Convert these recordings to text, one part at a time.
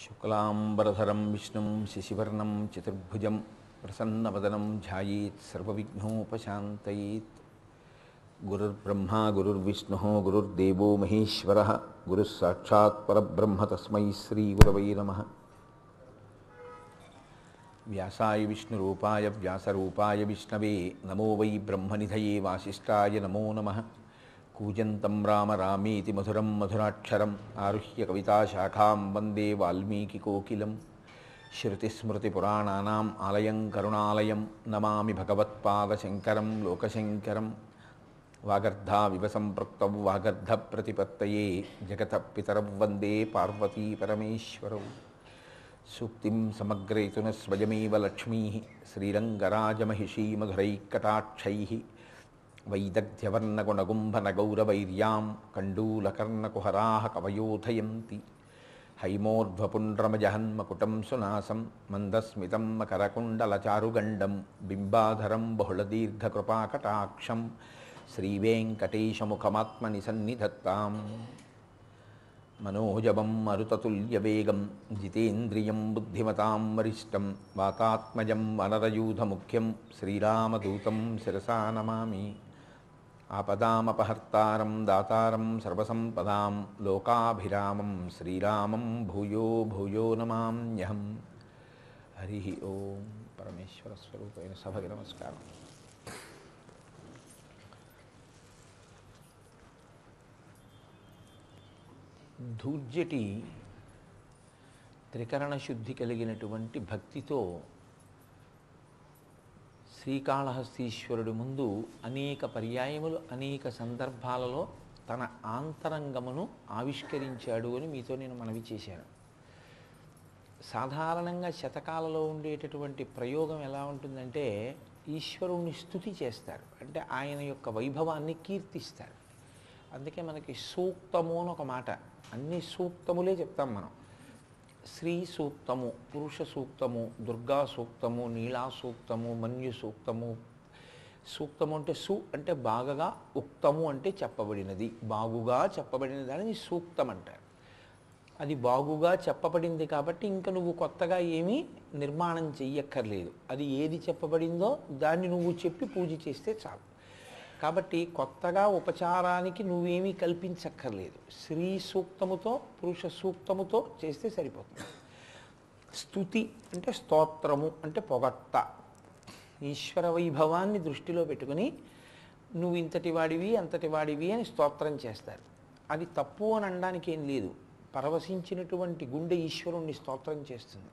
శుక్లాంబరధరం విష్ణుం శశివర్ణం చతుర్భుజం ప్రసన్నవదనం ధ్యాయేత్ సర్వవిఘ్నోపశాంతయేత్. గురుర్బ్రహ్మా గురుర్విష్ణుః గురుర్దేవో మహేశ్వరః గురుః సాక్షాత్ పరబ్రహ్మ తస్మై శ్రీగురవై నమః. వ్యాసాయ విష్ణురూపాయ వ్యాసరూపాయ విష్ణవే నమో వై బ్రహ్మనిధయే వాసిష్ఠాయ నమో నమః. కూజంతం రామ రామేతి మధురం మధురాక్షరం ఆరుహ్య కవితాశాఖాం వందే వాల్మీకికోకిలం. శృతిస్మృతిపురాణానాం ఆలయం కరుణాలయం నమామి భగవత్పాదశంకరం లోకశంకరం. వాగర్ధావివ సంపృక్తౌ వాగర్ధప్రతిపత్తయే జగతః పితరౌ వందే పార్వతీ పరమేశ్వరౌ. సూక్తిం సమగ్రయతున స్వయమేవ లక్ష్మీః శ్రీరంగరాజమహిషీ మధురైకటాక్షైః. వైదగ్ధ్యవర్ణగుణగుంభనగౌరవైర్యాం కండూలకర్ణకుహరాः కవయోధయంతి. హైమోర్ధ్వపుండ్రమజహన్మకుటం సునాసం మందస్మితం మకరకుండలచారుగండం బింబాధరం బహుళదీర్ఘకృపాకటాక్షం శ్రీవేంకటేశముఖమాత్మని సన్నిధత్తాం. మనోజవం మరుతతుల్యవేగం జితేంద్రియం బుద్ధిమతాం వరిష్టం వాతాత్మజం వనరయూధముఖ్యం శ్రీరామదూతం శిరసా నమామి. ఆపదామపహర్తారం దాతారం సర్వసంపదాం లోకాభిరామం శ్రీరామం భూయో భూయో నమామ్యహం. హరి ఓం. పరమేశ్వర స్వరూపైన సభకి నమస్కారం. ధూర్జటి త్రికరణ శుద్ధి కలిగినటువంటి భక్తితో శ్రీకాళహస్తీశ్వరుడి ముందు అనేక పర్యాయములు అనేక సందర్భాలలో తన ఆంతరంగమును ఆవిష్కరించాడు అని మీతో నేను మనవి చేశాను. సాధారణంగా శతకాలలో ఉండేటటువంటి ప్రయోగం ఎలా ఉంటుందంటే ఈశ్వరుణ్ణి స్తుతి చేస్తారు, అంటే ఆయన యొక్క వైభవాన్ని కీర్తిస్తారు. అందుకే మనకి సూక్తము అని ఒక మాట, అన్ని సూక్తములే చెప్తాం మనం. శ్రీ సూక్తము, పురుష సూక్తము, దుర్గా సూక్తము, నీలా సూక్తము, మన్యు సూక్తము. సూక్తము అంటే అంటే బాగగా, ఉక్తము అంటే చెప్పబడినది, బాగుగా చెప్పబడిన దానిని సూక్తం అంటారు. అది బాగుగా చెప్పబడింది కాబట్టి ఇంకా నువ్వు కొత్తగా ఏమీ నిర్మాణం చెయ్యక్కర్లేదు. అది ఏది చెప్పబడిందో దాన్ని నువ్వు చెప్పి పూజ చేస్తే చాలు. కాబట్టి కొత్తగా ఉపచారానికి నువ్వేమీ కల్పించక్కర్లేదు. శ్రీ సూక్తముతో పురుష సూక్తముతో చేస్తే సరిపోతుంది. స్తుతి అంటే స్తోత్రము అంటే పొగట్ట. ఈశ్వర వైభవాన్ని దృష్టిలో పెట్టుకుని నువ్వు ఇంతటి వాడివి అంతటి వాడివి అని స్తోత్రం చేస్తారు. అది తప్పు అని అనడానికి ఏం లేదు. పరవశించినటువంటి గుండె ఈశ్వరుణ్ణి స్తోత్రం చేస్తుంది.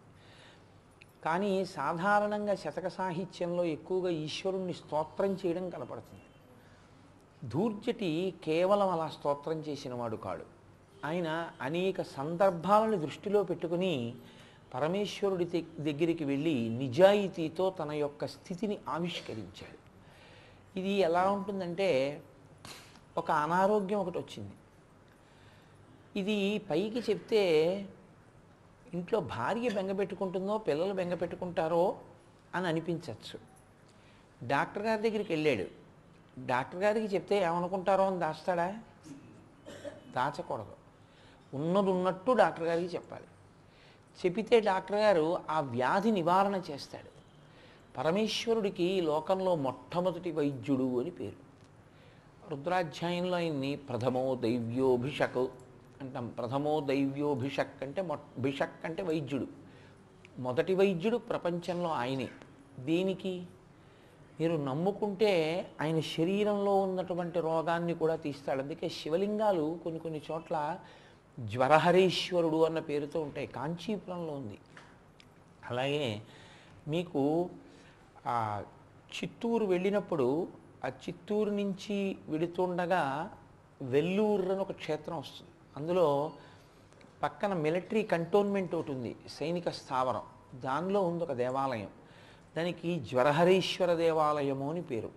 కానీ సాధారణంగా శతక సాహిత్యంలో ఎక్కువగా ఈశ్వరుణ్ణి స్తోత్రం చేయడం కనపడుతుంది. ధూర్జటి కేవలం అలా స్తోత్రం చేసినవాడు కాడు. ఆయన అనేక సందర్భాలను దృష్టిలో పెట్టుకుని పరమేశ్వరుడి దగ్గరికి వెళ్ళి నిజాయితీతో తన యొక్క స్థితిని ఆవిష్కరించాడు. ఇది ఎలా ఉంటుందంటే, ఒక అనారోగ్యం ఒకటి వచ్చింది. ఇది పైకి చెప్తే ఇంట్లో భార్య బెంగపెట్టుకుంటుందో పిల్లలు బెంగపెట్టుకుంటారో అని అనిపించవచ్చు. డాక్టర్ గారి దగ్గరికి వెళ్ళాడు. డాక్టర్ గారికి చెప్తే ఏమనుకుంటారో అని దాస్తాడా? దాచకూడదు. ఉన్నది ఉన్నట్టు డాక్టర్ గారికి చెప్పాలి. చెబితే డాక్టర్ గారు ఆ వ్యాధి నివారణ చేస్తాడు. పరమేశ్వరుడికి లోకంలో మొట్టమొదటి వైద్యుడు అని పేరు. రుద్రాధ్యాయంలో ఆయన్ని ప్రథమో దైవ్యోభిషక్ అంటాం. ప్రథమో దైవ్యోభిషక్ అంటే భిషక్ అంటే వైద్యుడు. మొదటి వైద్యుడు ప్రపంచంలో ఆయనే. దేనికి? మీరు నమ్ముకుంటే ఆయన శరీరంలో ఉన్నటువంటి రోగాన్ని కూడా తీస్తాడు. అందుకే శివలింగాలు కొన్ని కొన్ని చోట్ల జ్వరహరేశ్వరుడు అన్న పేరుతో ఉంటాయి. కాంచీపురంలో ఉంది. అలాగే మీకు ఆ చిత్తూరు వెళ్ళినప్పుడు ఆ చిత్తూరు నుంచి వెడుతుండగా వెల్లూరు అని ఒక క్షేత్రం వస్తుంది. అందులో పక్కన మిలిటరీ కంటోన్మెంట్ ఒకటి ఉంది, సైనిక స్థావరం. దానిలో ఉంది ఒక దేవాలయం. దానికి జ్వరహరేశ్వర దేవాలయము అని పేరు.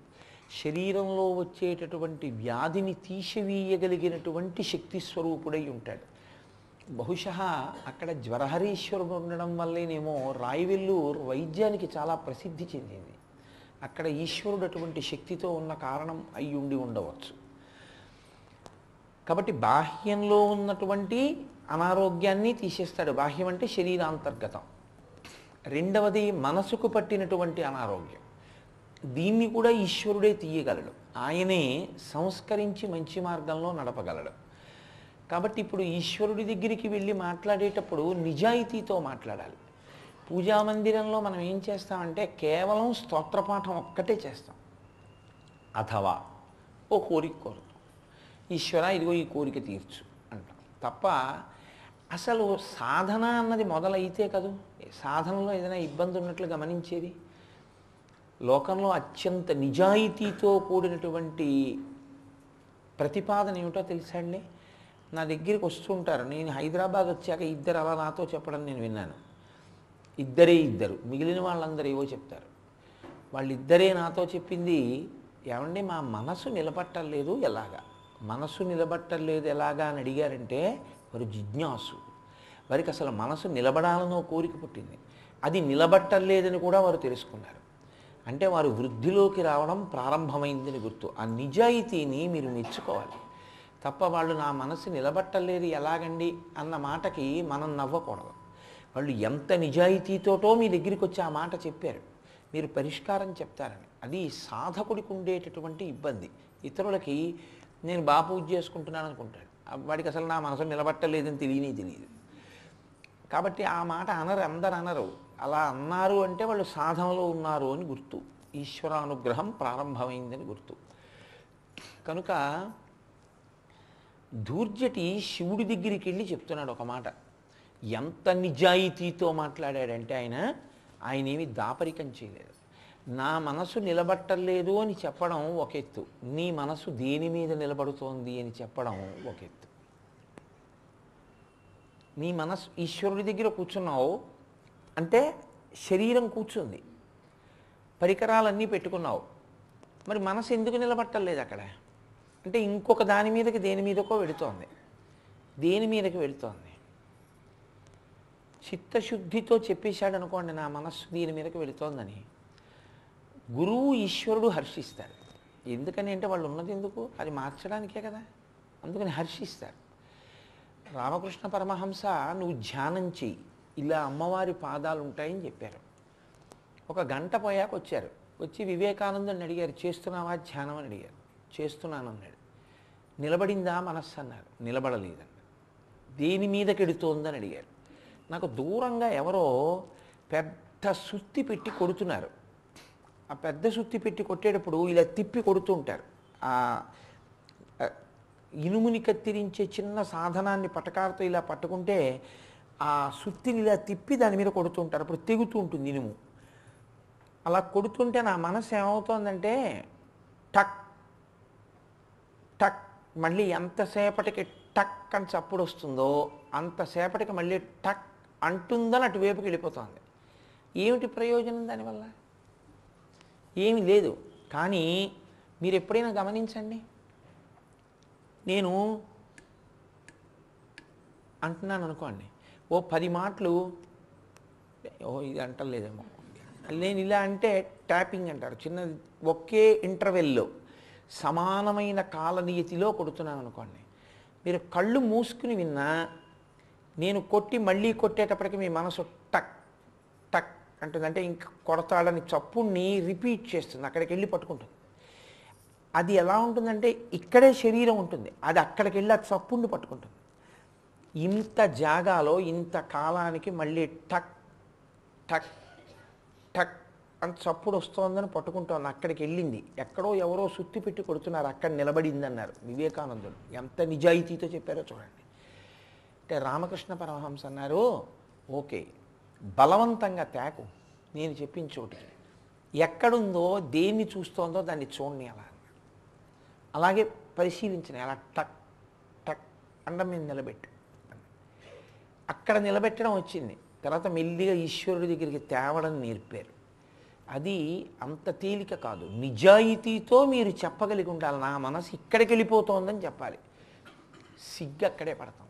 శరీరంలో వచ్చేటటువంటి వ్యాధిని తీసివేయగలిగినటువంటి శక్తి స్వరూపుడై ఉంటాడు. బహుశः అక్కడ జ్వరహరేశ్వరుడు ఉండడం వల్లేనేమో రాయవెల్లూరు వైద్యానికి చాలా ప్రసిద్ధి చెందింది. అక్కడ ఈశ్వరుడు అటువంటి శక్తితో ఉన్న కారణం అయి ఉండి ఉండవచ్చు. కాబట్టి బాహ్యంలో ఉన్నటువంటి అనారోగ్యాన్ని తీసేస్తాడు. బాహ్యం అంటే శరీరాంతర్గతం. రెండవది మనసుకు పట్టినటువంటి అనారోగ్యం, దీన్ని కూడా ఈశ్వరుడే తీయగలడు. ఆయనే సంస్కరించి మంచి మార్గంలో నడపగలడు. కాబట్టి ఇప్పుడు ఈశ్వరుడి దగ్గరికి వెళ్ళి మాట్లాడేటప్పుడు నిజాయితీతో మాట్లాడాలి. పూజామందిరంలో మనం ఏం చేస్తామంటే కేవలం స్తోత్రపాఠం ఒక్కటే చేస్తాం, అథవా ఓ కోరిక కోరుతాం, ఈశ్వర ఇదిగో ఈ కోరిక తీర్చు అంటాం తప్ప అసలు సాధన అన్నది మొదలైతే కదూ సాధనలో ఏదైనా ఇబ్బంది ఉన్నట్లు గమనించేది. లోకంలో అత్యంత నిజాయితీతో కూడినటువంటి ప్రతిపాదన ఏమిటో తెలుసా అండి? నా దగ్గరికి వస్తుంటారు, నేను హైదరాబాద్ వచ్చాక ఇద్దరు అలా నాతో చెప్పడం నేను విన్నాను. ఇద్దరు, మిగిలిన వాళ్ళందరూ ఏవో చెప్తారు. వాళ్ళిద్దరే నాతో చెప్పింది, ఏమండి మా మనసు నిలబట్టలేదు ఎలాగా, మనసు నిలబట్టలేదు ఎలాగా అని అడిగారంటే వారు జిజ్ఞాసు. వారికి అసలు మనసు నిలబడాలనో కోరిక పుట్టింది, అది నిలబట్టలేదని కూడా వారు తెలుసుకున్నారు. అంటే వారు వృద్ధిలోకి రావడం ప్రారంభమైందని గుర్తు. ఆ నిజాయితీని మీరు మెచ్చుకోవాలి తప్ప వాళ్ళు నా మనసు నిలబట్టలేదు ఎలాగండి అన్న మాటకి మనం నవ్వకూడదు. వాళ్ళు ఎంత నిజాయితీతోటో మీ దగ్గరికి వచ్చి ఆ మాట చెప్పారు, మీరు పరిష్కారం చెప్తారని. అది సాధకుడికి ఉండేటటువంటి ఇబ్బంది. ఇతరులకి నేను బాగా పూజ చేసుకుంటున్నాను అనుకుంటాడు, వాడికి అసలు నా మనసు నిలబట్టలేదని తెలియదు. కాబట్టి ఆ మాట అనరు, అందరు అనరు. అలా అన్నారు అంటే వాళ్ళు సాధనలో ఉన్నారు అని గుర్తు, ఈశ్వరానుగ్రహం ప్రారంభమైందని గుర్తు. కనుక ధూర్జటి శివుడి దగ్గరికి వెళ్ళి చెప్తున్నాడు ఒక మాట. ఎంత నిజాయితీతో మాట్లాడాడంటే ఆయన ఏమి దాపరికం చేయలేదు. నా మనసు నిలబట్టలేదు అని చెప్పడం ఒక ఎత్తు, నీ మనసు దేని మీద నిలబడుతోంది అని చెప్పడం ఒక ఎత్తు. నీ మనసు ఈశ్వరుడి దగ్గర కూర్చున్నావు అంటే శరీరం కూర్చుంది, పరికరాలన్నీ పెట్టుకున్నావు, మరి మనసు ఎందుకు నిలబట్టలేదు అక్కడ అంటే ఇంకొక దాని మీదకి దేని మీదకో వెళుతోంది. దేని మీదకి వెళుతోంది? చిత్తశుద్ధితో చెప్పేశాడు అనుకోండి, నా మనస్సు దీని మీదకి వెళుతోందని, గురువు ఈశ్వరుడు హర్షిస్తాడు. ఎందుకని అంటే వాళ్ళు ఉన్నది ఎందుకు, అది మార్చడానికే కదా, అందుకని హర్షిస్తారు. రామకృష్ణ పరమహంస నువ్వు ధ్యానం చెయ్యి, ఇలా అమ్మవారి పాదాలు ఉంటాయని చెప్పారు. ఒక గంట పోయాక వచ్చారు, వచ్చి వివేకానందని అడిగారు, చేస్తున్నావా ధ్యానం అని అడిగారు. చేస్తున్నాను అన్నాడు. నిలబడిందా మనస్సు అన్నారు, నిలబడలేదన్నాడు. దేని మీదకెడుతోందని అడిగారు. నాకు దూరంగా ఎవరో పెద్ద సుత్తి పెట్టి కొడుతున్నారు. ఆ పెద్ద సుత్తి పెట్టి కొట్టేటప్పుడు ఇలా తిప్పి కొడుతూ ఉంటారు. ఆ ఇనుముని కత్తిరించే చిన్న సాధనాన్ని పటకారతో ఇలా పట్టుకుంటే ఆ సుత్తిని ఇలా తిప్పి దాని మీద కొడుతుంటారు, అప్పుడు తెగుతూ ఉంటుంది ఇనుము. అలా కొడుతుంటే నా మనసు ఏమవుతోందంటే టక్ టక్, మళ్ళీ ఎంతసేపటికి టక్ అని చప్పుడు వస్తుందో అంతసేపటికి మళ్ళీ టక్ అంటుందని అటువైపుకి వెళ్ళిపోతుంది. ఏమిటి ప్రయోజనం దానివల్ల? ఏమి లేదు. కానీ మీరు ఎప్పుడైనా గమనించండి, నేను అంటున్నాను అనుకోండి, ఓ 10 మాటలు ఇది అంటలేదేమో, నేను ఇలా అంటే ట్యాపింగ్ అంటారు, చిన్న ఒకే ఇంటర్వెల్లో సమానమైన కాలనియతిలో కొడుతున్నాను అనుకోండి, మీరు కళ్ళు మూసుకుని విన్నా నేను కొట్టి మళ్ళీ కొట్టేటప్పటికి మీ మనసు టక్ టక్ అంటుంది. అంటే ఇంక కొడతాడని చప్పుడిని రిపీట్ చేస్తుంది, అక్కడికి వెళ్ళి పట్టుకుంటుంది. అది ఎలా ఉంటుందంటే ఇక్కడే శరీరం ఉంటుంది, అది అక్కడికి వెళ్ళి ఆ చప్పుడిని పట్టుకుంటుంది. ఇంత జాగాలో ఇంత కాలానికి మళ్ళీ టక్ టక్ టక్ అని చప్పుడు వస్తోందని పట్టుకుంటోంది, అక్కడికి వెళ్ళింది. ఎక్కడో ఎవరో సుత్తి పెట్టి కొడుతున్నారు, అక్కడ నిలబడింది అన్నారు వివేకానందుడు. ఎంత నిజాయితీతో చెప్పారో చూడండి. అంటే రామకృష్ణ పరమహంస అన్నారు, ఓకే బలవంతంగా తేకు, నేను చెప్పిన చోటికి ఎక్కడుందో దేన్ని చూస్తోందో దాన్ని చూడని అలా అలాగే పరిశీలించిన, అలా టక్ టక్ అండం మీద నిలబెట్టి అక్కడ నిలబెట్టడం వచ్చింది. తర్వాత మెల్లిగా ఈశ్వరుడి దగ్గరికి తేవడం నేర్పారు. అది అంత తేలిక కాదు. నిజాయితీతో మీరు చెప్పగలిగి ఉండాలి, నా మనసు ఇక్కడికి వెళ్ళిపోతోందని చెప్పాలి. సిగ్గు అక్కడే పడతాం.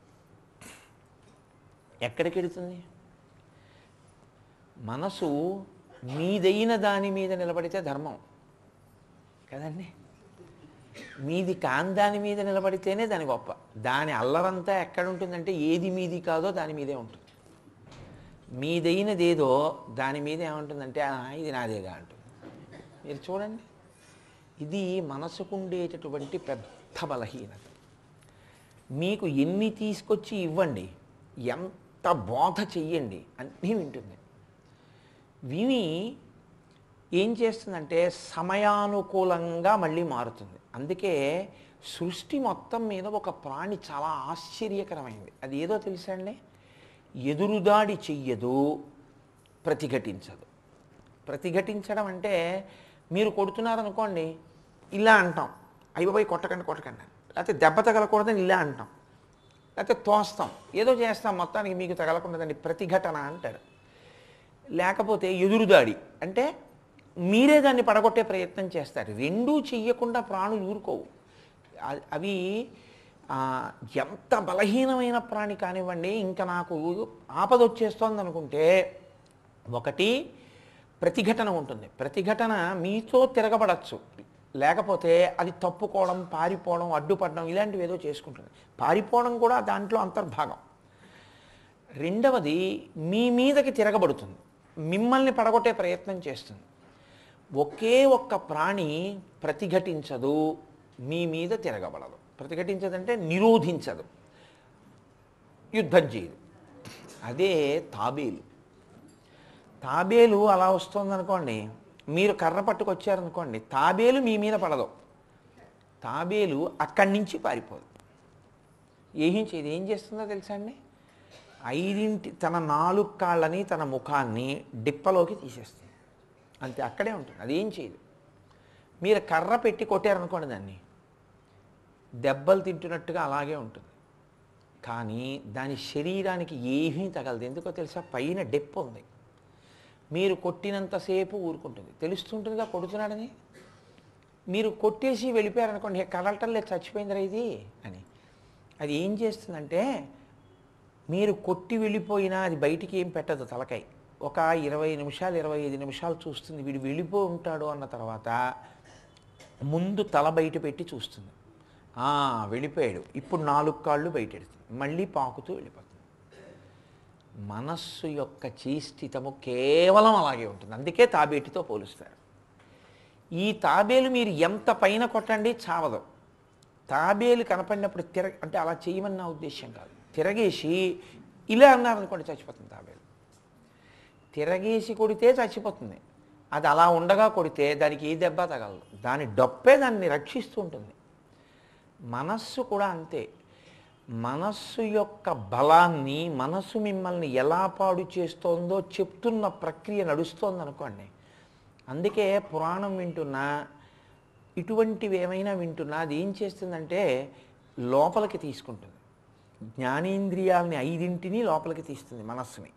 ఎక్కడికి వెళుతుంది మనసు? మీదైన దాని మీద నిలబడితే ధర్మం కదండి. మీది కాని దాని మీద నిలబడితేనే దాని గొప్ప. దాని అల్లరంతా ఎక్కడ ఉంటుందంటే ఏది మీది కాదో దాని మీదే ఉంటుంది. మీదైనదేదో దాని మీద ఏముంటుందంటే ఇది నాదేగా అంటుంది. మీరు చూడండి, ఇది మనసుకుండేటటువంటి పెద్ద బలహీనత. మీకు ఎన్ని తీసుకొచ్చి ఇవ్వండి, ఎంత బోధ చెయ్యండి, అన్నీ వింటుంది. విని ఏం చేస్తుందంటే సమయానుకూలంగా మళ్ళీ మారుతుంది. అందుకే సృష్టి మొత్తం మీద ఒక ప్రాణి చాలా ఆశ్చర్యకరమైంది. అది ఏదో తెలుసా అండి? ఎదురుదాడి చెయ్యదు, ప్రతిఘటించదు. ప్రతిఘటించడం అంటే మీరు కొడుతున్నారనుకోండి, ఇలా అంటాం, అయిపోయి కొట్టకండి కొట్టకండి, లేకపోతే దెబ్బ తగలకూడదని ఇలా అంటాం, లేకపోతే తోస్తాం, ఏదో చేస్తాం, మొత్తానికి మీకు తగలకూడదండి, ప్రతిఘటన అంటారు. లేకపోతే ఎదురుదాడి అంటే మీరే దాన్ని పడగొట్టే ప్రయత్నం చేస్తారు. రెండూ చెయ్యకుండా ప్రాణులు ఊరుకోవు. అవి ఎంత బలహీనమైన ప్రాణి కానివ్వండి, ఇంకా నాకు ఆపద వచ్చేస్తోంది అనుకుంటే ఒకటి ప్రతిఘటన ఉంటుంది. ప్రతిఘటన మీతో తిరగబడచ్చు, లేకపోతే అది తప్పుకోవడం, పారిపోవడం, అడ్డుపడడం, ఇలాంటివి ఏదో చేసుకుంటుంది. పారిపోవడం కూడా దాంట్లో అంతర్భాగం. రెండవది మీ మీదకి తిరగబడుతుంది, మిమ్మల్ని పడగొట్టే ప్రయత్నం చేస్తుంది. ఒకే ఒక్క ప్రాణి ప్రతిఘటించదు, మీ మీద తిరగబడదు. ప్రతిఘటించదంటే నిరోధించదు, యుద్ధం చేయదు. అదే తాబేలు. తాబేలు అలా వస్తుందనుకోండి, మీరు కర్ర పట్టుకొచ్చారనుకోండి, తాబేలు మీ మీద పడదు, తాబేలు అక్కడి నుంచి పారిపోదు. ఏం చేయదు. ఏం చేస్తుందో తెలుసా అండి? తన 4 కాళ్ళని, తన ముఖాన్ని డిప్పలోకి తీసేస్తుంది. అంతే, అక్కడే ఉంటుంది, అదేం చేయదు. మీరు కర్ర పెట్టి కొట్టారనుకోండి, దాన్ని దెబ్బలు తింటున్నట్టుగా అలాగే ఉంటుంది. కానీ దాని శరీరానికి ఏమీ తగలదు. ఎందుకో తెలుసా? పైన డెప్ ఉంది. మీరు కొట్టినంతసేపు ఊరుకుంటుంది, తెలుస్తుంటుందిగా కొడుతున్నాడని. మీరు కొట్టేసి వెళ్ళిపోయారనుకోండి, కదలటం లేదు, చచ్చిపోయిందిరా ఇది అని. అది ఏం చేస్తుందంటే మీరు కొట్టి వెళ్ళిపోయినా అది బయటికి ఏం పెట్టదు తలకాయ. ఒక 20 నిమిషాలు 25 నిమిషాలు చూస్తుంది, వీడు వెళ్ళిపోయి ఉంటాడు అన్న తర్వాత ముందు తల బయట పెట్టి చూస్తుంది. వెళ్ళిపోయాడు, ఇప్పుడు 4 కాళ్ళు బయటెడుతుంది, మళ్ళీ పాకుతూ వెళ్ళిపోతుంది. మనస్సు యొక్క చేష్టితము కేవలం అలాగే ఉంటుంది. అందుకే తాబేటితో పోలుస్తారు. ఈ తాబేలు మీరు ఎంత పైన కొట్టండి చావదు. తాబేలు కనపడినప్పుడు అంటే అలా చేయమని నా ఉద్దేశం కాదు, తిరగేసి ఇలా అన్నారనుకోండి చచ్చిపోతుంది తాబేలు. తిరగేసి కొడితే చచ్చిపోతుంది. అది అలా ఉండగా కొడితే దానికి ఏ దెబ్బ తగలదు, దాని డొప్పే దాన్ని రక్షిస్తూ ఉంటుంది. మనస్సు కూడా అంతే. మనస్సు యొక్క బలాన్ని, మనస్సు మిమ్మల్ని ఎలా పాడు చేస్తోందో చెప్తున్న ప్రక్రియ నడుస్తోంది అనుకోండి. అందుకే పురాణం వింటున్నా, ఇటువంటివి ఏమైనా వింటున్నా, అది ఏం చేస్తుందంటే లోపలికి తీసుకుంటుంది. జ్ఞానేంద్రియాలని 5 లోపలికి తీస్తుంది, మనస్సుని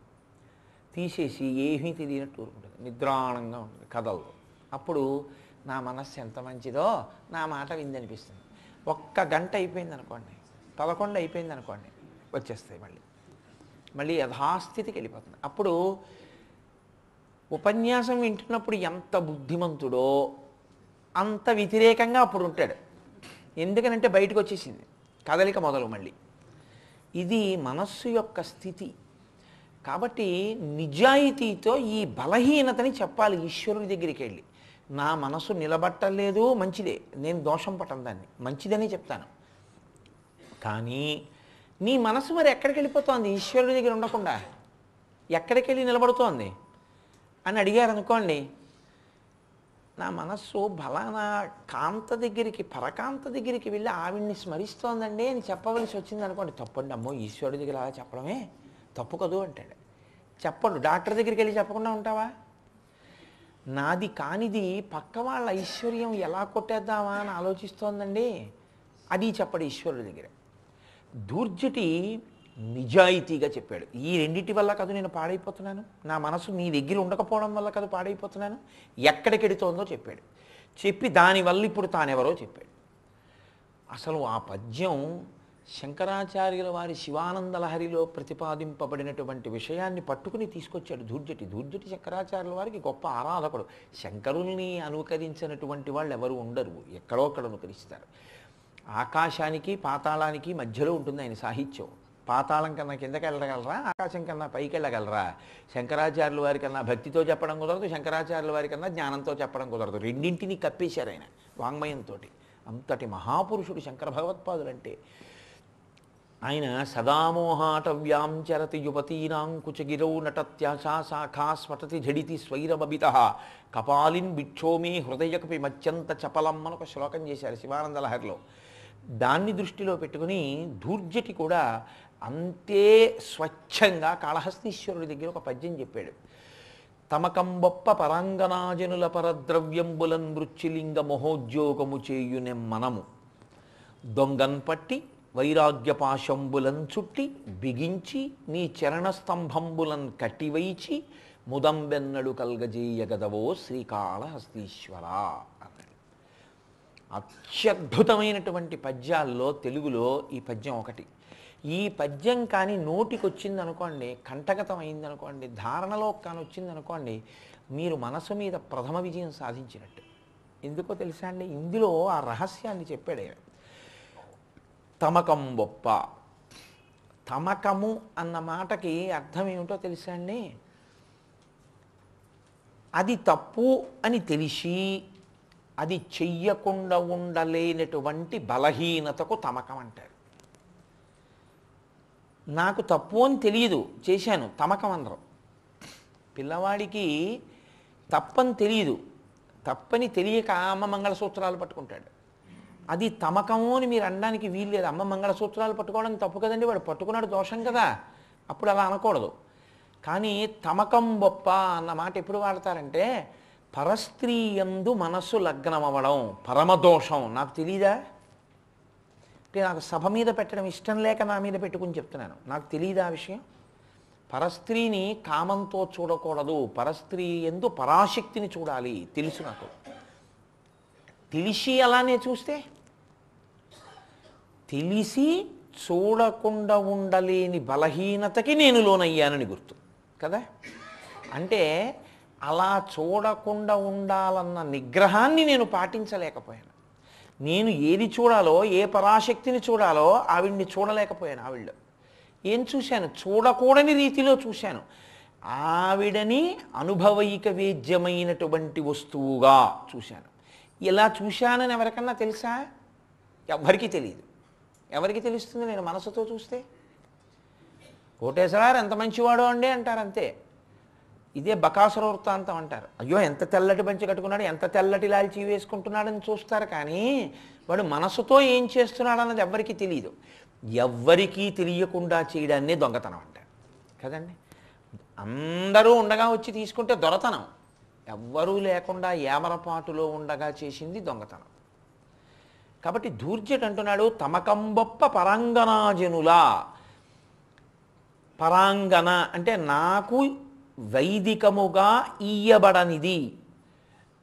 తీసేసి ఏమీ తెలియనట్టు ఊరుకుంటుంది, నిద్రాణంగా ఉంటుంది, కదలదు. అప్పుడు నా మనస్సు ఎంత మంచిదో, నా మాట విందనిపిస్తుంది. 1 గంట అయిపోయింది అనుకోండి, 11 అయిపోయింది అనుకోండి, వచ్చేస్తాయి మళ్ళీ యథాస్థితికి వెళ్ళిపోతుంది. అప్పుడు ఉపన్యాసం వింటున్నప్పుడు ఎంత బుద్ధిమంతుడో అంత వ్యతిరేకంగా అప్పుడు ఉంటాడు. ఎందుకనంటే బయటకు వచ్చేసింది, కదలిక మొదలు మళ్ళీ. ఇది మనస్సు యొక్క స్థితి. కాబట్టి నిజాయితీతో ఈ బలహీనతని చెప్పాలి ఈశ్వరుని దగ్గరికి వెళ్ళి. నా మనసు నిలబట్టలేదు, మంచిదే, నేను దోషం పట్టను, దాన్ని మంచిదని చెప్తాను. కానీ నీ మనసు మరి ఎక్కడికి వెళ్ళిపోతోంది? ఈశ్వరుడి దగ్గర ఉండకుండా ఎక్కడికి వెళ్ళి నిలబడుతోంది అని అడిగారనుకోండి, నా మనస్సు బలానా కాంత దగ్గరికి, పరకాంత దగ్గరికి వెళ్ళి ఆవిడ్ని స్మరిస్తోందండి అని చెప్పవలసి వచ్చింది అనుకోండి, తప్పండి, అమ్మో ఈశ్వరుడి దగ్గర అలా చెప్పడమే తప్పు కదూ అంటాడు. చెప్పడు. డాక్టర్ దగ్గరికి వెళ్ళి చెప్పకుండా ఉంటావా? నాది కానిది పక్క వాళ్ళ ఐశ్వర్యం ఎలా కొట్టేద్దామా అని ఆలోచిస్తోందండి, అది చెప్పడు ఈశ్వరుడి దగ్గర. దూర్జటి నిజాయితీగా చెప్పాడు, ఈ రెండింటి వల్ల కాదు నేను పాడైపోతున్నాను, నా మనసు నీ దగ్గర ఉండకపోవడం వల్ల కాదు పాడైపోతున్నాను, ఎక్కడికెడుతోందో చెప్పాడు. చెప్పి దానివల్ల ఇప్పుడు తానెవరో చెప్పాడు. అసలు ఆ పద్యం శంకరాచార్యుల వారి శివానంద లహరిలో ప్రతిపాదింపబడినటువంటి విషయాన్ని పట్టుకుని తీసుకొచ్చాడు ధూర్జటి. ధూర్జటి శంకరాచార్యుల వారికి గొప్ప ఆరాధకుడు. శంకరుల్ని అనుకరించినటువంటి వాళ్ళు ఎవరు ఉండరు, ఎక్కడో అక్కడ అనుకరిస్తారు. ఆకాశానికి పాతాళానికి మధ్యలో ఉంటుంది ఆయన సాహిత్యం. పాతాళం కన్నా కిందకి వెళ్ళగలరా, ఆకాశం కన్నా పైకి వెళ్ళగలరా? శంకరాచార్యుల వారి కన్నా భక్తితో చెప్పడం కుదరదు, శంకరాచార్యుల వారి కన్నా జ్ఞానంతో చెప్పడం కుదరదు. రెండింటినీ కప్పేశారు ఆయన వాంగ్మయంతో. అంతటి మహాపురుషుడు శంకర భగవత్పాదులంటే. ఆయన సదామోహాటవ్యాం చరతి యువతీనాం కుచగిరౌ నటత్యాశా శాఖా స్ఫటతి ఝడితి స్వైరబిత కపాలిన్ బిక్షోమి హృదయకపి మత్యంత చపలం అని ఒక శ్లోకం చేశారు శివానంద లహరిలో. దాన్ని దృష్టిలో పెట్టుకుని ధూర్జటి కూడా అంతే స్వచ్ఛంగా కాళహస్తీశ్వరుడి దగ్గర ఒక పద్యం చెప్పాడు. తమకంబొప్ప పరాంగనాజనుల పరద్రవ్యంబులన్ మృత్యులింగ మహోద్యోగము చేయునెమ్మనము దొంగన్ పట్టి వైరాగ్యపాశంబులన్ చుట్టి బిగించి నీ చరణస్తంభంబులన్ కట్టివైచి ముదంబెన్నడు కల్గజేయగదవో శ్రీకాళహస్తీశ్వర అన్నాడు. అత్యద్భుతమైనటువంటి పద్యాల్లో తెలుగులో ఈ పద్యం ఒకటి. ఈ పద్యం కానీ నోటికి వచ్చిందనుకోండి, కంఠగతం అయిందనుకోండి, ధారణలో కానీ వచ్చిందనుకోండి, మీరు మనసు మీద ప్రథమ విజయం సాధించినట్టు. ఎందుకో తెలుసా అండి? ఇందులో ఆ రహస్యాన్ని చెప్పాడు. తమకం బొప్ప. తమకము అన్న మాటకి అర్థం ఏమిటో తెలుసా అండి? అది తప్పు అని తెలిసి అది చెయ్యకుండా ఉండలేనటువంటి బలహీనతకు తమకం అంటారు. నాకు తప్పు అని తెలియదు, చేశాను, తమకం అనరు. పిల్లవాడికి తప్పని తెలియదు, తప్పని తెలియక అమ్మ మంగళసూత్రాలు పట్టుకుంటాడు. అది తమకము అని మీరు అనడానికి వీల్లేదు. అమ్మ మంగళసూత్రాలు పట్టుకోవడం తప్పు కదండి, వాడు పట్టుకున్నాడు దోషం కదా, అప్పుడు అలా అనకూడదు. కానీ తమకం గొప్ప అన్న మాట ఎప్పుడు వాడతారంటే పరస్త్రీ యందు మనస్సు లగ్నం అవ్వడం పరమదోషం. నాకు తెలీదా అంటే నాకు సభ మీద పెట్టడం ఇష్టం లేక నా మీద పెట్టుకుని చెప్తున్నాను. నాకు తెలియదా ఆ విషయం? పరస్త్రీని కామంతో చూడకూడదు, పరస్త్రీ యందు పరాశక్తిని చూడాలి. తెలుసు నాకు. తెలిసి అలానే చూస్తే, తెలిసి చూడకుండా ఉండలేని బలహీనతకి నేను లోనయ్యానని గుర్తు కదా. అంటే అలా చూడకుండా ఉండాలన్న నిగ్రహాన్ని నేను పాటించలేకపోయాను. నేను ఏది చూడాలో, ఏ పరాశక్తిని చూడాలో ఆవిడ్ని చూడలేకపోయాను. ఆవిడ ఏం చూశాను? చూడకూడని రీతిలో చూశాను. ఆవిడని అనుభవైక వేద్యమైనటువంటి వస్తువుగా చూశాను. ఇలా చూశానని ఎవరికన్నా తెలుసా? ఎవరికి తెలియదు. ఎవరికి తెలుస్తుంది నేను మనసుతో చూస్తే? కోటేశ్వరారు ఎంత మంచివాడో అండి అంటారు అంతే. ఇదే బకాసుర వృత్తాంతం అంటారు. అయ్యో ఎంత తెల్లటి పంచి కట్టుకున్నాడు, ఎంత తెల్లటి లాల్చీ వేసుకుంటున్నాడని చూస్తారు, కానీ వాడు మనసుతో ఏం చేస్తున్నాడు అన్నది ఎవ్వరికీ తెలియదు. ఎవ్వరికీ తెలియకుండా చేయడాన్నే దొంగతనం అంటారు కదండి. అందరూ ఉండగా వచ్చి తీసుకుంటే దొరతనం, ఎవ్వరూ లేకుండా ఏమరపాటులో ఉండగా చేసింది దొంగతనం. కాబట్టి ధూర్జటి అంటున్నాడు తమకంబొప్ప పరాంగనాజనులా. పరాంగన అంటే నాకు వైదికముగా ఇయ్యబడనిది.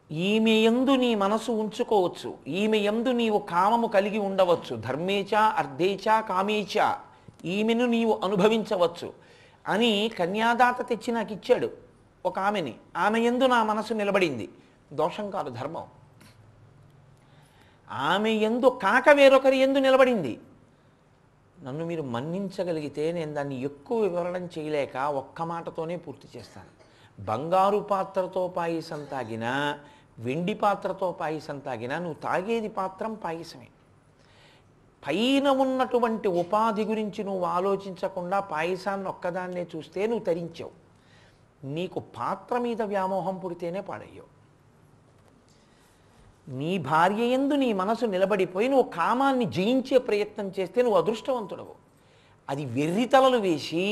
ఈమె యందు నీ మనసు ఉంచుకోవచ్చు, ఈమె యందు నీవు కామము కలిగి ఉండవచ్చు, ధర్మేచ అర్ధేచ కామేచ, ఈమెను నీవు అనుభవించవచ్చు అని కన్యాదాత తెచ్చి నాకు ఇచ్చాడు ఒక ఆమెని. ఆమె యందు నా మనసు నిలబడింది, దోషం కాదు, ధర్మం. ఆమె యందు కాక వేరొకరి యందు నిలబడింది. నన్ను మీరు మన్నించగలిగితే నేను దాన్ని ఎక్కువ వివరణం చేయలేక ఒక్క మాటతోనే పూర్తి చేస్తాను. బంగారు పాత్రతో పాయసం తాగినా, వెండి పాత్రతో పాయసం తాగినా నువ్వు తాగేది పాత్రం పాయసమే. పైన ఉన్నటువంటి ఉపాధి గురించి నువ్వు ఆలోచించకుండా పాయసాన్ని ఒక్కదాన్నే చూస్తే నువ్వు తరించావు. నీకు పాత్ర మీద వ్యామోహం పుడితేనే పాడయ్యావు. నీ భార్య యందు నీ మనసు నిలబడిపోయి నువ్వు కామాన్ని జయించే ప్రయత్నం చేస్తే నువ్వు అదృష్టవంతుడవు. అది వెర్రితలలు వేసి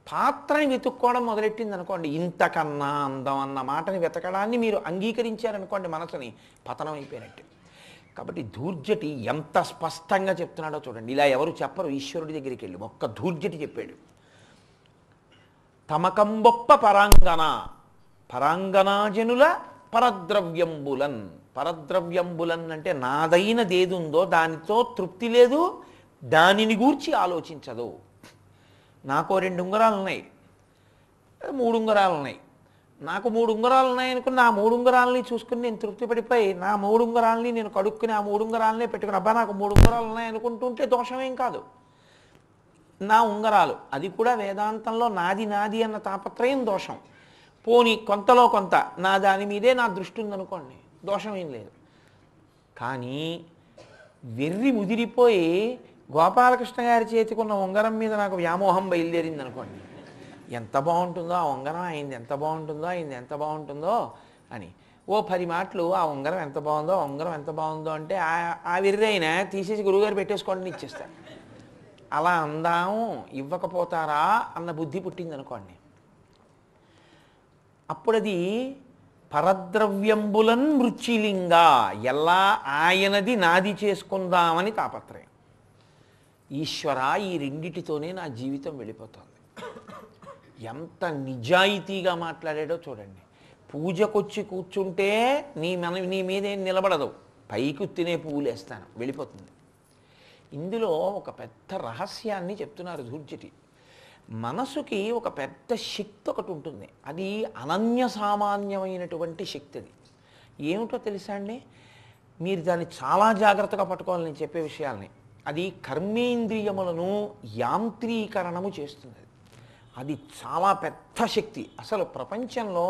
పాత్రని వెతుక్కోవడం మొదలెట్టింది అనుకోండి, ఇంతకన్నా అందం అన్న మాటని వెతకడాన్ని మీరు అంగీకరించారనుకోండి, మనసుని పతనం అయిపోయినట్టు. కాబట్టి ధూర్జటి ఎంత స్పష్టంగా చెప్తున్నాడో చూడండి. ఇలా ఎవరు చెప్పరు. ఈశ్వరుడి దగ్గరికి వెళ్ళి ఒక్క ధూర్జటి చెప్పాడు. తమకంబొప్ప పరాంగన, పరాంగనాజనుల పరద్రవ్యంబులన్. పరద్రవ్యంబులన్ అంటే నాదైనదేదుందో దానితో తృప్తి లేదు, దానిని గూర్చి ఆలోచించదు. నాకు 2 ఉంగరాలు ఉన్నాయి, 3 ఉంగరాలు ఉన్నాయి. నాకు 3 ఉంగరాలు ఉన్నాయనుకుని ఆ 3 ఉంగరాలని చూసుకుని నేను తృప్తి పడిపోయి నా 3 ఉంగరాలని నేను కడుక్కుని ఆ 3 ఉంగరాలనే పెట్టుకుని అబ్బా నాకు 3 ఉంగరాలు ఉన్నాయనుకుంటుంటే దోషమేం కాదు. నా ఉంగరాలు అది కూడా వేదాంతంలో నాది నాది అన్న తాపత్రయం దోషం. పోనీ కొంతలో కొంత నా దాని మీదే నా దృష్టి ఉందనుకోండి, దోషం ఏం లేదు. కానీ వెర్రి ముదిరిపోయి గోపాలకృష్ణ గారి చేతికున్న ఉంగరం మీద నాకు వ్యామోహం బయలుదేరింది అనుకోండి, ఎంత బాగుంటుందో ఆ ఉంగరం, అయింది ఎంత బాగుంటుందో, అయింది ఎంత బాగుంటుందో అని ఓ 10 మాటలు ఆ ఉంగరం ఎంత బాగుందో, ఆ ఉంగరం ఎంత బాగుందో అంటే ఆ వెర్రి అయినా తీసేసి గురువుగారు పెట్టేసుకోండి ఇచ్చేస్తారు. అలా అందాం ఇవ్వకపోతారా అన్న బుద్ధి పుట్టింది అనుకోండి, అప్పుడది పరద్రవ్యంబులన్ మృత్యులింగా ఎలా ఆయనది నాది చేసుకుందామని తాపత్రయం. ఈశ్వర ఈ రెండిటితోనే నా జీవితం వెళ్ళిపోతుంది. ఎంత నిజాయితీగా మాట్లాడాడో చూడండి. పూజకొచ్చి కూర్చుంటే నీ మీదేం నిలబడదు, పైకి తినే పువ్వులు వేస్తాను వెళ్ళిపోతుంది. ఇందులో ఒక పెద్ద రహస్యాన్ని చెప్తున్నారు ధూర్జటి. మనసుకి ఒక పెద్ద శక్తి ఒకటి ఉంటుంది, అది అనన్య సామాన్యమైనటువంటి శక్తి. అది ఏమిటో తెలుసా అండి? మీరు దాన్ని చాలా జాగ్రత్తగా పట్టుకోవాలి నేను చెప్పే విషయాల్ని. అది కర్మేంద్రియములను యాంత్రీకరణము చేస్తుంది. అది చాలా పెద్ద శక్తి. అసలు ప్రపంచంలో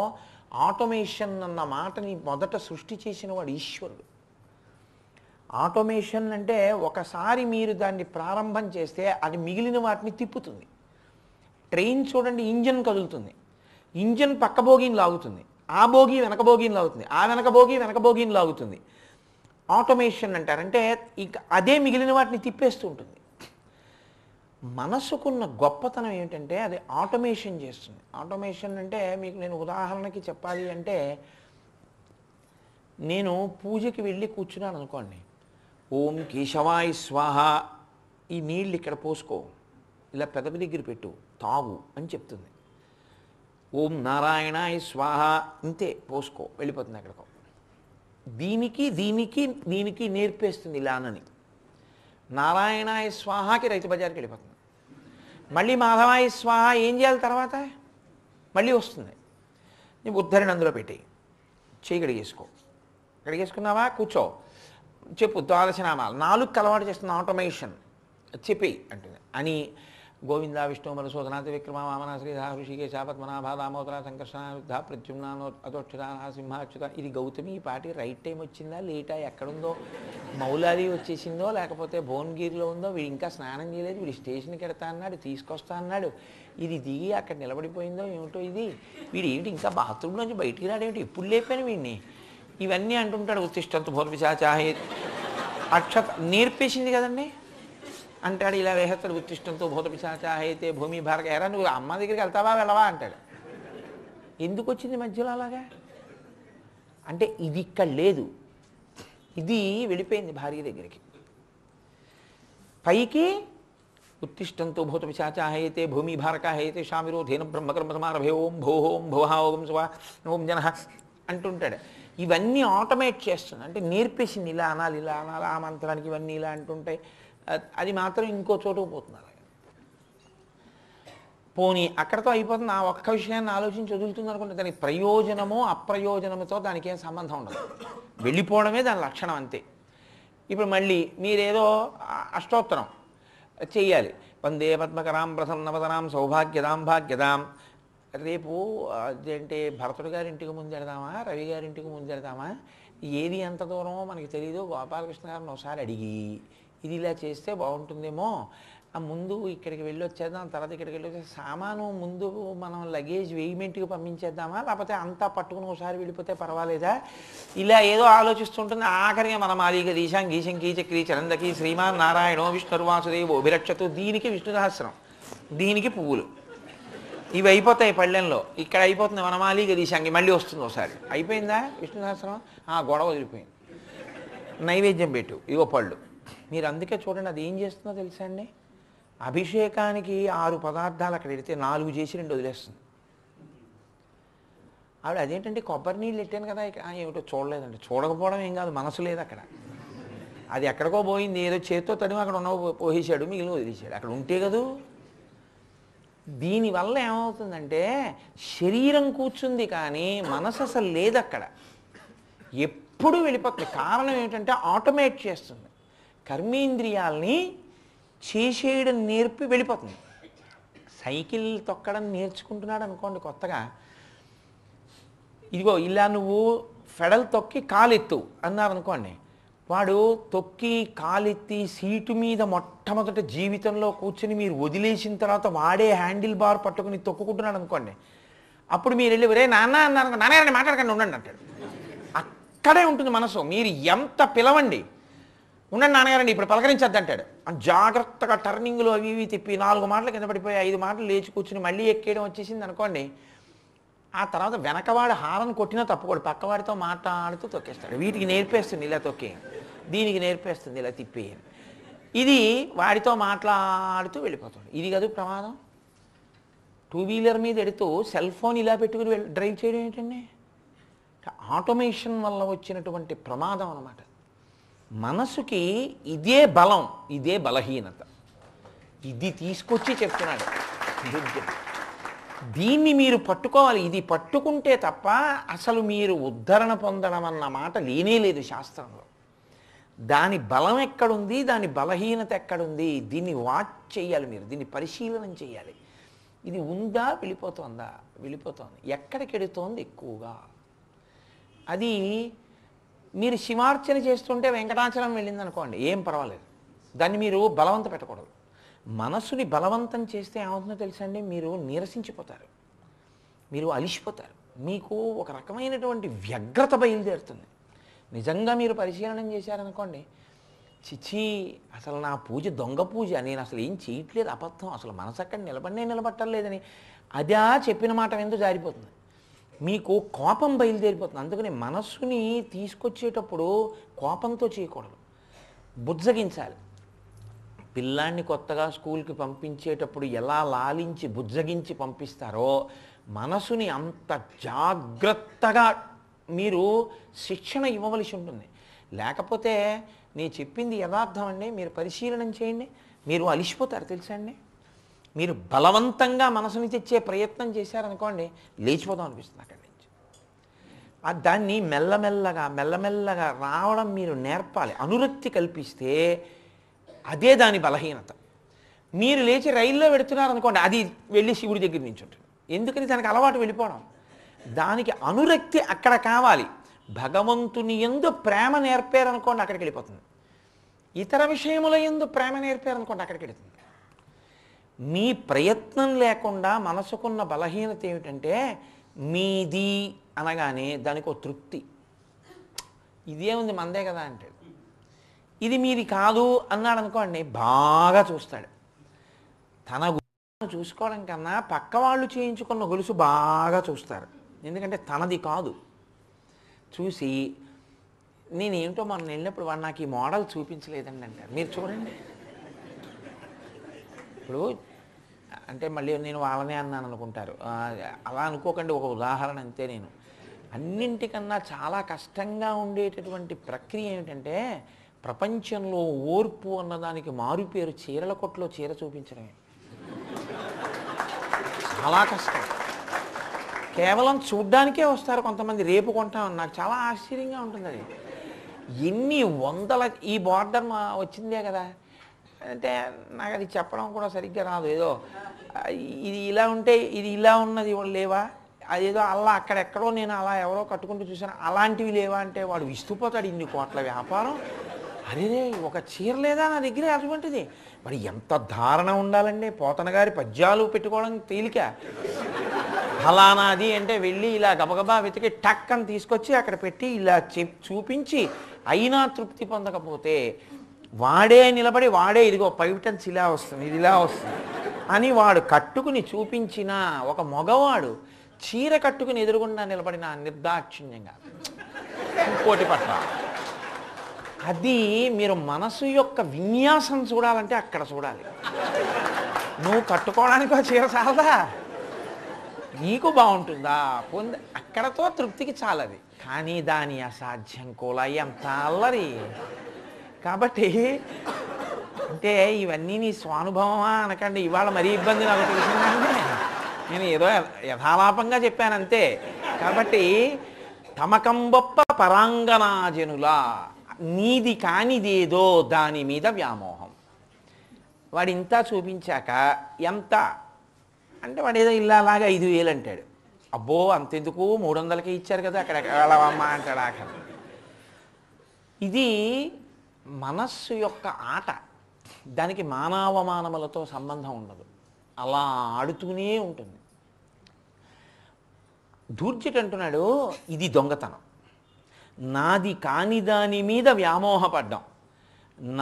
ఆటోమేషన్ అన్న మాటని మొదట సృష్టి చేసిన వాడు ఈశ్వరుడు. ఆటోమేషన్ అంటే ఒకసారి మీరు దాన్ని ప్రారంభం చేస్తే అది మిగిలిన వాటిని తిప్పుతుంది. ట్రైన్ చూడండి, ఇంజన్ కదులుతుంది, ఇంజన్ పక్క బోగీని లాగుతుంది, ఆ బోగి వెనక బోగీని లాగుతుంది, ఆ వెనక బోగీని లాగుతుంది. ఆటోమేషన్ అంటారంటే ఇక అదే మిగిలిన వాటిని తిప్పేస్తూ ఉంటుంది. మనసుకున్న గొప్పతనం ఏమిటంటే అది ఆటోమేషన్ చేస్తుంది. ఆటోమేషన్ అంటే మీకు నేను ఉదాహరణకి చెప్పాలి అంటే, నేను పూజకి వెళ్ళి కూర్చున్నాను అనుకోండి, ఓం కేశవాయ స్వాహ, ఈ నీళ్ళు ఇక్కడ పోసుకో, ఇలా పెదవి దగ్గర పెట్టు, తాగు అని చెప్తుంది. ఓం నారాయణాయ స్వాహ, ఇంతే పోసుకో, వెళ్ళిపోతుంది ఎక్కడికో. దీనికి దీనికి దీనికి నేర్పేస్తుంది ఇలానని. నారాయణాయ స్వాహాకి రైతు బజార్కి వెళ్ళిపోతుంది. మళ్ళీ మాధవాయ స్వాహ ఏం చేయాలి తర్వాత? మళ్ళీ వస్తుంది. నీ ఉద్ధరణ అందులో పెట్టి చేయి కడిగేసుకో, కడిగేసుకున్నావా కూర్చో, చెప్పు ద్వాదశనామాలు, 4 అలవాటు చేస్తున్న ఆటోమేషన్ చెప్పి అంటుంది. అని గోవింద విష్ణు మధుసూదనాథ విక్రమ వామన శ్రీధ ఋషికేశ పద్మనాభ దామోదర సంకర్షణ యుద్ధ ప్రద్యుమ్నానో అదోక్షత సింహాచ్యుత. ఇది గౌతమి ఈ పాటి రైట్ టైం వచ్చిందా లేటా, ఎక్కడుందో, మౌలాది వచ్చేసిందో లేకపోతే భువనగిరిలో ఉందో, వీడు ఇంకా స్నానం చేయలేదు, వీడు స్టేషన్కి వెడతా అన్నాడు, తీసుకొస్తా అన్నాడు, ఇది దిగి అక్కడ నిలబడిపోయిందో ఏమిటో, ఇది వీడు ఏమిటి ఇంకా బాత్రూమ్ నుంచి బయటికి రాడేమిటి, ఎప్పుడు లేపాను వీడిని, ఇవన్నీ అంటుంటాడు. ఉత్తిష్టంతు భోర్విచాచాహే, అక్షత నేర్పేసింది కదండి అంటాడు. ఇలా వేహత్తడు ఉత్తిష్టంతో భూత పిశాచాహైతే భూమి భారక. ఎరా నువ్వు అమ్మ దగ్గరికి వెళ్తావా వెళ్ళవా అంటాడు. ఎందుకు వచ్చింది మధ్యలో అలాగా అంటే ఇది ఇక్కడ లేదు, ఇది వెళ్ళిపోయింది భార్య దగ్గరికి. పైకి ఉత్తిష్టంతో భూత పిశాచాహైతే భూమి భారక హైతే షామిరోధేన బ్రహ్మకర్మసమారభే ఓం భోహోం భువహ ఓం శివ ఓం జన అంటుంటాడు. ఇవన్నీ ఆటోమేట్ చేస్తుంది, అంటే నేర్పేసింది ఇలా అనాలి ఇలా అనాలి, ఆ మంత్రానికి ఇవన్నీ ఇలా అంటుంటాయి. అది మాత్రం ఇంకో చోటుకు పోతుంది. అలాగే పోనీ అక్కడితో అయిపోతుంది, ఆ ఒక్క విషయాన్ని ఆలోచించి వదులుతుంది అనుకుంటే దానికి ప్రయోజనమో అప్రయోజనముతో దానికి ఏం సంబంధం ఉండదు, వెళ్ళిపోవడమే దాని లక్షణం అంతే. ఇప్పుడు మళ్ళీ మీరేదో అష్టోత్తరం చెయ్యాలి, వందే పద్మకరాం ప్రసన్నవదనాం సౌభాగ్యదాం భాగ్యదాం. రేపు అదేంటే భరతుడు గారింటికి ముందెడదామా, రవి గారింటికి ముందెడదామా, ఏది ఎంత దూరమో మనకి తెలియదు. గోపాలకృష్ణ గారిని ఒకసారి అడిగి ఇది ఇలా చేస్తే బాగుంటుందేమో, ఆ ముందు ఇక్కడికి వెళ్ళి వచ్చేద్దాం, తర్వాత ఇక్కడికి వెళ్ళి వచ్చేది సామాను ముందు మనం లగేజ్ వేయిమెంట్కి పంపించేద్దామా, లేకపోతే అంతా పట్టుకుని ఒకసారి వెళ్ళిపోతే పర్వాలేదా, ఇలా ఏదో ఆలోచిస్తుంటుంది. ఆఖరిగా మనం ఆదిగ దీశాం గీశం కీచక్రీ చరందకి శ్రీమాన్ నారాయణో విష్ణుర్వాసుదేవో అభిరక్షతు, దీనికి విష్ణు సహస్రం, దీనికి పువ్వులు, ఇవి అయిపోతాయి పళ్ళెంలో. ఇక్కడ అయిపోతుంది వనమాలి గదీశాంగి, మళ్ళీ వస్తుంది ఒకసారి. అయిపోయిందా విష్ణు సహస్రం? గొడవ వదిలిపోయింది. నైవేద్యం పెట్టు, ఇగో పళ్ళు. మీరు అందుకే చూడండి అది ఏం చేస్తుందో తెలుసా అండి, అభిషేకానికి 6 పదార్థాలు అక్కడ పెడితే 4 చేసి 2 వదిలేస్తుంది. ఆవిడ అదేంటంటే కొబ్బరి నీళ్ళు పెట్టాను కదా, ఏమిటో చూడలేదండి. చూడకపోవడం ఏం కాదు, మనసు లేదు అక్కడ. అది ఎక్కడికో పోయింది, ఏదో చేత్తో తడిమి అక్కడ ఉన్న పోసేశాడు, మిగిలిన వదిలేశాడు. అక్కడ ఉంటే కదూ. దీనివల్ల ఏమవుతుందంటే శరీరం కూర్చుంది కానీ మనసు అసలు లేదు అక్కడ, ఎప్పుడు వెళ్ళిపోతుంది. కారణం ఏమిటంటే ఆటోమేట్ చేస్తుంది, కర్మేంద్రియాల్ని చేసేయడం నేర్పి వెళ్ళిపోతుంది. సైకిల్ తొక్కడం నేర్చుకుంటున్నాడు అనుకోండి కొత్తగా, ఇదిగో ఇలా నువ్వు ఫెడల్ తొక్కి కాలెత్తు అన్నారనుకోండి, వాడు తొక్కి కాలెత్తి సీటు మీద మొట్టమొదట జీవితంలో కూర్చుని మీరు వదిలేసిన తర్వాత వాడే హ్యాండిల్ బార్ పట్టుకుని తొక్కుకుంటున్నాడు అనుకోండి, అప్పుడు మీరు వెళ్ళి రే నాన్న అన్నారు, నాన్నగారిని మాట్లాడకండి ఉండండి అంటాడు. అక్కడే ఉంటుంది మనసు. మీరు ఎంత పిలవండి, ఉండండి నాన్నగారండి ఇప్పుడు పలకరించద్దు అంటాడు. జాగ్రత్తగా టర్నింగ్లు అవి ఇవి తిప్పి 4 మాటలు కింద పడిపోయి 5 మాటలు లేచి కూర్చుని మళ్ళీ ఎక్కేయడం వచ్చేసింది అనుకోండి, ఆ తర్వాత వెనకవాడు హారన్ కొట్టినా తప్పుకోడు, పక్కవాడితో మాట్లాడుతూ తొక్కేస్తాడు. వీటికి నేర్పేస్తుంది ఇలా తొక్కే, దీనికి నేర్పేస్తుంది ఇలా తిప్పి. ఇది వాడితో మాట్లాడుతూ వెళ్ళిపోతుంది. ఇది కాదు ప్రమాదం. 2 వీలర్ మీద ఎడుతూ సెల్ ఫోన్ ఇలా పెట్టుకుని డ్రైవ్ చేయడం ఏంటండి? ఆటోమేషన్ వల్ల వచ్చినటువంటి ప్రమాదం అన్నమాట. మనసుకి ఇదే బలం, ఇదే బలహీనత. ఇది తీసుకొచ్చి చెప్తున్నాడు బుద్ధుడు. దీన్ని మీరు పట్టుకోవాలి. ఇది పట్టుకుంటే తప్ప అసలు మీరు ఉద్ధరణ పొందడం అన్న మాట లేనే లేదు శాస్త్రంలో. దాని బలం ఎక్కడుంది, దాని బలహీనత ఎక్కడుంది, దీన్ని వాచ్ చేయాలి మీరు, దీన్ని పరిశీలనం చేయాలి. ఇది ఉందా, వెళ్ళిపోతుందా? వెళ్ళిపోతుంది. ఎక్కడికి వెడుతోంది ఎక్కువగా? అది మీరు శివార్చన చేస్తుంటే వెంకటాచలం వెళ్ళిందనుకోండి, ఏం పర్వాలేదు, దాన్ని మీరు బలవంత పెట్టకూడదు. మనసుని బలవంతం చేస్తే ఏమవుతుందో తెలుసండి, మీరు నీరసించిపోతారు, మీరు అలిసిపోతారు, మీకు ఒక రకమైనటువంటి వ్యగ్రత బయలుదేరుతుంది. నిజంగా మీరు పరిశీలనం చేశారనుకోండి, చిచ్చి అసలు నా పూజ దొంగ పూజ, నేను అసలు ఏం చేయట్లేదు, అబద్ధం, అసలు మనసు అక్కడ నిలబట్టలేదని అదా చెప్పిన మాట ఎందుకు జారిపోతుంది, మీకు కోపం బయలుదేరిపోతుంది. అందుకని మనస్సుని తీసుకొచ్చేటప్పుడు కోపంతో చేయకూడదు, బుజ్జగించాలి. పిల్లాన్ని కొత్తగా స్కూల్కి పంపించేటప్పుడు ఎలా లాలించి బుజ్జగించి పంపిస్తారో మనసుని అంత జాగ్రత్తగా మీరు శిక్షణ ఇవ్వవలసి ఉంటుంది. లేకపోతే నేను చెప్పింది యథార్థం అండి, మీరు పరిశీలనం చేయండి, మీరు అలిసిపోతారు తెలుసా అండి. మీరు బలవంతంగా మనసుని తెచ్చే ప్రయత్నం చేశారనుకోండి, లేచిపోదాం అనిపిస్తుంది అక్కడి నుంచి. దాన్ని మెల్లమెల్లగా రావడం మీరు నేర్పాలి. అనురక్తి కల్పిస్తే అదే దాని బలహీనత. మీరు లేచి రైల్లో పెడుతున్నారనుకోండి, అది వెళ్ళి శివుడి దగ్గర నుంచి ఉంటుంది. ఎందుకని? దానికి అలవాటు వెళ్ళిపోవడం. దానికి అనురక్తి అక్కడ కావాలి. భగవంతుని యందు ప్రేమ నేర్పారనుకోండి, అక్కడికి వెళ్ళిపోతుంది. ఇతర విషయముల యందు ప్రేమ నేర్పారనుకోండి, అక్కడికి వెళుతుంది. మీ ప్రయత్నం లేకుండా మనసుకున్న బలహీనత ఏమిటంటే, మీది అనగానే దానికి ఒక తృప్తి, ఇదే ఉంది మందే కదా అంటే. ఇది మీది కాదు అన్నాడు అనుకోండి, బాగా చూస్తాడు. తన గొలుసు చూసుకోవడం కన్నా పక్క వాళ్ళు చేయించుకున్న గొలుసు బాగా చూస్తారు. ఎందుకంటే తనది కాదు. చూసి నేనేమిటో మనం వెళ్ళినప్పుడు వాడు నాకు ఈ మోడల్ చూపించలేదండి అంటారు. మీరు చూడండి, ఇప్పుడు అంటే మళ్ళీ నేను వాళ్ళనే అన్నాను అనుకుంటారు. అలా అనుకోకండి, ఒక ఉదాహరణ అంతే. నేను అన్నింటికన్నా చాలా కష్టంగా ఉండేటటువంటి ప్రక్రియ ఏమిటంటే, ప్రపంచంలో ఓర్పు అన్నదానికి మారుపేరు చీరల కొట్లో చీర చూపించడమే. చాలా కష్టం. కేవలం చూడ్డానికే వస్తారు కొంతమంది, రేపు కొంటామని. నాకు చాలా ఆశ్చర్యంగా ఉంటుంది అది. ఎన్ని వందల ఈ బార్డర్ వచ్చిందే కదా అంటే నాకు అది చెప్పడం కూడా సరిగ్గా రాదు. ఏదో ఇది ఇలా ఉంటే ఇది ఇలా ఉన్నది లేవా, అదేదో అలా అక్కడెక్కడో నేను అలా ఎవరో కట్టుకుంటూ చూసాను, అలాంటివి లేవా అంటే వాడు విస్తుపోతాడు. ఇన్ని కోట్ల వ్యాపారం, అరే ఒక చీర లేదా నా దగ్గర అటువంటిది. మరి ఎంత ధారణ ఉండాలండి. పోతన గారి పద్యాలు పెట్టుకోవడం తేలిక. ఫలానాది అంటే వెళ్ళి ఇలా గబగబా వెతికి టక్ అని తీసుకొచ్చి అక్కడ పెట్టి ఇలా చూపించి అయినా తృప్తి పొందకపోతే వాడే నిలబడి వాడే ఇదిగో పైటన్స్ ఇలా వస్తుంది, ఇది ఇలా వస్తుంది అని వాడు కట్టుకుని చూపించిన ఒక మగవాడు చీర కట్టుకుని ఎదురుగుండా నిలబడిన నిర్దాక్షిణ్యంగా పోటీ పట్ల, అది మీరు మనసు యొక్క విన్యాసం చూడాలంటే అక్కడ చూడాలి. నువ్వు కట్టుకోవడానికి ఒక చీర చాలదా, నీకు బాగుంటుందా అక్కడతో తృప్తికి చాలది. కానీ దాని అసాధ్యం కూడా ఎంత అల్లరి. కాబట్టి అంటే ఇవన్నీ నీ స్వానుభవమా అనకండి, ఇవాళ మరీ ఇబ్బంది నాకు తెలిసిందంటే నేను ఏదో యథాలాపంగా చెప్పాను అంతే. కాబట్టి తమకంబొప్ప పరాంగనాజనుల నీది కానిదేదో దాని మీద వ్యామోహం. వాడు ఇంత చూపించాక ఎంత అంటే వాడు ఏదో ఇల్లాలాగా 5,000 అంటాడు. అబ్బో అంతెందుకు 300కే ఇచ్చారు కదా అక్కడ వెళ్ళవమ్మా అంటాడు ఆఖరి. ఇది మనస్సు యొక్క ఆట. దానికి మానవమానములతో సంబంధం ఉండదు, అలా ఆడుతూనే ఉంటుంది. దూర్జటి అంటున్నాడు ఇది దొంగతనం, నాది కాని దాని మీద వ్యామోహపడ్డాం,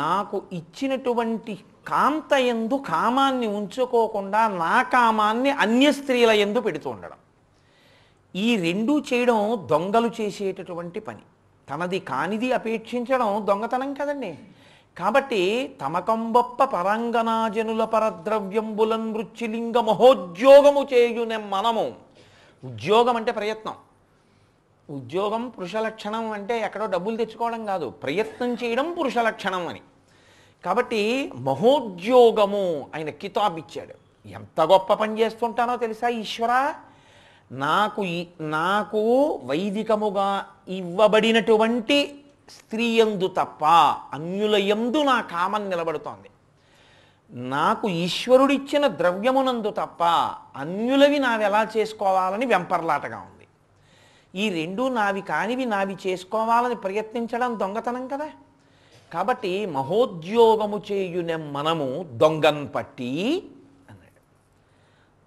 నాకు ఇచ్చినటువంటి కాంత యందు కామాన్ని ఉంచుకోకుండా నా కామాన్ని అన్య స్త్రీల యందు పెడుతూ ఉండడం. ఈ రెండూ చేయడం దొంగలు చేసేటటువంటి పని. తనది కానిది అపేక్షించడం దొంగతనం కదండి. కాబట్టి తమకంబొప్ప పరాంగనాజనుల పరద్రవ్యంబులన్ వృచ్చిలింగ మహోద్యోగము చేయునే మనము. ఉద్యోగం అంటే ప్రయత్నం. ఉద్యోగం పురుష లక్షణం అంటే ఎక్కడో డబ్బులు తెచ్చుకోవడం కాదు, ప్రయత్నం చేయడం పురుష లక్షణం అని. కాబట్టి మహోద్యోగము ఆయన కితాబ్ ఇచ్చాడు. ఎంత గొప్ప పని చేస్తుంటానో తెలుసా ఈశ్వరా, నాకు వైదికముగా ఇవ్వబడినటువంటి స్త్రీయందు తప్ప అన్యుల యందు నా కామం నిలబడుతోంది. నాకు ఈశ్వరుడిచ్చిన ద్రవ్యమునందు తప్ప అన్యులవి నావి ఎలా చేసుకోవాలని వెంపర్లాటగా ఉంది. ఈ రెండూ నావి కానివి నావి చేసుకోవాలని ప్రయత్నించడం దొంగతనం కదా. కాబట్టి మహోద్యోగము చేయునే మనము దొంగన్ పట్టి అన్నాడు.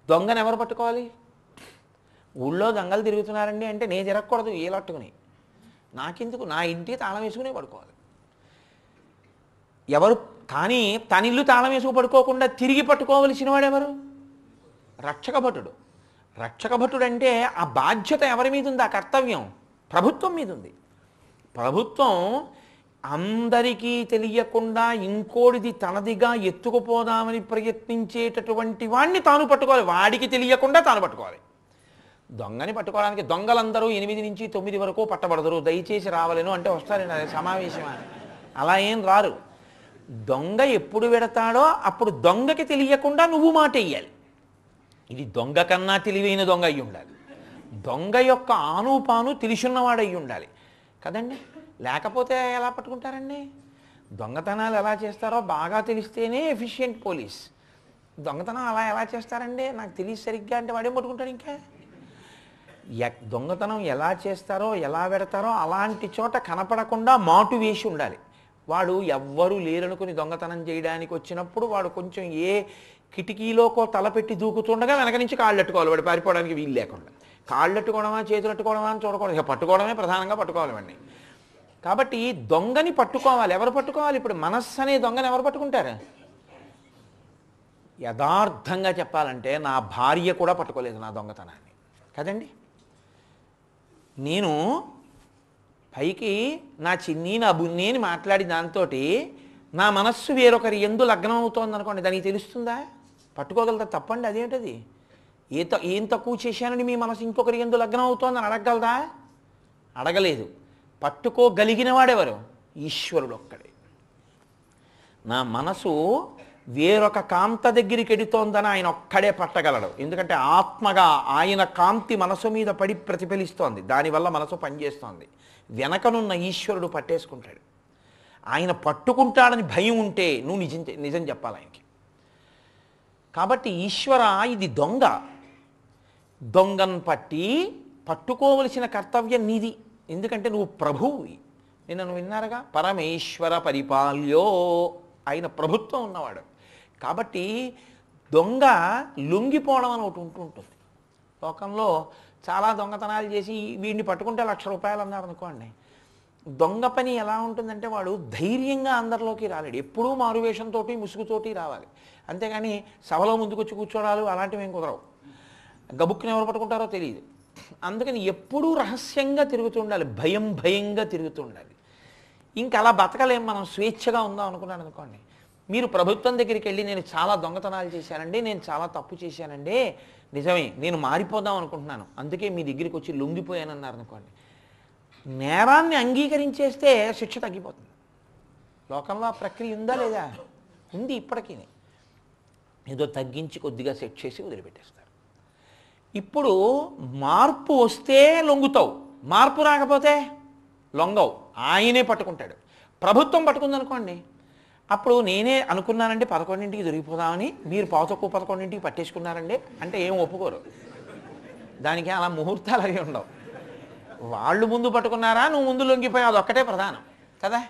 దొంగను ఎవరు పట్టుకోవాలి? ఊళ్ళో దొంగలు తిరుగుతున్నారండి అంటే నేను తిరగకూడదు ఏలట్టుకుని, నాకెందుకు, నా ఇంటి తాళం వేసుకునే పడుకోవాలి. ఎవరు కానీ తన ఇల్లు తాళం వేసుకు పడుకోకుండా తిరిగి పట్టుకోవలసిన వాడెవరు? రక్షకభటుడు. రక్షకభటుడు అంటే ఆ బాధ్యత ఎవరి మీద ఉంది? ఆ కర్తవ్యం ప్రభుత్వం మీద ఉంది. ప్రభుత్వం అందరికీ తెలియకుండా ఇంకోటిది తనదిగా ఎత్తుకుపోదామని ప్రయత్నించేటటువంటి వాడిని తాను పట్టుకోవాలి, వాడికి తెలియకుండా తాను పట్టుకోవాలి. దొంగని పట్టుకోవడానికి దొంగలందరూ 8 నుంచి 9 వరకు పట్టబడదురు, దయచేసి రావలేను అంటే వస్తారండి, అది సమావేశమా? అలా ఏం రారు. దొంగ ఎప్పుడు పెడతాడో అప్పుడు దొంగకి తెలియకుండా నువ్వు మాట వేయాలి. ఇది దొంగ కన్నా తెలివైన దొంగ అయ్యి ఉండాలి. దొంగ యొక్క ఆనుపాను తెలిసిన్నవాడు అయ్యి ఉండాలి కదండి. లేకపోతే ఎలా పట్టుకుంటారండి? దొంగతనాలు ఎలా చేస్తారో బాగా తెలిస్తేనే ఎఫిషియెంట్ పోలీస్. దొంగతనం అలా ఎలా చేస్తారండి నాకు తెలియదు సరిగ్గా అంటే వాడేం పట్టుకుంటాడు? ఇంకా దొంగతనం ఎలా చేస్తారో ఎలా పెడతారో అలాంటి చోట కనపడకుండా మాటు వేసి ఉండాలి. వాడు ఎవ్వరూ లేరనుకుని దొంగతనం చేయడానికి వచ్చినప్పుడు వాడు కొంచెం ఏ కిటికీలోకో తలపెట్టి దూకుతుండగా వెనక నుంచి కాళ్ళెట్టుకోవాలి, వాడు పారిపోవడానికి వీలు లేకుండా. కాళ్ళెట్టుకోవడమా చేతులెట్టుకోవడమా అని చూడకూడదు, ఇక పట్టుకోవడమే ప్రధానంగా పట్టుకోవాలి వాడిని. కాబట్టి దొంగని పట్టుకోవాలి. ఎవరు పట్టుకోవాలి? ఇప్పుడు మనస్సు అనే దొంగని ఎవరు పట్టుకుంటారు? యథార్థంగా చెప్పాలంటే నా భార్య కూడా పట్టుకోలేదు నా దొంగతనాన్ని కదండి. నేను పైకి నా చిన్ని నా బున్ని అని మాట్లాడి దాంతో నా మనస్సు వేరొకరి యందు లగ్నం అవుతోంది అనుకోండి, దానికి తెలుస్తుందా? పట్టుకోగలదా? తప్పండి. అదేంటది? ఏం తక్కువ చేశానని మీ మనసు ఇంకొకరి యందు లగ్నం అవుతోందని అడగగలదా? అడగలేదు. పట్టుకోగలిగిన వాడెవరు? ఈశ్వరుడు ఒక్కడే. నా మనసు వేరొక కాంత దగ్గరికి ఎడుతోందని ఆయన ఒక్కడే పట్టగలడు. ఎందుకంటే ఆత్మగా ఆయన కాంతి మనసు మీద పడి ప్రతిఫలిస్తోంది, దానివల్ల మనసు పనిచేస్తోంది. వెనకనున్న ఈశ్వరుడు పట్టేసుకుంటాడు. ఆయన పట్టుకుంటాడని భయం ఉంటే నువ్వు నిజం చెప్పాలి ఆయనకి. కాబట్టి ఈశ్వర ఇది దొంగ, దొంగను పట్టి పట్టుకోవలసిన కర్తవ్యం నీది. ఎందుకంటే నువ్వు ప్రభువువి. నిన్ను విన్నారుగా, పరమేశ్వర పరిపాల్యో, ఆయన ప్రభుత్వం ఉన్నవాడు. కాబట్టి దొంగ లొంగిపోవడం అని ఒకటి ఉంటుంటుంది లోకంలో. చాలా దొంగతనాలు చేసి వీడిని పట్టుకుంటే 1,00,000 రూపాయలు అన్నారు అనుకోండి. దొంగ పని ఎలా ఉంటుందంటే వాడు ధైర్యంగా అందరిలోకి రాలేడు, ఎప్పుడూ మారువేషంతో ముసుగుతోటి రావాలి. అంతేగాని సభలో ముందుకొచ్చి కూర్చోడాలు అలాంటివి ఏం కుదరవు. గబుక్కుని ఎవరు పట్టుకుంటారో తెలియదు. అందుకని ఎప్పుడూ రహస్యంగా తిరుగుతుండాలి, భయంగా తిరుగుతుండాలి. ఇంకా అలా బతకలేం మనం, స్వేచ్ఛగా ఉందాం అనుకున్నాను అనుకోండి. మీరు ప్రభుత్వం దగ్గరికి వెళ్ళి నేను చాలా దొంగతనాలు చేశానండి, నేను చాలా తప్పు చేశానండి, నిజమే నేను మారిపోదాం అనుకుంటున్నాను, అందుకే మీ దగ్గరికి వచ్చి లొంగిపోయానన్నారు అనుకోండి. నేరాన్ని అంగీకరించేస్తే శిక్ష తగ్గిపోతుంది. లోకంలో ఆ ప్రక్రియ ఉందా లేదా? ఉంది ఇప్పటికీ. ఏదో తగ్గించి కొద్దిగా సెట్ చేసి వదిలిపెట్టేస్తారు. ఇప్పుడు మార్పు వస్తే లొంగుతావు, మార్పు రాకపోతే లొంగవు. ఆయనే పట్టుకుంటాడు. ప్రభుత్వం పట్టుకుందనుకోండి, అప్పుడు నేనే అనుకున్నానండి 11ంటికి దొరికిపోదామని, మీరు పావుతక్కువ 11ంటికి పట్టేసుకున్నారండి అంటే ఏం ఒప్పుకోరు. దానికి అలా ముహూర్తాలు అవి ఉండవు. వాళ్ళు ముందు పట్టుకున్నారా, నువ్వు ముందు లొంగిపోయావు, అదొక్కటే ప్రధానం కదా.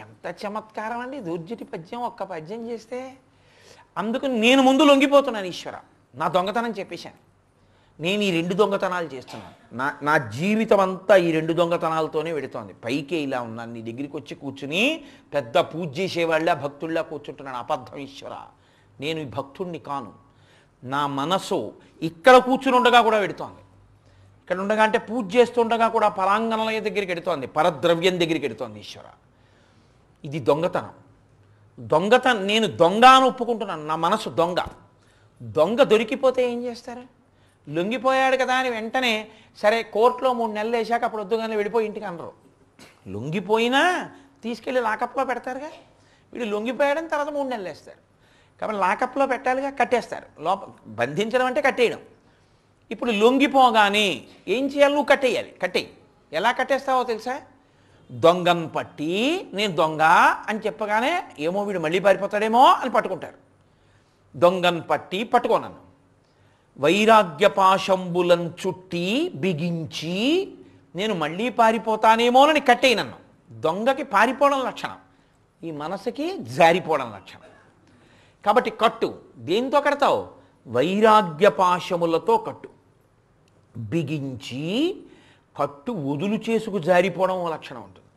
ఎంత చమత్కారం అండి దూర్జటి పద్యం, ఒక్క పద్యం చేస్తే. అందుకు నేను ముందు లొంగిపోతున్నాను. ఈశ్వర, నా దొంగతనం చెప్పేశాను. నేను ఈ 2 దొంగతనాలు చేస్తున్నాను. నా జీవితం అంతా ఈ 2 దొంగతనాలతోనే వెడుతోంది. పైకే ఇలా ఉన్నాను, నీ దగ్గరికి వచ్చి కూర్చుని పెద్ద పూజ చేసేవాళ్ళ భక్తుల్లా కూర్చుంటున్నాను. అబద్ధం ఈశ్వర, నేను ఈ భక్తుడిని కాను. నా మనసు ఇక్కడ కూర్చుని ఉండగా కూడా వెడుతోంది. ఇక్కడ ఉండగా అంటే పూజ చేస్తుండగా కూడా పరాంగణలయ దగ్గరికి వెడుతోంది, పరద్రవ్యం దగ్గరికి వెడుతోంది. ఈశ్వర, ఇది దొంగతనం. నేను దొంగ అని ఒప్పుకుంటున్నాను. నా మనసు దొంగ. దొంగ దొరికిపోతే ఏం చేస్తారు? లొంగిపోయాడు కదా అని వెంటనే సరే కోర్టులో 3 నెలలు వేసాక అప్పుడు వద్దుగానే వెళ్ళిపోయి ఇంటికి అనరు. లొంగిపోయినా తీసుకెళ్ళి లాకప్లో పెడతారుగా. వీడు లొంగిపోయాడని తర్వాత 3 నెలలు వేస్తారు. కాబట్టి లాకప్లో పెట్టాలిగా, కట్టేస్తారు. బంధించడం అంటే కట్టేయడం. ఇప్పుడు లొంగిపోగానే ఏం చేయాలి? నువ్వు కట్టేయాలి. కట్టేయి. ఎలా కట్టేస్తావో తెలుసా? దొంగను పట్టి నేను దొంగ అని చెప్పగానే ఏమో వీడు మళ్ళీ పారిపోతాడేమో అని పట్టుకుంటారు. దొంగను పట్టి పట్టుకోనన్ను, వైరాగ్యపాశంబులం చుట్టి బిగించి నేను మళ్ళీ పారిపోతానేమోనని కట్టేయి నన్ను. దొంగకి పారిపోవడం లక్షణం, ఈ మనసుకి జారిపోవడం లక్షణం. కాబట్టి కట్టు. దేంతో కడతావు? వైరాగ్యపాశములతో కట్టు. బిగించి కట్టు వదులు చేసుకు జారిపోవడం లక్షణం ఉంటుంది.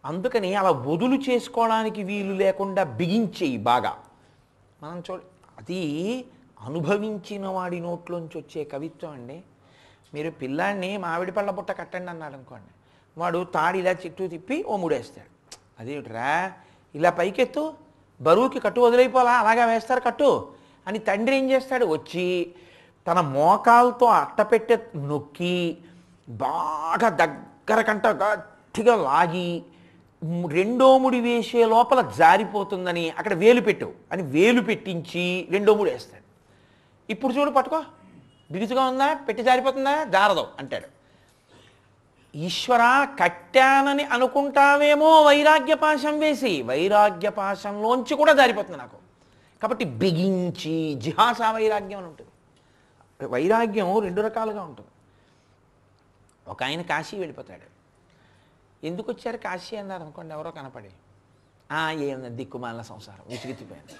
అందుకని అలా వదులు చేసుకోవడానికి వీలు లేకుండా బిగించేయి బాగా. మనం అది అనుభవించిన వాడి నోట్లోంచి వచ్చే కవిత్వం అండి. మీరు పిల్లాడిని మామిడి పళ్ళ బుట్ట కట్టండి అన్నాడు అనుకోండి, వాడు తాడి ఇలా చుట్టూ తిప్పి ఓ ముడేస్తాడు. అదేమిట్రా ఇలా పైకెత్తు, బరువుకి కట్టు వదిలేపోలా, అలాగా వేస్తారు కట్టు అని తండ్రి ఏం చేస్తాడు? వచ్చి తన మోకాలతో అట్టపెట్టె నొక్కి బాగా దగ్గర కంట గట్టిగా లాగి 2వ ముడి వేసే లోపల జారిపోతుందని అక్కడ వేలు పెట్టు అని వేలు పెట్టించి 2వ ముడి వేస్తాడు. ఇప్పుడు చూడు పట్టుకో, బిగుతుగా ఉందా, పెట్టి జారిపోతుందా, జారదు అంటాడు. ఈశ్వర, కట్టానని అనుకుంటావేమో వైరాగ్యపాశం వేసి, వైరాగ్యపాశంలోంచి కూడా జారిపోతుంది నాకు. కాబట్టి బిగించి, జిహాసా వైరాగ్యం అని ఉంటుంది. వైరాగ్యం 2 రకాలుగా ఉంటుంది. ఒక ఆయన కాశీ వెళ్ళిపోతాడు. ఎందుకు వచ్చారు కాశీ అన్నారు అనుకోండి, ఎవరో కనపడి, ఏమన్నా దిక్కుమాల సంసారం విసిగెత్తిపోయాను.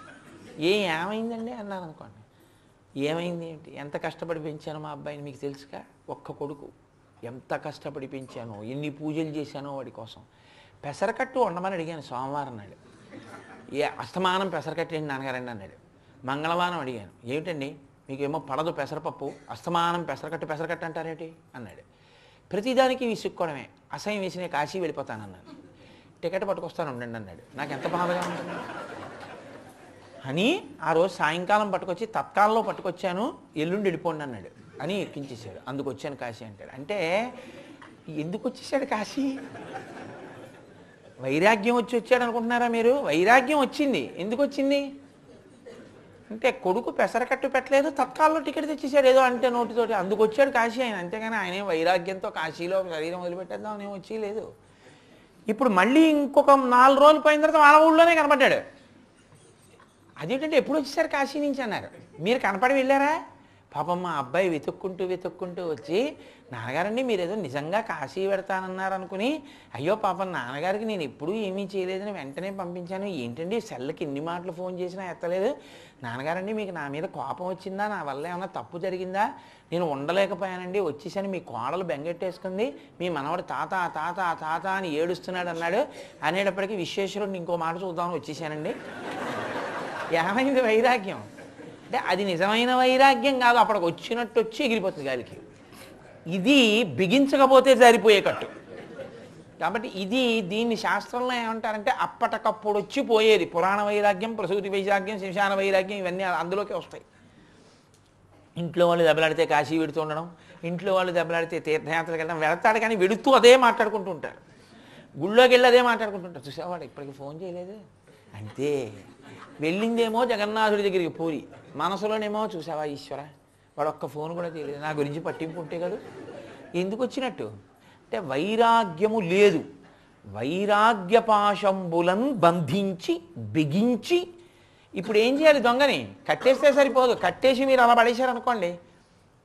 ఏమైందండి అన్నారు అనుకోండి, ఏమైంది ఏంటి, ఎంత కష్టపడి పెంచాను మా అబ్బాయిని మీకు తెలుసుగా, ఒక్క కొడుకు, ఎంత కష్టపడి పెంచానో, ఎన్ని పూజలు చేశానో వాడి కోసం. పెసరకట్టు వండమని అడిగాను సోమవారం నాడు. అస్తమానం పెసరకట్టు ఏంటి నాన్నగారండి అన్నాడు. మంగళవారం అడిగాను, ఏమిటండి మీకేమో పడదు పెసరపప్పు, అస్తమానం పెసరకట్టు అంటారేంటి అన్నాడు. ప్రతిదానికి విసుక్కోవడమే. అసహ్యం వేసిన కాశీ వెళ్ళిపోతానన్నాను. టికెట్ పట్టుకొస్తాను ఉండండి అన్నాడు. నాకు ఎంత బాధగా ఉంటుంది అని ఆ రోజు సాయంకాలం పట్టుకొచ్చి తత్కాలంలో పట్టుకొచ్చాను, ఎల్లుండి వెళ్ళిపోండి అన్నాడు అని ఎక్కించేశాడు. అందుకు వచ్చాను కాశీ అంటాడు. అంటే ఎందుకు వచ్చేసాడు కాశీ? వైరాగ్యం వచ్చాడు అనుకుంటున్నారా మీరు? వైరాగ్యం వచ్చింది. ఎందుకు వచ్చింది అంటే కొడుకు పెసరకట్టు పెట్టలేదు, తత్కాలంలో టికెట్ తెచ్చేసాడు ఏదో అంటే నోటితోటి, అందుకు వచ్చాడు కాశీ ఆయన. అంతేగాని ఆయన వైరాగ్యంతో కాశీలో శరీరం వదిలిపెట్టేద్దాం అని వచ్చి లేదు. ఇప్పుడు మళ్ళీ ఇంకొక 4 రోజులు పోయిన తర్వాత వాళ్ళ ఊళ్ళోనే కనపడ్డాడు. అదేంటంటే ఎప్పుడు వచ్చేసారు కాశీ నుంచి అన్నారు. మీరు కనపడి వెళ్ళారా? పాపం మా అబ్బాయి వెతుక్కుంటూ వచ్చి, నాన్నగారండి మీరు ఏదో నిజంగా కాశీ పెడతానన్నారు అనుకుని, అయ్యో పాపం నాన్నగారికి నేను ఎప్పుడూ ఏమీ చేయలేదని వెంటనే పంపించాను. ఏంటండి సెల్కి ఎన్ని మాటలు ఫోన్ చేసినా ఎత్తలేదు. నాన్నగారండి మీకు నా మీద కోపం వచ్చిందా, నా వల్ల ఏమైనా తప్పు జరిగిందా, నేను ఉండలేకపోయానండి, వచ్చేసాను, మీ కోడలు బెంగెట్టేసుకుంది, మీ మనవడు తాత తాత తాత అని ఏడుస్తున్నాడు అన్నాడు. అనేటప్పటికీ విశ్వేశ్వరుడిని ఇంకో మాట చూద్దామని వచ్చేసానండి. ఏమైంది వైరాగ్యం అంటే అది నిజమైన వైరాగ్యం కాదు, అప్పటికి వచ్చినట్టు వచ్చి ఎగిరిపోతుంది గాలికి. ఇది బిగించకపోతే జారిపోయే కట్టు. కాబట్టి దీన్ని శాస్త్రంలో ఏమంటారంటే అప్పటికప్పుడు వచ్చి పోయేది. పురాణ వైరాగ్యం, ప్రసూతి వైరాగ్యం, శ్మశాన వైరాగ్యం ఇవన్నీ అందులోకే వస్తాయి. ఇంట్లో వాళ్ళు దెబ్బలాడితే కాశీ వెడుతూ ఉండడం, ఇంట్లో వాళ్ళు దెబ్బలాడితే తీర్థయాత్రలకు వెళ్ళడం, వెళతాడు కానీ వెడుతూ అదే మాట్లాడుకుంటూ ఉంటారు. గుళ్ళోకి వెళ్ళి అదే మాట్లాడుకుంటుంటారు. చూసావాడు ఇప్పటికి ఫోన్ చేయలేదు అంతే. వెళ్ళిందేమో జగన్నాథుడి దగ్గరికి పూరి, మనసులోనేమో చూసావా ఈశ్వర వాడు ఒక్క ఫోన్ కూడా చేయలేదు, నా గురించి పట్టింపు ఉంటే కదా. ఎందుకు వచ్చినట్టు అంటే వైరాగ్యము లేదు. వైరాగ్యపాశంబులను బంధించి బిగించి ఇప్పుడు ఏం చేయాలి? దొంగని కట్టేస్తే సరిపోదు. కట్టేసి మీరు అలా పడేశారనుకోండి,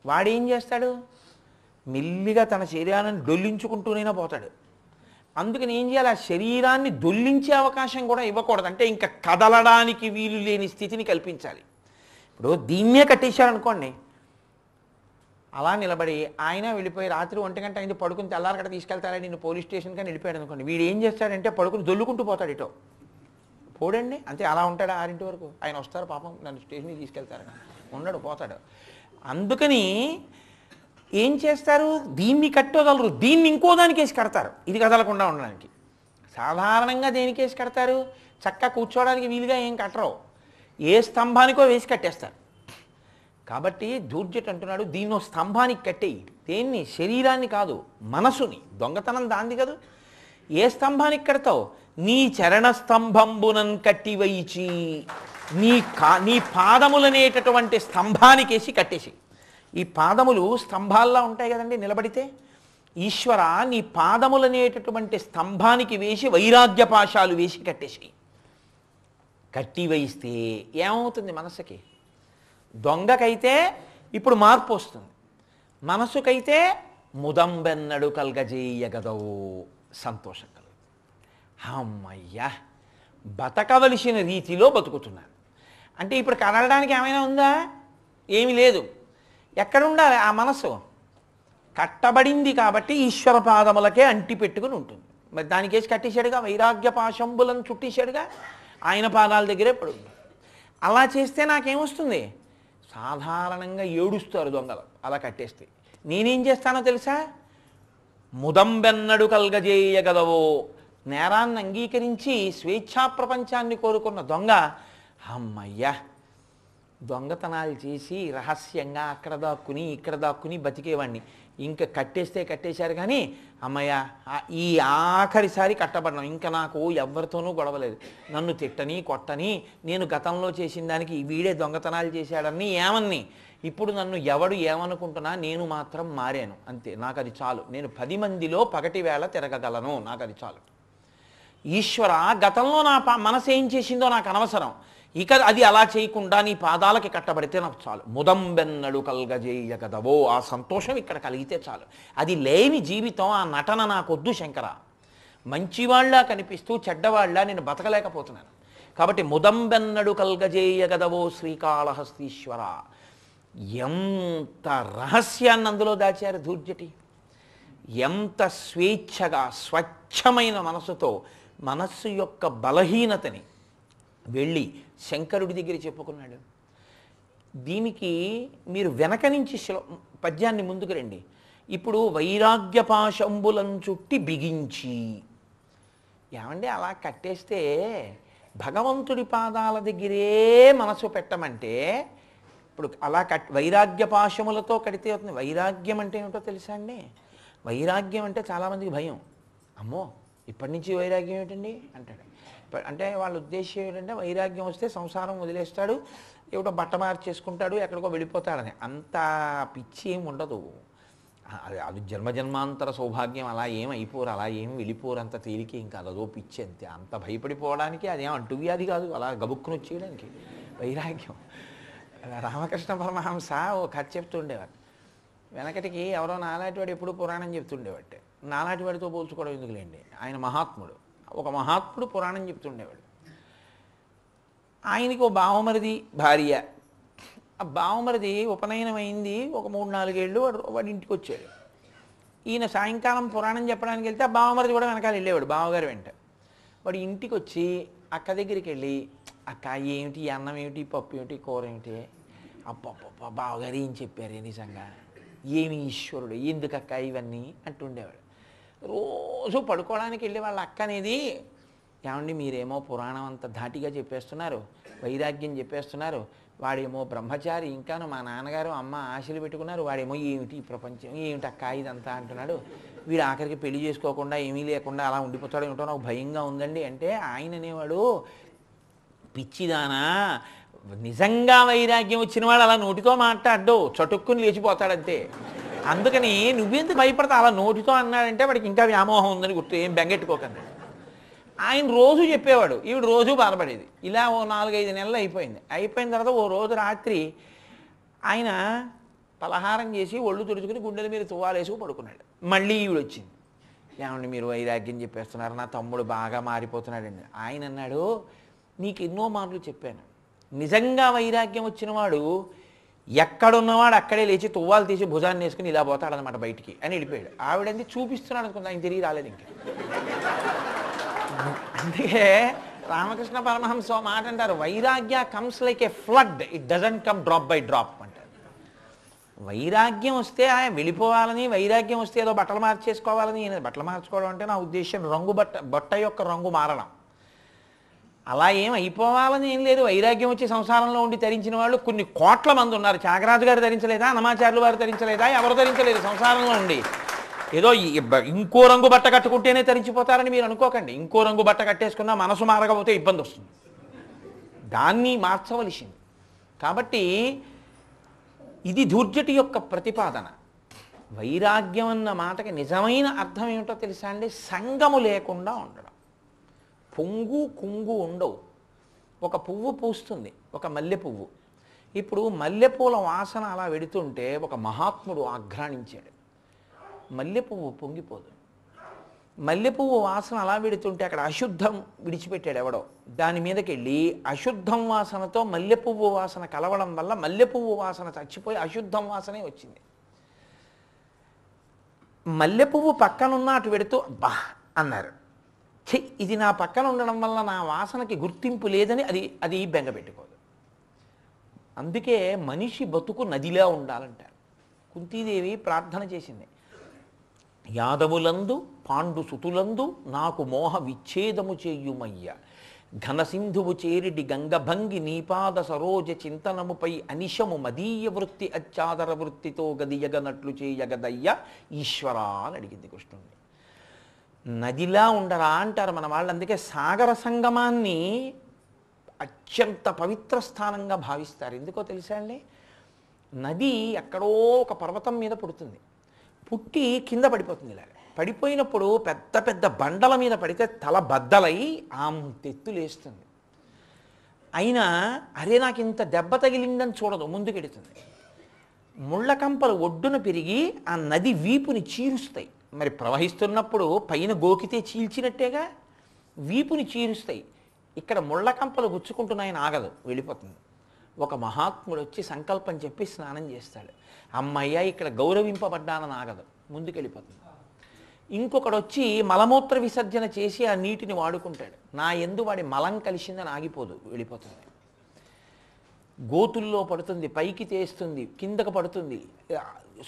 వాడేం చేస్తాడు? మెల్లిగా తన శరీరాన్ని దొల్లించుకుంటూనైనా పోతాడు. అందుకని ఏం చేయాలి? ఆ శరీరాన్ని దొల్లించే అవకాశం కూడా ఇవ్వకూడదు. అంటే ఇంకా కదలడానికి వీలు లేని స్థితిని కల్పించాలి. ఇప్పుడు దీన్నే కట్టేశారనుకోండి, అలా నిలబడి ఆయన వెళ్ళిపోయి రాత్రి 1 గంట అయింది పడుకుని తెల్లారగడ తీసుకెళ్తారని నేను పోలీస్ స్టేషన్కి అని వెళ్ళిపోయాడు అనుకోండి, వీడు ఏం చేస్తాడంటే పడుకుని దొల్లుకుంటూ పోతాడు ఇటో. పోడండి అంతే. అలా ఉంటాడు 6 వరకు. ఆయన వస్తారు పాపం నన్ను స్టేషన్కి తీసుకెళ్తారని ఉండడు, పోతాడు. అందుకని ఏం చేస్తారు? దీన్ని కట్టగలరు, దీన్ని ఇంకో దానికి వేసి కడతారు ఇది కదలకుండా ఉండడానికి. సాధారణంగా దేనికేసి కడతారు? చక్కగా కూర్చోవడానికి వీలుగా ఏం కట్టరు, ఏ స్తంభానికో వేసి కట్టేస్తారు. కాబట్టి దూర్జట్ అంటున్నాడు దీన్నో స్తంభానికి కట్టేయి. దేన్ని? శరీరాన్ని కాదు, మనసుని. దొంగతనం దాంది కదా. ఏ స్తంభానికి కడతావు? నీ చరణ స్తంభంబునన్ కట్టివైచి నీ పాదములనేటటువంటి స్తంభానికేసి కట్టేసి. ఈ పాదములు స్తంభాల్లా ఉంటాయి కదండి నిలబడితే. ఈశ్వర నీ పాదములనేటటువంటి స్తంభానికి వేసి వైరాగ్య పాశాలు వేసి కట్టేసి. కట్టి వేయిస్తే ఏమవుతుంది మనసుకి? దొంగకైతే ఇప్పుడు మార్పు వస్తుంది, మనసుకైతే ముదంబెన్నడు కల్గజేయగదవు, సంతోషం కలుగు. అమ్మయ్యా బతకవలసిన రీతిలో బతుకుతున్నాను. అంటే ఇప్పుడు కదలడానికి ఏమైనా ఉందా? ఏమీ లేదు. ఎక్కడ ఉండాలి ఆ మనసు? కట్టబడింది కాబట్టి ఈశ్వర పాదములకే అంటి పెట్టుకుని ఉంటుంది. మరి దానికేసి కట్టేశాడుగా, వైరాగ్య పాశంబులను చుట్టేశాడుగా, ఆయన పాదాల దగ్గరే పడుతుంది. అలా చేస్తే నాకేమొస్తుంది? సాధారణంగా ఏడుస్తారు దొంగలు అలా కట్టేస్తే. నేనేం చేస్తానో తెలుసా? ముదంబెన్నడు కల్గజేయగలవో, నేరాన్ని అంగీకరించి స్వేచ్ఛా ప్రపంచాన్ని కోరుకున్న దొంగ అమ్మయ్యా దొంగతనాలు చేసి రహస్యంగా అక్కడ దాక్కుని ఇక్కడ దాక్కుని బతికేవాడిని. ఇంకా కట్టేస్తే కట్టేశారు కానీ అమ్మయ్య ఈ ఆఖరిసారి కట్టబడినాం, ఇంకా నాకు ఎవరితోనూ గొడవలేదు. నన్ను తిట్టని కొట్టని, నేను గతంలో చేసిన దానికి వీడే దొంగతనాలు చేశాడని ఏమని ఇప్పుడు నన్ను ఎవడు ఏమనుకుంటున్నా నేను మాత్రం మారాను అంతే. నాకు అది చాలు. నేను 10 మందిలో పగటి వేళ తిరగగలను, నాకు అది చాలు. ఈశ్వర గతంలో నా మనసు ఏం చేసిందో నాకు అనవసరం, ఇక అది అలా చేయకుండా నీ పాదాలకి కట్టబడితే నాకు చాలు. ముదంబెన్నడు కల్గజేయగదవో, ఆ సంతోషం ఇక్కడ కలిగితే చాలు. అది లేని జీవితం, ఆ నటన నాకొద్దు శంకర. మంచివాళ్ళ కనిపిస్తూ చెడ్డవాళ్ళ నేను బతకలేకపోతున్నాను. కాబట్టి ముదంబెన్నడు కల్గజేయగదవో శ్రీకాళహస్తీశ్వర. ఎంత రహస్యాన్ని అందులో దాచారు దూర్జటి. ఎంత స్వేచ్ఛగా స్వచ్ఛమైన మనసుతో మనస్సు యొక్క బలహీనతని వెళ్ళి శంకరుడి దగ్గర చెప్పుకున్నాడు. దీనికి మీరు వెనక నుంచి పద్యాన్ని ముందుకు రండి. ఇప్పుడు వైరాగ్యపాశంబులను చుట్టి బిగించి, ఏమండి అలా కట్టేస్తే భగవంతుడి పాదాల దగ్గరే మనసు పెట్టమంటే, ఇప్పుడు అలా వైరాగ్యపాశములతో కడితే అవుతుంది. వైరాగ్యం అంటే ఏమిటో తెలుసా అండి? వైరాగ్యం అంటే చాలామందికి భయం. అమ్మో ఇప్పటి నుంచి వైరాగ్యం ఏమిటండి అంటాడు. అంటే వాళ్ళ ఉద్దేశం ఏంటంటే వైరాగ్యం వస్తే సంసారం వదిలేస్తాడు, ఏమిటో బట్ట మార్చేసుకుంటాడు, ఎక్కడికో వెళ్ళిపోతాడని. అంత పిచ్చి ఏమి ఉండదు. అది జన్మజన్మాంతర సౌభాగ్యం. అలా ఏం అయిపోరు, అలా ఏం వెళ్ళిపోరు, అంత తేలిక ఏం కాదు. అదో పిచ్చి అంతే. అంత భయపడిపోవడానికి అదేం అంటువ్యాధి కాదు, అలా గబుక్కుని వచ్చేయడానికి వైరాగ్యం. రామకృష్ణ పరమహంస ఓ కథ చెప్తుండేవాడు. వెనకటికి ఎవరో నాలాంటివాడు ఎప్పుడు పురాణం చెప్తుండేవాడు. నాలాంటివాడితో పోల్చుకోవడం ఎందుకులేండి, ఆయన మహాత్ముడు. ఒక మహాత్ముడు పురాణం చెప్తుండేవాడు. ఆయనకి ఓ బావమరిది భార్య. ఆ బావమరిది ఉపనయనం అయింది, ఒక 3-4 ఏళ్ళు వాడి ఇంటికి వచ్చాడు. ఈయన సాయంకాలం పురాణం చెప్పడానికి వెళ్తే ఆ బావమరిది కూడా వెనకాల వెళ్ళేవాడు బావగారు వెంట. వాడు ఇంటికి వచ్చి అక్క దగ్గరికి వెళ్ళి, అక్క ఏమిటి అన్నం ఏమిటి, పప్పు ఏమిటి, కూర ఏమిటి, అప్ప బావగారు ఏం చెప్పారు నిజంగా, ఏమి ఈశ్వరుడు, ఎందుకు అక్క ఇవన్నీ అంటుండేవాడు. రోజు పడుకోవడానికి వెళ్ళి వాళ్ళ అక్క అనేది, ఏమండి మీరేమో పురాణం అంత ధాటిగా చెప్పేస్తున్నారు, వైరాగ్యం చెప్పేస్తున్నారు, వాడేమో బ్రహ్మచారి, ఇంకాను మా నాన్నగారు అమ్మ ఆశలు పెట్టుకున్నారు, వాడేమో ఏమిటి ఈ ప్రపంచం, ఏమిటి అక్క ఇదంతా అంటున్నాడు, వీడు ఆఖరికి పెళ్లి చేసుకోకుండా ఏమీ లేకుండా అలా ఉండిపోతాడు ఏమిటో నాకు భయంగా ఉందండి అంటే, ఆయన అనేవాడు, పిచ్చిదానా, నిజంగా వైరాగ్యం వచ్చిన వాడు అలా నోటితో మాట్లాడ్డు, చటుక్కుని లేచిపోతాడంతే. అందుకని నువ్వెందుకు భయపడతా, అలా నోటితో అన్నాడంటే వాడికి ఇంకా వ్యామోహం ఉందని గుర్తు, ఏం బెంగెట్టుకోకండి. ఆయన రోజు చెప్పేవాడు, ఈవిడ రోజు బాధపడేది. ఇలా ఓ 4-5 నెలలు అయిపోయింది. అయిపోయిన తర్వాత ఓ రోజు రాత్రి ఆయన పలహారం చేసి ఒళ్ళు తుడుచుకుని గుండెల మీద తువ్వాలేసుకు పడుకున్నాడు. మళ్ళీ ఈవిడ వచ్చింది, ఏమండి మీరు వైరాగ్యం చెప్పేస్తున్నారు, నా తమ్ముడు బాగా మారిపోతున్నాడండి. ఆయన అన్నాడు, నీకు ఎన్నో మార్లు చెప్పాను, నిజంగా వైరాగ్యం వచ్చినవాడు ఎక్కడున్నవాడు అక్కడే లేచి తువ్వాలు తీసి భుజాన్ని వేసుకుని ఇలా పోతాడనమాట బయటికి అని వెళ్ళిపోయాడు. ఆవిడంది చూపిస్తున్నాడు అనుకుంది, ఆయన తిరిగి రాలేదు ఇంకా. అందుకే రామకృష్ణ పరమహంస మాట అంటారు, వైరాగ్య comes like A flood, it doesn't come drop by drop అంటారు. వైరాగ్యం వస్తే ఆయన వెళ్ళిపోవాలని, వైరాగ్యం వస్తే ఏదో బట్టలు మార్చేసుకోవాలని. బట్టలు మార్చుకోవడం అంటే నా ఉద్దేశం రంగు బట్ట యొక్క రంగు మారడం, అలా ఏం అయిపోవాలని ఏం లేదు. వైరాగ్యం వచ్చి సంసారంలో ఉండి ధరించిన వాళ్ళు కొన్ని కోట్ల మంది ఉన్నారు. త్యాగరాజు గారు ధరించలేదా, అన్నమాచార్యులు వారు ధరించలేదా, ఎవరు ధరించలేదు సంసారంలో ఉండి. ఏదో ఇంకో రంగు బట్ట కట్టుకుంటేనే తరించిపోతారని మీరు అనుకోకండి. ఇంకో రంగు బట్ట కట్టేసుకున్నా మనసు మారకపోతే ఇబ్బంది వస్తుంది, దాన్ని మార్చవలసింది. కాబట్టి ఇది ధూర్జటి యొక్క ప్రతిపాదన. వైరాగ్యం అన్న మాటకి నిజమైన అర్థం ఏమిటో తెలుసా అండి? సంగము లేకుండా ఉండడం. పొంగు కుంగు ఉండవు. ఒక పువ్వు పూస్తుంది, ఒక మల్లె పువ్వు. ఇప్పుడు మల్లెపూల వాసన అలా వెడుతుంటే ఒక మహాత్ముడు ఆఘ్రాణించాడు, మల్లెపువ్వు పొంగిపోదు. మల్లెపువ్వు వాసన అలా వెడుతుంటే అక్కడ అశుద్ధం విడిచిపెట్టాడు ఎవడో, దాని మీదకి వెళ్ళి అశుద్ధం వాసనతో మల్లెపువ్వు వాసన కలవడం వల్ల మల్లెపువ్వు వాసన చచ్చిపోయి అశుద్ధం వాసనే వచ్చింది. మల్లెపువ్వు పక్కనున్న అటు వెడుతూ బా అన్నారు, ఛీ ఇది నా పక్కన ఉండడం వల్ల నా వాసనకి గుర్తింపు లేదని అది బెంగ పెట్టుకోదు. అందుకే మనిషి బతుకు నదిలా ఉండాలంటారు. కుంతీదేవి ప్రార్థన చేసింది, యాదవులందు పాండు సుతులందు నాకు మోహ విచ్ఛేదము చేయుమయ్య, ఘనసింధువు చేరిడి గంగభంగి నీపాద సరోజ చింతనముపై అనిశము మదీయ వృత్తి అచ్చాదర వృత్తితో గదియగనట్లు చేయగదయ్య ఈశ్వరా అని అడిగింది కృష్ణుణ్ణి. నదిలా ఉండరా అంటారు మన వాళ్ళు. అందుకే సాగర సంగమాన్ని అత్యంత పవిత్ర స్థానంగా భావిస్తారు. ఎందుకో తెలుసా అండి? నది ఎక్కడో ఒక పర్వతం మీద పుడుతుంది, పుట్టి కింద పడిపోతుంది. ఇలాగ పడిపోయినప్పుడు పెద్ద పెద్ద బండల మీద పడితే తల బద్దలై తెత్తులేస్తుంది. అయినా అరే నాకు ఇంత దెబ్బ తగిలిందని చూడదు, ముందుకెడుతుంది. ముళ్ళకంపలు ఒడ్డున పెరిగి ఆ నది వీపుని చీరుస్తాయి. మరి ప్రవహిస్తున్నప్పుడు పైన గోకితే చీల్చినట్టేగా, వీపుని చీరుస్తాయి. ఇక్కడ ముళ్ళకంపలు గుచ్చుకుంటున్నాయని ఆగదు, వెళ్ళిపోతుంది. ఒక మహాత్ముడు వచ్చి సంకల్పం చెప్పి స్నానం చేస్తాడు, అమ్మయ్య ఇక్కడ గౌరవింపబడ్డానని ఆగదు, ముందుకెళ్ళిపోతుంది. ఇంకొకడు వచ్చి మలమూత్ర విసర్జన చేసి ఆ నీటిని వాడుకుంటాడు, నా యందు వాడి మలం కలిసిందని ఆగిపోదు, వెళ్ళిపోతుంది. గోతుల్లో పడుతుంది, పైకి తేస్తుంది, కిందకు పడుతుంది,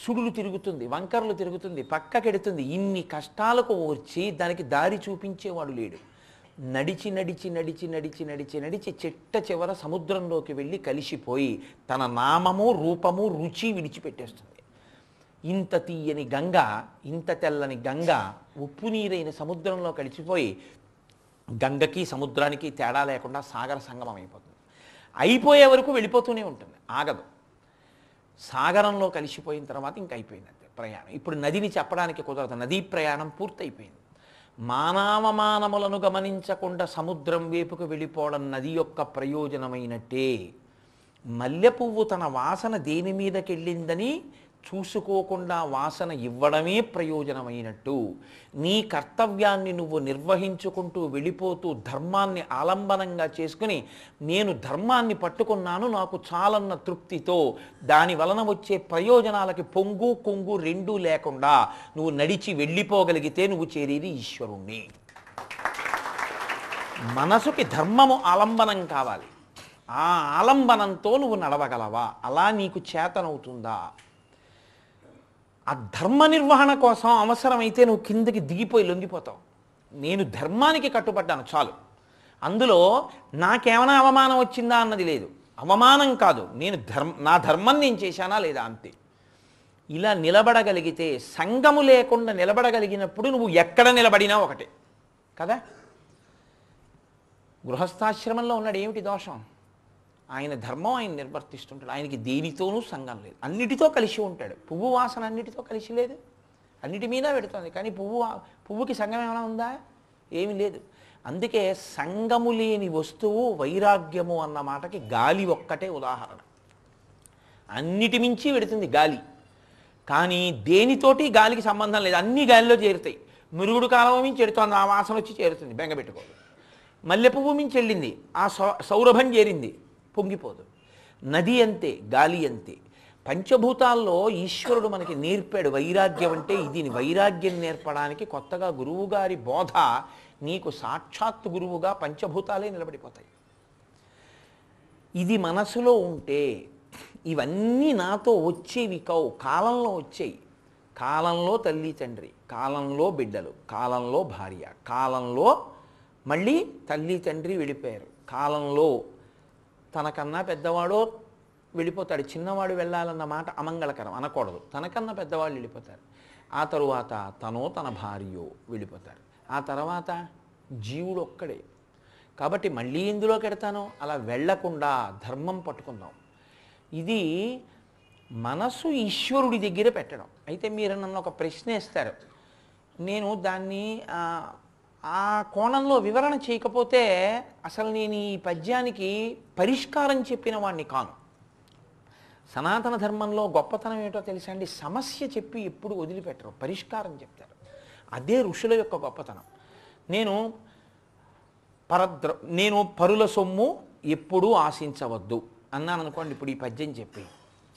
సుడులు తిరుగుతుంది, వంకర్లు తిరుగుతుంది, పక్కకెడుతుంది. ఇన్ని కష్టాలకు వచ్చి దానికి దారి చూపించేవాడు లేడు. నడిచి నడిచి నడిచి నడిచి నడిచి నడిచి చెట్ట చివర సముద్రంలోకి వెళ్ళి కలిసిపోయి తన నామము రూపము రుచి విడిచిపెట్టేస్తుంది. ఇంత తీయని గంగ, ఇంత తెల్లని గంగ ఉప్పు నీరైన సముద్రంలో కలిసిపోయి గంగకి సముద్రానికి తేడా లేకుండా సాగర సంగమం అయిపోతుంది. అయిపోయే వరకు వెళ్ళిపోతూనే ఉంటుంది, ఆగదు. సాగరంలో కలిసిపోయిన తర్వాత ఇంక అయిపోయింది అంతే ప్రయాణం. ఇప్పుడు నదిని చెప్పడానికి కుదరదు, నదీ ప్రయాణం పూర్తయిపోయింది. మానవమానములను గమనించకుండా సముద్రం వైపుకు వెళ్ళిపోవడం నది యొక్క ప్రయోజనమైనట్టే. మల్లెపువ్వు తన వాసన దేని మీదకెళ్ళిందని చూసుకోకుండా వాసన ఇవ్వడమే ప్రయోజనమైనట్టు. నీ కర్తవ్యాన్ని నువ్వు నిర్వహించుకుంటూ వెళ్ళిపోతూ ధర్మాన్ని ఆలంబనంగా చేసుకుని నేను ధర్మాన్ని పట్టుకున్నాను నాకు చాలన్న తృప్తితో దాని వలన వచ్చే ప్రయోజనాలకి పొంగు కొంగు రెండూ లేకుండా నువ్వు నడిచి వెళ్ళిపోగలిగితే నువ్వు చేరేది ఈశ్వరుణ్ణి. మనసుకి ధర్మము ఆలంబనం కావాలి, ఆ ఆలంబనంతో నువ్వు నడవగలవా? అలా నీకు చేతనవుతుందా? ఆ ధర్మ నిర్వహణ కోసం అవసరమైతే నువ్వు కిందకి దిగిపోయి లొంగిపోతావు. నేను ధర్మానికి కట్టుబడ్డాను చాలు, అందులో నాకేమైనా అవమానం వచ్చిందా అన్నది లేదు. అవమానం కాదు, నేను నా ధర్మం నేను చేశానా లేదా అంతే. ఇలా నిలబడగలిగితే, సంగము లేకుండా నిలబడగలిగినప్పుడు నువ్వు ఎక్కడ నిలబడినా ఒకటే కదా. గృహస్థాశ్రమంలో ఉన్నాడు, ఏమిటి దోషం? ఆయన ధర్మం ఆయన నిర్వర్తిస్తుంటాడు, ఆయనకి దేనితోనూ సంగం లేదు, అన్నిటితో కలిసి ఉంటాడు. పువ్వు వాసన అన్నిటితో కలిసి లేదు, అన్నిటి మీద పెడుతుంది, కానీ పువ్వుకి సంగం ఏమైనా ఉందా? ఏమీ లేదు. అందుకే సంగము లేని వస్తువు వైరాగ్యము అన్న మాటకి గాలి ఒక్కటే ఉదాహరణ. అన్నిటి మించి పెడుతుంది గాలి, కానీ దేనితోటి గాలికి సంబంధం లేదు, అన్నీ గాలిలో చేరుతాయి. మురుగుడు కాలం మించి చేరుతోంది, ఆ వాసన వచ్చి చేరుతుంది, బెంగపెట్టుకోదు. మల్లె పువ్వు మించి వెళ్ళింది, ఆ సౌరభం చేరింది, పొంగిపోదు. నది అంతే, గాలి అంతే. పంచభూతాల్లో ఈశ్వరుడు మనకి నేర్పాడు వైరాగ్యం అంటే ఇది. వైరాగ్యం నేర్పడానికి కొత్తగా గురువుగారి బోధ, నీకు సాక్షాత్ గురువుగా పంచభూతాలే నిలబడిపోతాయి. ఇది మనసులో ఉంటే ఇవన్నీ నాతో వచ్చేవి కావు, కాలంలో వచ్చేయి. కాలంలో తల్లి తండ్రి, కాలంలో బిడ్డలు, కాలంలో భార్య, కాలంలో మళ్ళీ తల్లి తండ్రి వెళ్ళిపోయారు, కాలంలో తనకన్నా పెద్దవాడో వెళ్ళిపోతాడు. చిన్నవాడు వెళ్ళాలన్న మాట అమంగళకరం, అనకూడదు. తనకన్నా పెద్దవాళ్ళు వెళ్ళిపోతారు. ఆ తరువాత తనో తన భార్యో వెళ్ళిపోతారు. ఆ తర్వాత జీవుడు ఒక్కడే. కాబట్టి మళ్ళీ ఎందులోకి ఎడతానో అలా వెళ్లకుండా ధర్మం పట్టుకుందాం. ఇది మనసు ఈశ్వరుడి దగ్గర పెట్టడం. అయితే మీరు నన్ను ఒక ప్రశ్న వేస్తారు, నేను దాన్ని ఆ కోణంలో వివరణ చేయకపోతే అసలు నేను ఈ పద్యానికి పరిష్కారం చెప్పిన వాడిని కాను. సనాతన ధర్మంలో గొప్పతనం ఏమిటో తెలుసా అండి? సమస్య చెప్పి ఎప్పుడు వదిలిపెట్టరు, పరిష్కారం చెప్తారు. అదే ఋషుల యొక్క గొప్పతనం. నేను పరుల సొమ్ము ఎప్పుడూ ఆశించవద్దు అన్నాను అనుకోండి. ఇప్పుడు ఈ పద్యం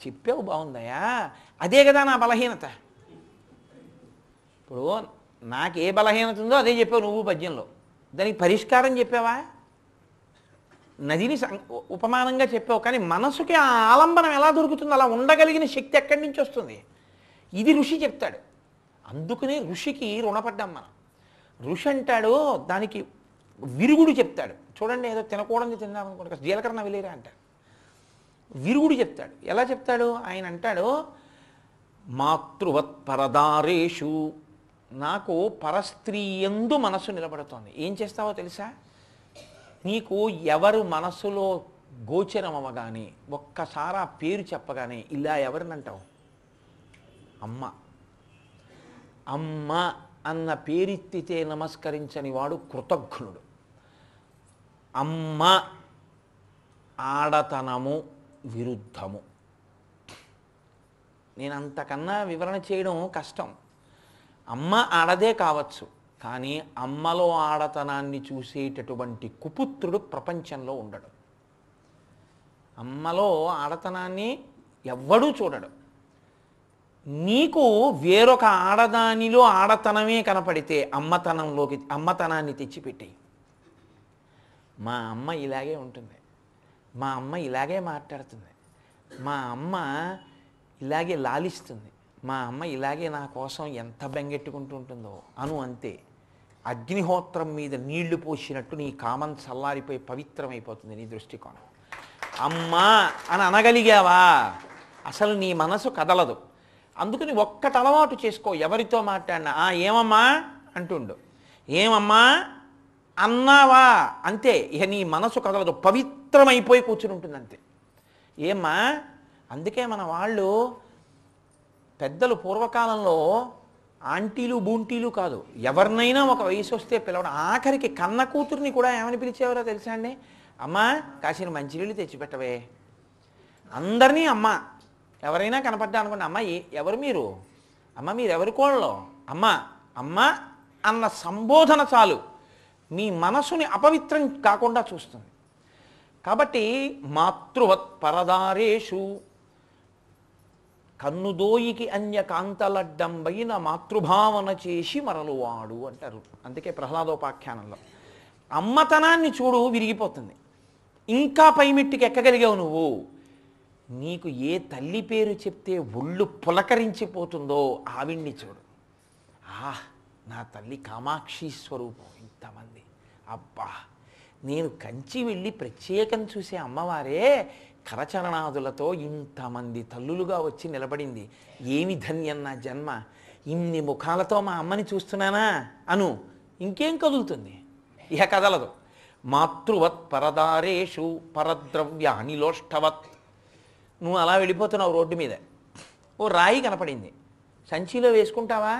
చెప్పావు బాగుందయా, అదే కదా నా బలహీనత. ఇప్పుడు నాకు ఏ బలహీనత ఉందో అదే చెప్పావు నువ్వు పద్యంలో, దానికి పరిష్కారం చెప్పావా? నదిని ఉపమానంగా చెప్పావు, కానీ మనసుకి ఆ ఆలంబనం ఎలా దొరుకుతుంది? అలా ఉండగలిగిన శక్తి ఎక్కడి నుంచి వస్తుంది? ఇది ఋషి చెప్తాడు. అందుకనే ఋషికి రుణపడ్డాం మనం. ఋషి అంటాడు, దానికి విరుగుడు చెప్తాడు. చూడండి, ఏదో తినకూడదు తిన్నామనుకోండి, జీలకర్ర వెళ్ళేరా అంటాడు, విరుగుడు చెప్తాడు. ఎలా చెప్తాడు? ఆయన అంటాడు, మాతృవత్ పరదారేషు, నాకు పరస్త్రీ యందు మనస్సు నిలబడుతోంది. ఏం చేస్తావో తెలుసా? నీకు ఎవరు మనస్సులో గోచరం అవ్వగానే, ఒక్కసారి ఆ పేరు చెప్పగానే ఇలా ఎవరినంటావు? అమ్మ. అమ్మ అన్న పేరెత్తితే నమస్కరించని వాడు కృతజ్ఞుడు. అమ్మ ఆడతనము విరుద్ధము. నేను అంతకన్నా వివరణ చేయడం కష్టం. అమ్మ ఆడదే కావచ్చు, కానీ అమ్మలో ఆడతనాన్ని చూసేటటువంటి కుపుత్రుడు ప్రపంచంలో ఉండడు. అమ్మలో ఆడతనాన్ని ఎవ్వడూ చూడడు. నీకు వేరొక ఆడదానిలో ఆడతనమే కనపడితే అమ్మతనాన్ని తెచ్చిపెట్టేయి. మా అమ్మ ఇలాగే ఉంటుంది, మా అమ్మ ఇలాగే మాట్లాడుతుంది, మా అమ్మ ఇలాగే లాలిస్తుంది, మా అమ్మ ఇలాగే నా కోసం ఎంత బెంగెట్టుకుంటూ ఉంటుందో అంతే. అగ్నిహోత్రం మీద నీళ్లు పోసినట్టు నీ కామం చల్లారిపోయి పవిత్రమైపోతుంది నీ దృష్టికోణం. అమ్మా అని అనగలిగావా, అసలు నీ మనసు కదలదు. అందుకని ఒక్కటి అలవాటు చేసుకో. ఎవరితో మాట్లాడినా ఏమమ్మా అంటుండు, ఏమమ్మా అన్నావా అంతే. ఇక నీ మనసు కదలదు, పవిత్రమైపోయి కూర్చుని ఉంటుంది అంతే. ఏమ్మా, అందుకే మన వాళ్ళు పెద్దలు పూర్వకాలంలో ఆంటీలు బూంటీలు కాదు, ఎవరినైనా ఒక వయసు వస్తే పిలవడం. ఆఖరికి కన్న కూతుర్ని కూడా ఏమని పిలిచేవారో తెలుసా అండి? అమ్మా కాసిన మంచినీళ్ళు తెచ్చిపెట్టవే. అందరినీ అమ్మ. ఎవరైనా కనపడ్డా అనుకోండి, అమ్మ ఎవరు మీరు, అమ్మ మీరు ఎవరి కోళ్ళలో, అమ్మ అమ్మ అన్న సంబోధన చాలు మీ మనసుని అపవిత్రం కాకుండా చూస్తుంది. కాబట్టి మాతృవత్ పరదారేషు, కన్నుదోయికి అన్య కాంతలడ్డంబైన మాతృభావన చేసి మరలువాడు అంటారు. అందుకే ప్రహ్లాదోపాఖ్యానంలో అమ్మతనాన్ని చూడు విరిగిపోతుంది. ఇంకా పైమెట్టుకి ఎక్కగలిగావు నువ్వు. నీకు ఏ తల్లి పేరు చెప్తే ఒళ్ళు పులకరించిపోతుందో ఆవిడ్ని చూడు. నా తల్లి కామాక్షి స్వరూపం. ఇంతమంది అబ్బా, నేను కంచి వెళ్ళి ప్రత్యేకం చూసే అమ్మవారే కరచరణాదులతో ఇంతమంది తల్లులుగా వచ్చి నిలబడింది. ఏమి ధన్యం నా జన్మ, ఇన్ని ముఖాలతో మా అమ్మని చూస్తున్నానా అను. ఇంకేం కదులుతుంది? ఇహ కదలదు. మాతృవత్ పరదారేషు పరద్రవ్యానిలోష్టవత్. నువ్వు అలా వెళ్ళిపోతున్నావు రోడ్డు మీద, ఓ రాయి కనపడింది, సంచిలో వేసుకుంటావా?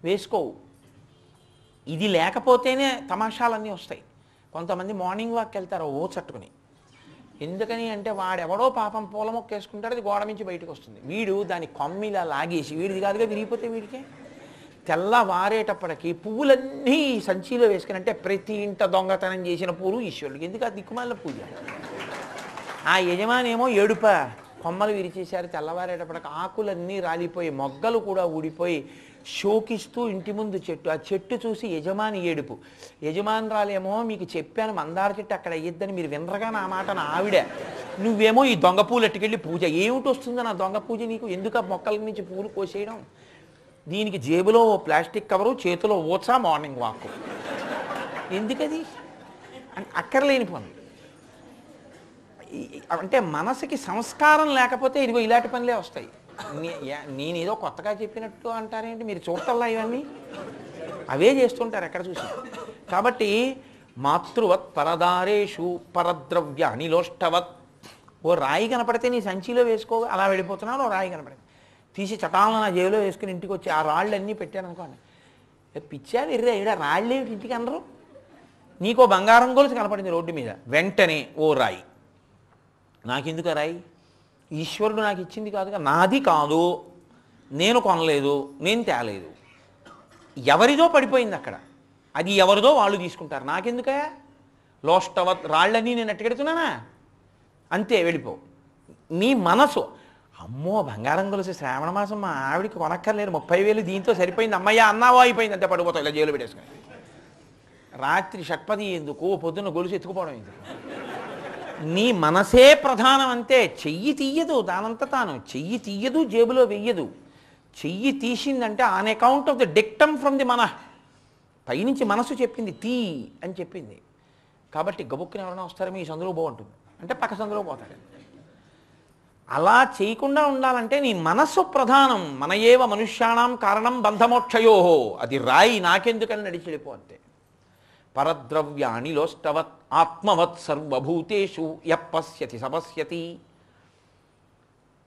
వేసుకోవు. ఇది లేకపోతేనే తమాషాలన్నీ వస్తాయి. కొంతమంది మార్నింగ్ వాక్కి వెళ్తారు ఓ చట్టుకుని. ఎందుకని అంటే వాడెవడో పాపం పూల మొక్క వేసుకుంటాడు, అది గోడ నుంచి బయటకు వస్తుంది. వీడు దాని కొమ్మిలా లాగేసి, వీడిది కాదుగా విరిగిపోతే వీడికే. తెల్లవారేటప్పటికి పువ్వులన్నీ సంచిలో వేసుకుని, అంటే ప్రతి ఇంట దొంగతనం చేసిన పూలు ఈశ్వరుడికి. ఎందుకు ఆ దిక్కుమాలిన పూజ? ఆ యజమానేమో ఏడుప, కొమ్మలు విరిచేశారు. తెల్లవారేటప్పటికి ఆకులన్నీ రాలిపోయి మొగ్గలు కూడా ఊడిపోయి శోకిస్తూ ఇంటి ముందు చెట్టు, ఆ చెట్టు చూసి యజమాని ఏడుపు. యజమానురాలేమో మీకు చెప్పాను మందార చెట్టు అక్కడ అయ్యిద్దని, మీరు వినరగా నా మాట. నా ఆవిడ నువ్వేమో ఈ దొంగ పూలు ఎట్టుకెళ్ళి పూజ. ఏమిటి వస్తుందో నా దొంగ పూజ నీకు? ఎందుకు ఆ మొక్కల నుంచి పూలు కోసేయడం? దీనికి జేబులో ఓ ప్లాస్టిక్ కవరు, చేతిలో ఓచా, మార్నింగ్ వాక్. ఎందుకది? అక్కర్లేని పనులు. అంటే మనసుకి సంస్కారం లేకపోతే ఇదిగో ఇలాంటి పనులే వస్తాయి. నేనేదో కొత్తగా చెప్పినట్టు అంటారేంటి? మీరు చూడటల్లా ఇవన్నీ అవే చేస్తుంటారు ఎక్కడ చూసి. కాబట్టి మాతృవత్ పరదారేషు పరద్రవ్య అనిలోష్టవత్. ఓ రాయి కనపడితే నీ సంచిలో వేసుకో, అలా వెళ్ళిపోతున్నాను. ఓ రాయి కనపడింది, తీసి చటాలను నా జేబులో వేసుకుని ఇంటికి వచ్చి ఆ రాళ్ళన్నీ పెట్టాను అనుకోండి. పిచ్చారు ఎర్రే, ఇక్కడ రాళ్ళు ఏమిటి ఇంటికి అనరు? నీకో బంగారం గొలుసు కనపడింది రోడ్డు మీద, వెంటనే ఓ రాయి. నాకెందుకు ఆ రాయి? ఈశ్వరుడు నాకు ఇచ్చింది కాదుగా, నాది కాదు, నేను కొనలేదు, నేను తేలేదు. ఎవరిదో పడిపోయింది అక్కడ, అది ఎవరిదో వాళ్ళు తీసుకుంటారు. నాకెందుకే? లోష్టవత్, రాళ్ళన్నీ నేను ఎట్టుకెడుతున్నానా? అంతే, వెళ్ళిపో. నీ మనసు, అమ్మో బంగారం గొలుసు శ్రావణ మాసం మా ఆవిడికి కొనక్కర్లేదు, 30,000 దీంతో సరిపోయింది, అమ్మయ్య అన్నావో అయిపోయింది, అంతే పడిపోతావు ఇలా జైలు పెట్టేసుకుని. రాత్రి షట్పది ఎందుకు, పొద్దున్న గొలుసు ఎత్తుకుపోవడం ఎందుకు? నీ మనసే ప్రధానం అంతే. చెయ్యి తీయదు దానంత తాను, చెయ్యి తీయదు, జేబులో వెయ్యదు. చెయ్యి తీసిందంటే on account of the dictum from the మన, పైనుంచి మనసు చెప్పింది తీ అని చెప్పింది. కాబట్టి గబుక్కుని ఎవరైనా వస్తారో మీ సందులో బాగుంటుంది అంటే పక్క సందులో పోతాడు. అలా చేయకుండా ఉండాలంటే నీ మనస్సు ప్రధానం. మన ఏవ మనుష్యాణం కారణం బంధమోక్షయో. అది రాయి, నాకెందుకని నడిచెడిపో అంతే. పరద్రవ్యానిలోష్టవత్ ఆత్మవత్ సర్వభూతేషు యపశ్యతి సపశ్యతి.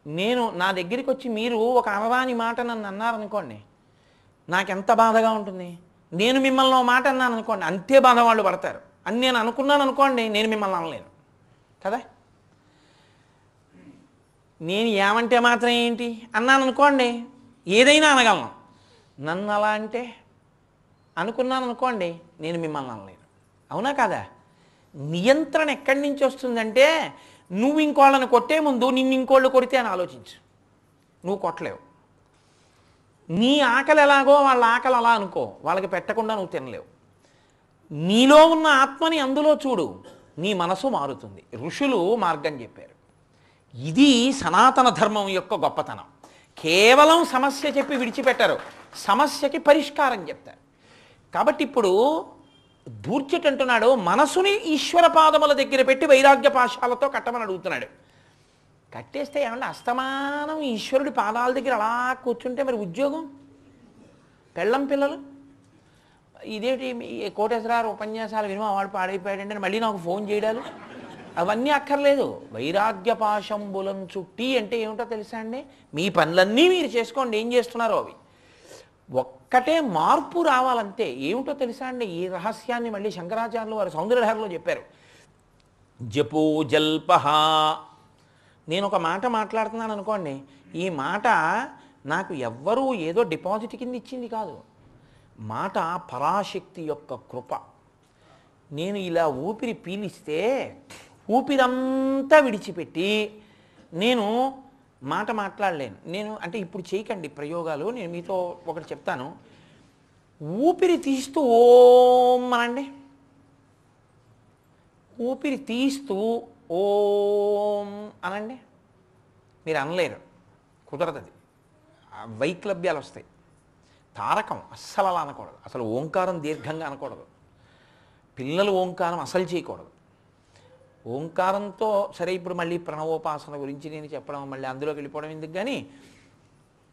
నేను నా దగ్గరికి వచ్చి మీరు ఒక అనరాని మాట నన్ను అన్నారనుకోండి, నాకెంత బాధగా ఉంటుంది. నేను మిమ్మల్ని మాట అన్నాను అనుకోండి, అంతే బాధ వాళ్ళు పడతారు. అని నేను అనుకున్నాను అనుకోండి, నేను మిమ్మల్ని అనలేను కదా. నేను ఏమంటే మాత్రం ఏంటి అన్నాను అనుకోండి, ఏదైనా అనగలను. నన్ను అలా అంటే అనుకున్నాను అనుకోండి, నేను మిమ్మల్ని అనలేను. అవునా కాదా? నియంత్రణ ఎక్కడి నుంచి వస్తుందంటే, నువ్వు ఇంకోళ్ళని కొట్టే ముందు నిన్ను ఇంకోళ్ళు కొడితే అని ఆలోచించు. నువ్వు కొట్టలేవు. నీ ఆకలి ఎలాగో వాళ్ళ ఆకలి అలా అనుకో, వాళ్ళకి పెట్టకుండా నువ్వు తినలేవు. నీలో ఉన్న ఆత్మని అందులో చూడు, నీ మనసు మారుతుంది. ఋషులు మార్గం చెప్పారు. ఇది సనాతన ధర్మం యొక్క గొప్పతనం. కేవలం సమస్య చెప్పి విడిచిపెట్టారు, సమస్యకి పరిష్కారం చెప్తారు. కాబట్టి ఇప్పుడు దూర్జటి అంటున్నాడు, మనసుని ఈశ్వర పాదముల దగ్గర పెట్టి వైరాగ్య పాశాలతో కట్టమని అడుగుతున్నాడు. కట్టేస్తే ఏమన్నా అస్తమానం ఈశ్వరుడి పాదాల దగ్గర అలా కూర్చుంటే మరి ఉద్యోగం, పెళ్ళం పిల్లలు, ఇదేంటి కోటేశ్వరారు ఉపన్యాసాలు వినిమా వాడు పాడైపోయాడంటే మళ్ళీ నాకు ఫోన్ చేయడాలు, అవన్నీ అక్కర్లేదు. వైరాగ్య పాశంబులం చుట్టి అంటే ఏమిటో తెలుసా అండి? మీ పనులన్నీ మీరు చేసుకోండి, ఏం చేస్తున్నారో అవి. ఒక్కటే మార్పు రావాలంతే. ఏమిటో తెలుసా అండి? ఈ రహస్యాన్ని మళ్ళీ శంకరాచార్యులు వారు సౌందర్యలహరిలో చెప్పారు. జపో జల్పహ. నేను ఒక మాట మాట్లాడుతున్నాను అనుకోండి, ఈ మాట నాకు ఎవ్వరూ ఏదో డిపాజిట్ కింద ఇచ్చింది కాదు. మాట పరాశక్తి యొక్క కృప. నేను ఇలా ఊపిరి పీలిస్తే ఊపిరంతా విడిచిపెట్టి నేను మాట మాట్లాడలేను. నేను అంటే ఇప్పుడు చేయకండి ప్రయోగాలు, నేను మీతో ఒకటి చెప్తాను. ఊపిరి తీస్తూ ఓం అనండి, ఊపిరి తీస్తూ ఓం అనండి. మీరు అనలేరు, కుదరదు. అది వైక్లభ్యాలు వస్తాయి. తారకం అస్సలు అలా అనకూడదు. అసలు ఓంకారం దీర్ఘంగా అనకూడదు. పిల్లలు ఓంకారం అసలు చేయకూడదు. ఓంకారంతో సరే ఇప్పుడు మళ్ళీ ప్రణవోపాసన గురించి నేను చెప్పడం మళ్ళీ అందులోకి వెళ్ళిపోవడం ఎందుకు, కానీ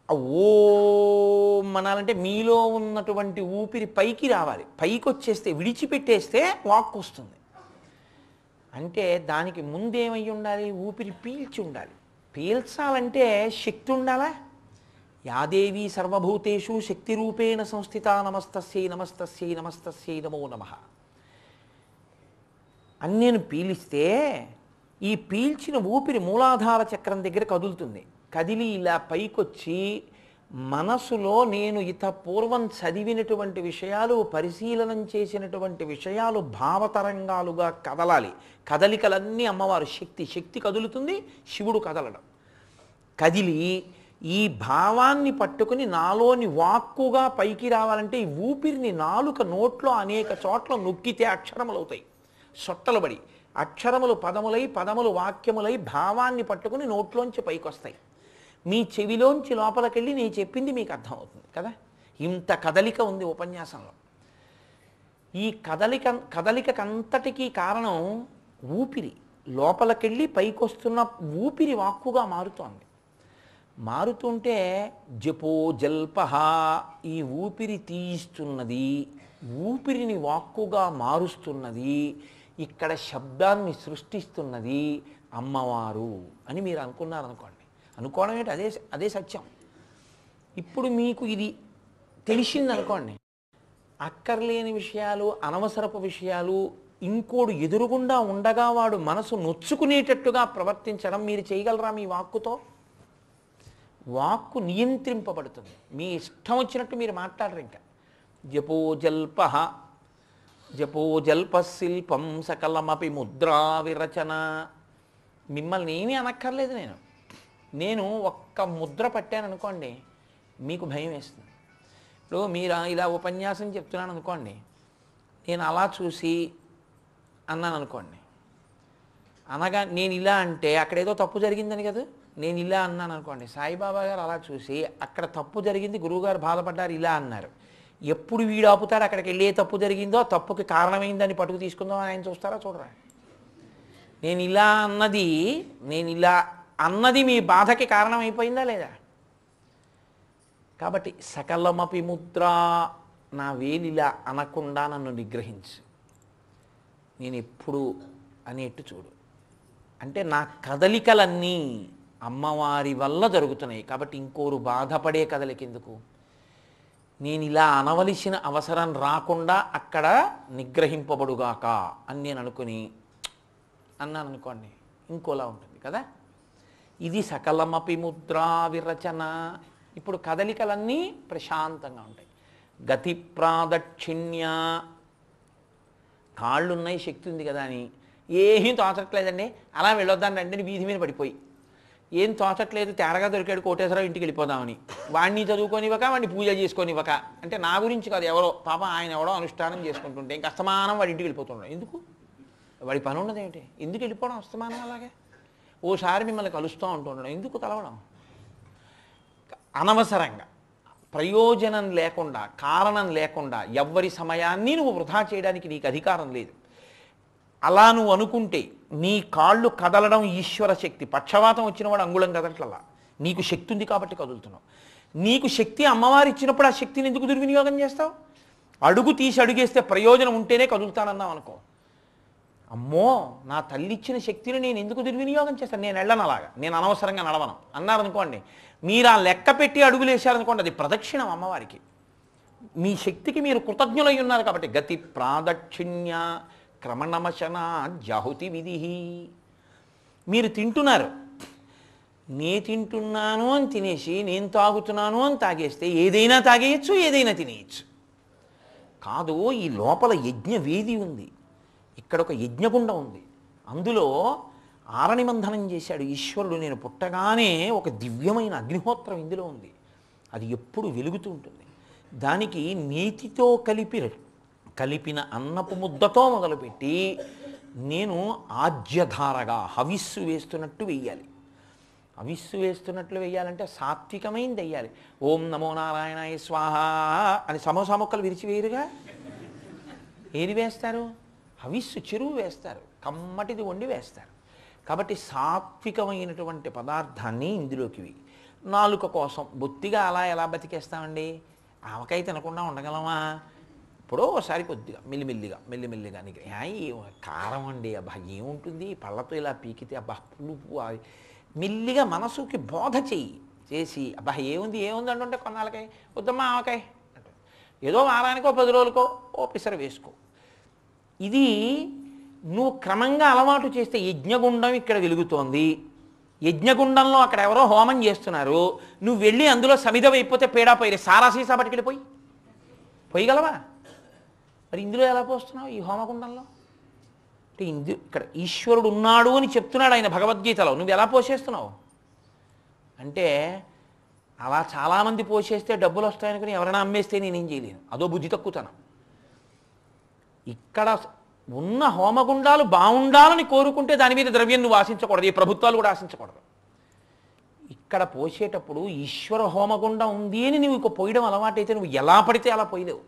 ఆ ఓం అనాలంటే మీలో ఉన్నటువంటి ఊపిరి పైకి రావాలి, పైకి వచ్చేస్తే విడిచిపెట్టేస్తే వాక్కు వస్తుంది. అంటే దానికి ముందేమై ఉండాలి, ఊపిరి పీల్చి ఉండాలి. పీల్చాలంటే శక్తి ఉండాలా. యాదేవి సర్వభూతేషు శక్తి రూపేణ సంస్థిత నమస్తస్యై నమస్తస్యై నమస్తస్యై నమో నమః అని నేను పీలిస్తే ఈ పీల్చిన ఊపిరి మూలాధార చక్రం దగ్గర కదులుతుంది. కదిలి ఇలా పైకొచ్చి మనసులో నేను పూర్వం చదివినటువంటి విషయాలు, పరిశీలనం చేసినటువంటి విషయాలు భావతరంగాలుగా కదలాలి. కదలికలన్నీ అమ్మవారు శక్తి కదులుతుంది, శివుడు కదలడం. కదిలి ఈ భావాన్ని పట్టుకుని నాలోని వాక్కుగా పైకి రావాలంటే ఈ ఊపిరిని నాలుక నోట్లో అనేక చోట్ల నొక్కితే అక్షరములు అవుతాయి. సొట్టలుబడి అక్షరములు పదములై, పదములు వాక్యములై భావాన్ని పట్టుకుని నోట్లోంచి పైకి వస్తాయి. మీ చెవిలోంచి లోపలికెళ్ళి నేను చెప్పింది మీకు అర్థమవుతుంది కదా. ఇంత కదలిక ఉంది ఉపన్యాసంలో. ఈ కదలికంతటికీ కారణం ఊపిరి. లోపలికెళ్ళి పైకొస్తున్న ఊపిరి వాక్కుగా మారుతోంది. మారుతుంటే జపో జల్పహ, ఈ ఊపిరి తీస్తున్నది, ఊపిరిని వాక్కుగా మారుస్తున్నది, ఇక్కడ శబ్దాన్ని సృష్టిస్తున్నది అమ్మవారు అని మీరు అనుకున్నారనుకోండి. అనుకోవడం ఏంటి, అదే సత్యం. ఇప్పుడు మీకు ఇది తెలిసిందనుకోండి, అక్కర్లేని విషయాలు, అనవసరపు విషయాలు ఇంకోడు ఎదురుగుండా ఉండగా వాడు మనసు నొచ్చుకునేటట్టుగా ప్రవర్తించడం మీరు చేయగలరా మీ వాక్కుతో? వాక్కు నియంత్రింపబడుతుంది. మీ ఇష్టం వచ్చినట్టు మీరు మాట్లాడరు. ఇంకా జపో జల్పహ, జపో జల్ప శిల్పం సకలమపి ముద్రా విరచన. మిమ్మల్ని ఏమీ అనక్కర్లేదు. నేను ఒక్క ముద్ర పట్టాను అనుకోండి, మీకు భయం వేస్తుంది. ఇప్పుడు మీరు ఇలా ఉపన్యాసం చెప్తున్నాను అనుకోండి, నేను అలా చూసి అన్నాను అనుకోండి, అనగా నేను ఇలా అంటే అక్కడేదో తప్పు జరిగిందని కదా. నేను ఇలా అన్నాను అనుకోండి, సాయిబాబా గారు అలా చూసి అక్కడ తప్పు జరిగింది, గురువుగారు బాధపడ్డారు ఇలా అన్నారు. ఎప్పుడు వీడు ఆపుతాడు అక్కడికి వెళ్ళి ఏ తప్పు జరిగిందో, తప్పుకి కారణమైందని పట్టుకు తీసుకుందాం అని ఆయన చూస్తారా? చూడరా. నేను ఇలా అన్నది మీ బాధకి కారణమైపోయిందా లేదా? కాబట్టి సకలమపి ముద్ర, నా వేలిలా అనకుండా నన్ను నిగ్రహించు, నేను ఎప్పుడు అనేట్టు చూడు. అంటే నా కదలికలన్నీ అమ్మవారి వల్ల జరుగుతున్నాయి కాబట్టి ఇంకోరు బాధపడే కదలికెందుకు? నేను ఇలా అనవలసిన అవసరం రాకుండా అక్కడ నిగ్రహింపబడుగాక అని నేను అనుకుని అన్నాను అనుకోండి, ఇంకోలా ఉంటుంది కదా. ఇది సకలమపి ముద్రా విరచన. ఇప్పుడు కదలికలన్నీ ప్రశాంతంగా ఉంటాయి. గతి ప్రాదక్షిణ్య, కాళ్ళున్నాయి శక్తి ఉంది కదా అని ఏం తోచట్లేదండి, అలా వెళ్ళొద్దాన్ని రండి వీధి మీద పడిపోయి, ఏం తోచట్లేదు తేరగా దొరికాడు కోటేశ్వరరావు ఇంటికి వెళ్ళిపోదామని వాడిని చదువుకొనివ్వక, వాడిని పూజ చేసుకొనివ్వక. అంటే నా గురించి కాదు, ఎవరో పాప ఆయన ఎవడో అనుష్ఠానం చేసుకుంటుంటే ఇంకా అస్తమానం వాడి ఇంటికి వెళ్ళిపోతున్నాడు. ఎందుకు? వాడి పని ఉండదు ఏమిటి? ఎందుకు వెళ్ళిపోవడం అస్తమానం? అలాగే ఓసారి మిమ్మల్ని కలుస్తూ ఉంటుండడం ఎందుకు కలవడం? అనవసరంగా ప్రయోజనం లేకుండా, కారణం లేకుండా ఎవ్వరి సమయాన్ని నువ్వు వృధా చేయడానికి నీకు అధికారం లేదు. అలా నువ్వు అనుకుంటే నీ కాళ్ళు కదలడం ఈశ్వర శక్తి. పక్షవాతం వచ్చిన వాడు అంగుళం కదలట్లలా, నీకు శక్తి ఉంది కాబట్టి కదులుతున్నావు. నీకు శక్తి అమ్మవారు ఇచ్చినప్పుడు ఆ శక్తిని ఎందుకు దుర్వినియోగం చేస్తావు? అడుగు తీసి అడుగేస్తే ప్రయోజనం ఉంటేనే కదులుతానన్నావు అనుకో, అమ్మో నా తల్లి ఇచ్చిన శక్తిని నేను ఎందుకు దుర్వినియోగం చేస్తాను, నేను వెళ్ళను, అలాగా నేను అనవసరంగా నడవను అన్నారనుకోండి, మీరు ఆ లెక్క పెట్టి అడుగులు వేశారనుకోండి, అది ప్రదక్షిణం అమ్మవారికి. మీ శక్తికి మీరు కృతజ్ఞులై ఉన్నారు కాబట్టి. గతి ప్రాదక్షిణ్య క్రమణమశన జాహుతి విధి. మీరు తింటున్నారు, నే తింటున్నాను అని తినేసి నేను తాగుతున్నాను అని తాగేస్తే ఏదైనా తాగేయచ్చు, ఏదైనా తినేయచ్చు. కాదు, ఈ లోపల యజ్ఞవేది ఉంది, ఇక్కడ ఒక యజ్ఞగుండం ఉంది, అందులో ఆరణిమంధనం చేశాడు ఈశ్వరుడు. నేను పుట్టగానే ఒక దివ్యమైన అగ్నిహోత్రం ఇందులో ఉంది, అది ఎప్పుడు వెలుగుతూ ఉంటుంది. దానికి నేతితో కలిపిన అన్నపు ముద్దతో మొదలుపెట్టి నేను ఆజ్యధారగా హవిస్సు వేస్తున్నట్టు వెయ్యాలి. హవిస్సు వేస్తున్నట్లు వెయ్యాలంటే సాత్వికమైంది వెయ్యాలి. ఓం నమో నారాయణాయ స్వాహ అని సమోసా మొక్కలు విరిచి వేయరుగా. ఏది వేస్తారు? హవిస్సు, చెరువు వేస్తారు. కమ్మటిది వండి వేస్తారు. కాబట్టి సాత్వికమైనటువంటి పదార్థాన్ని ఇందులోకి వేయి. నాలుక కోసం బొత్తిగా అలా ఎలా బతికేస్తామండి? ఆవకాయ తినకుండా ఉండగలమా? ఇప్పుడు ఒకసారి కొద్దిగా మెల్లిమెల్లిగా నీకు కారం అండి, అబ్బా ఏముంటుంది పళ్ళతో ఇలా పీకితే, అబ్బా పులుపు, మెల్లిగా మనసుకి బోధ చేసి అబ్బా ఏముంది అంటుంటే కొన్నాళ్ళకాయ వద్దమ్మా ఆవకాయ అంటుంది. ఏదో వారానికో 10 రోజులకో ఓ పిసర వేసుకో. ఇది నువ్వు క్రమంగా అలవాటు చేస్తే యజ్ఞగుండం ఇక్కడ వెలుగుతోంది, యజ్ఞగుండంలో అక్కడ ఎవరో హోమం చేస్తున్నారు, నువ్వు వెళ్ళి అందులో సమిధ అయిపోతే పేడా పోయి సారా సీసా పట్టుకెళ్ళిపోయి పోయగలవా? మరి ఇందులో ఎలా పోస్తున్నావు ఈ హోమగుండంలో? అంటే ఇక్కడ ఈశ్వరుడు ఉన్నాడు అని చెప్తున్నాడు ఆయన భగవద్గీతలో, నువ్వు ఎలా పోసేస్తున్నావు అంటే అలా చాలామంది పోసేస్తే డబ్బులు వస్తాయనుకుని ఎవరైనా అమ్మేస్తే నేనేం చేయలేను, అదో బుద్ధి తక్కువతనం. ఇక్కడ ఉన్న హోమగుండాలు బాగుండాలని కోరుకుంటే దాని మీద ద్రవ్యం నువ్వు ఆశించకూడదు, ఈ ప్రభుత్వాలు కూడా ఆశించకూడదు. ఇక్కడ పోసేటప్పుడు ఈశ్వర హోమగుండం ఉంది అని నువ్వు పోయడం అలవాటైతే నువ్వు ఎలా పడితే అలా పోయలేవు.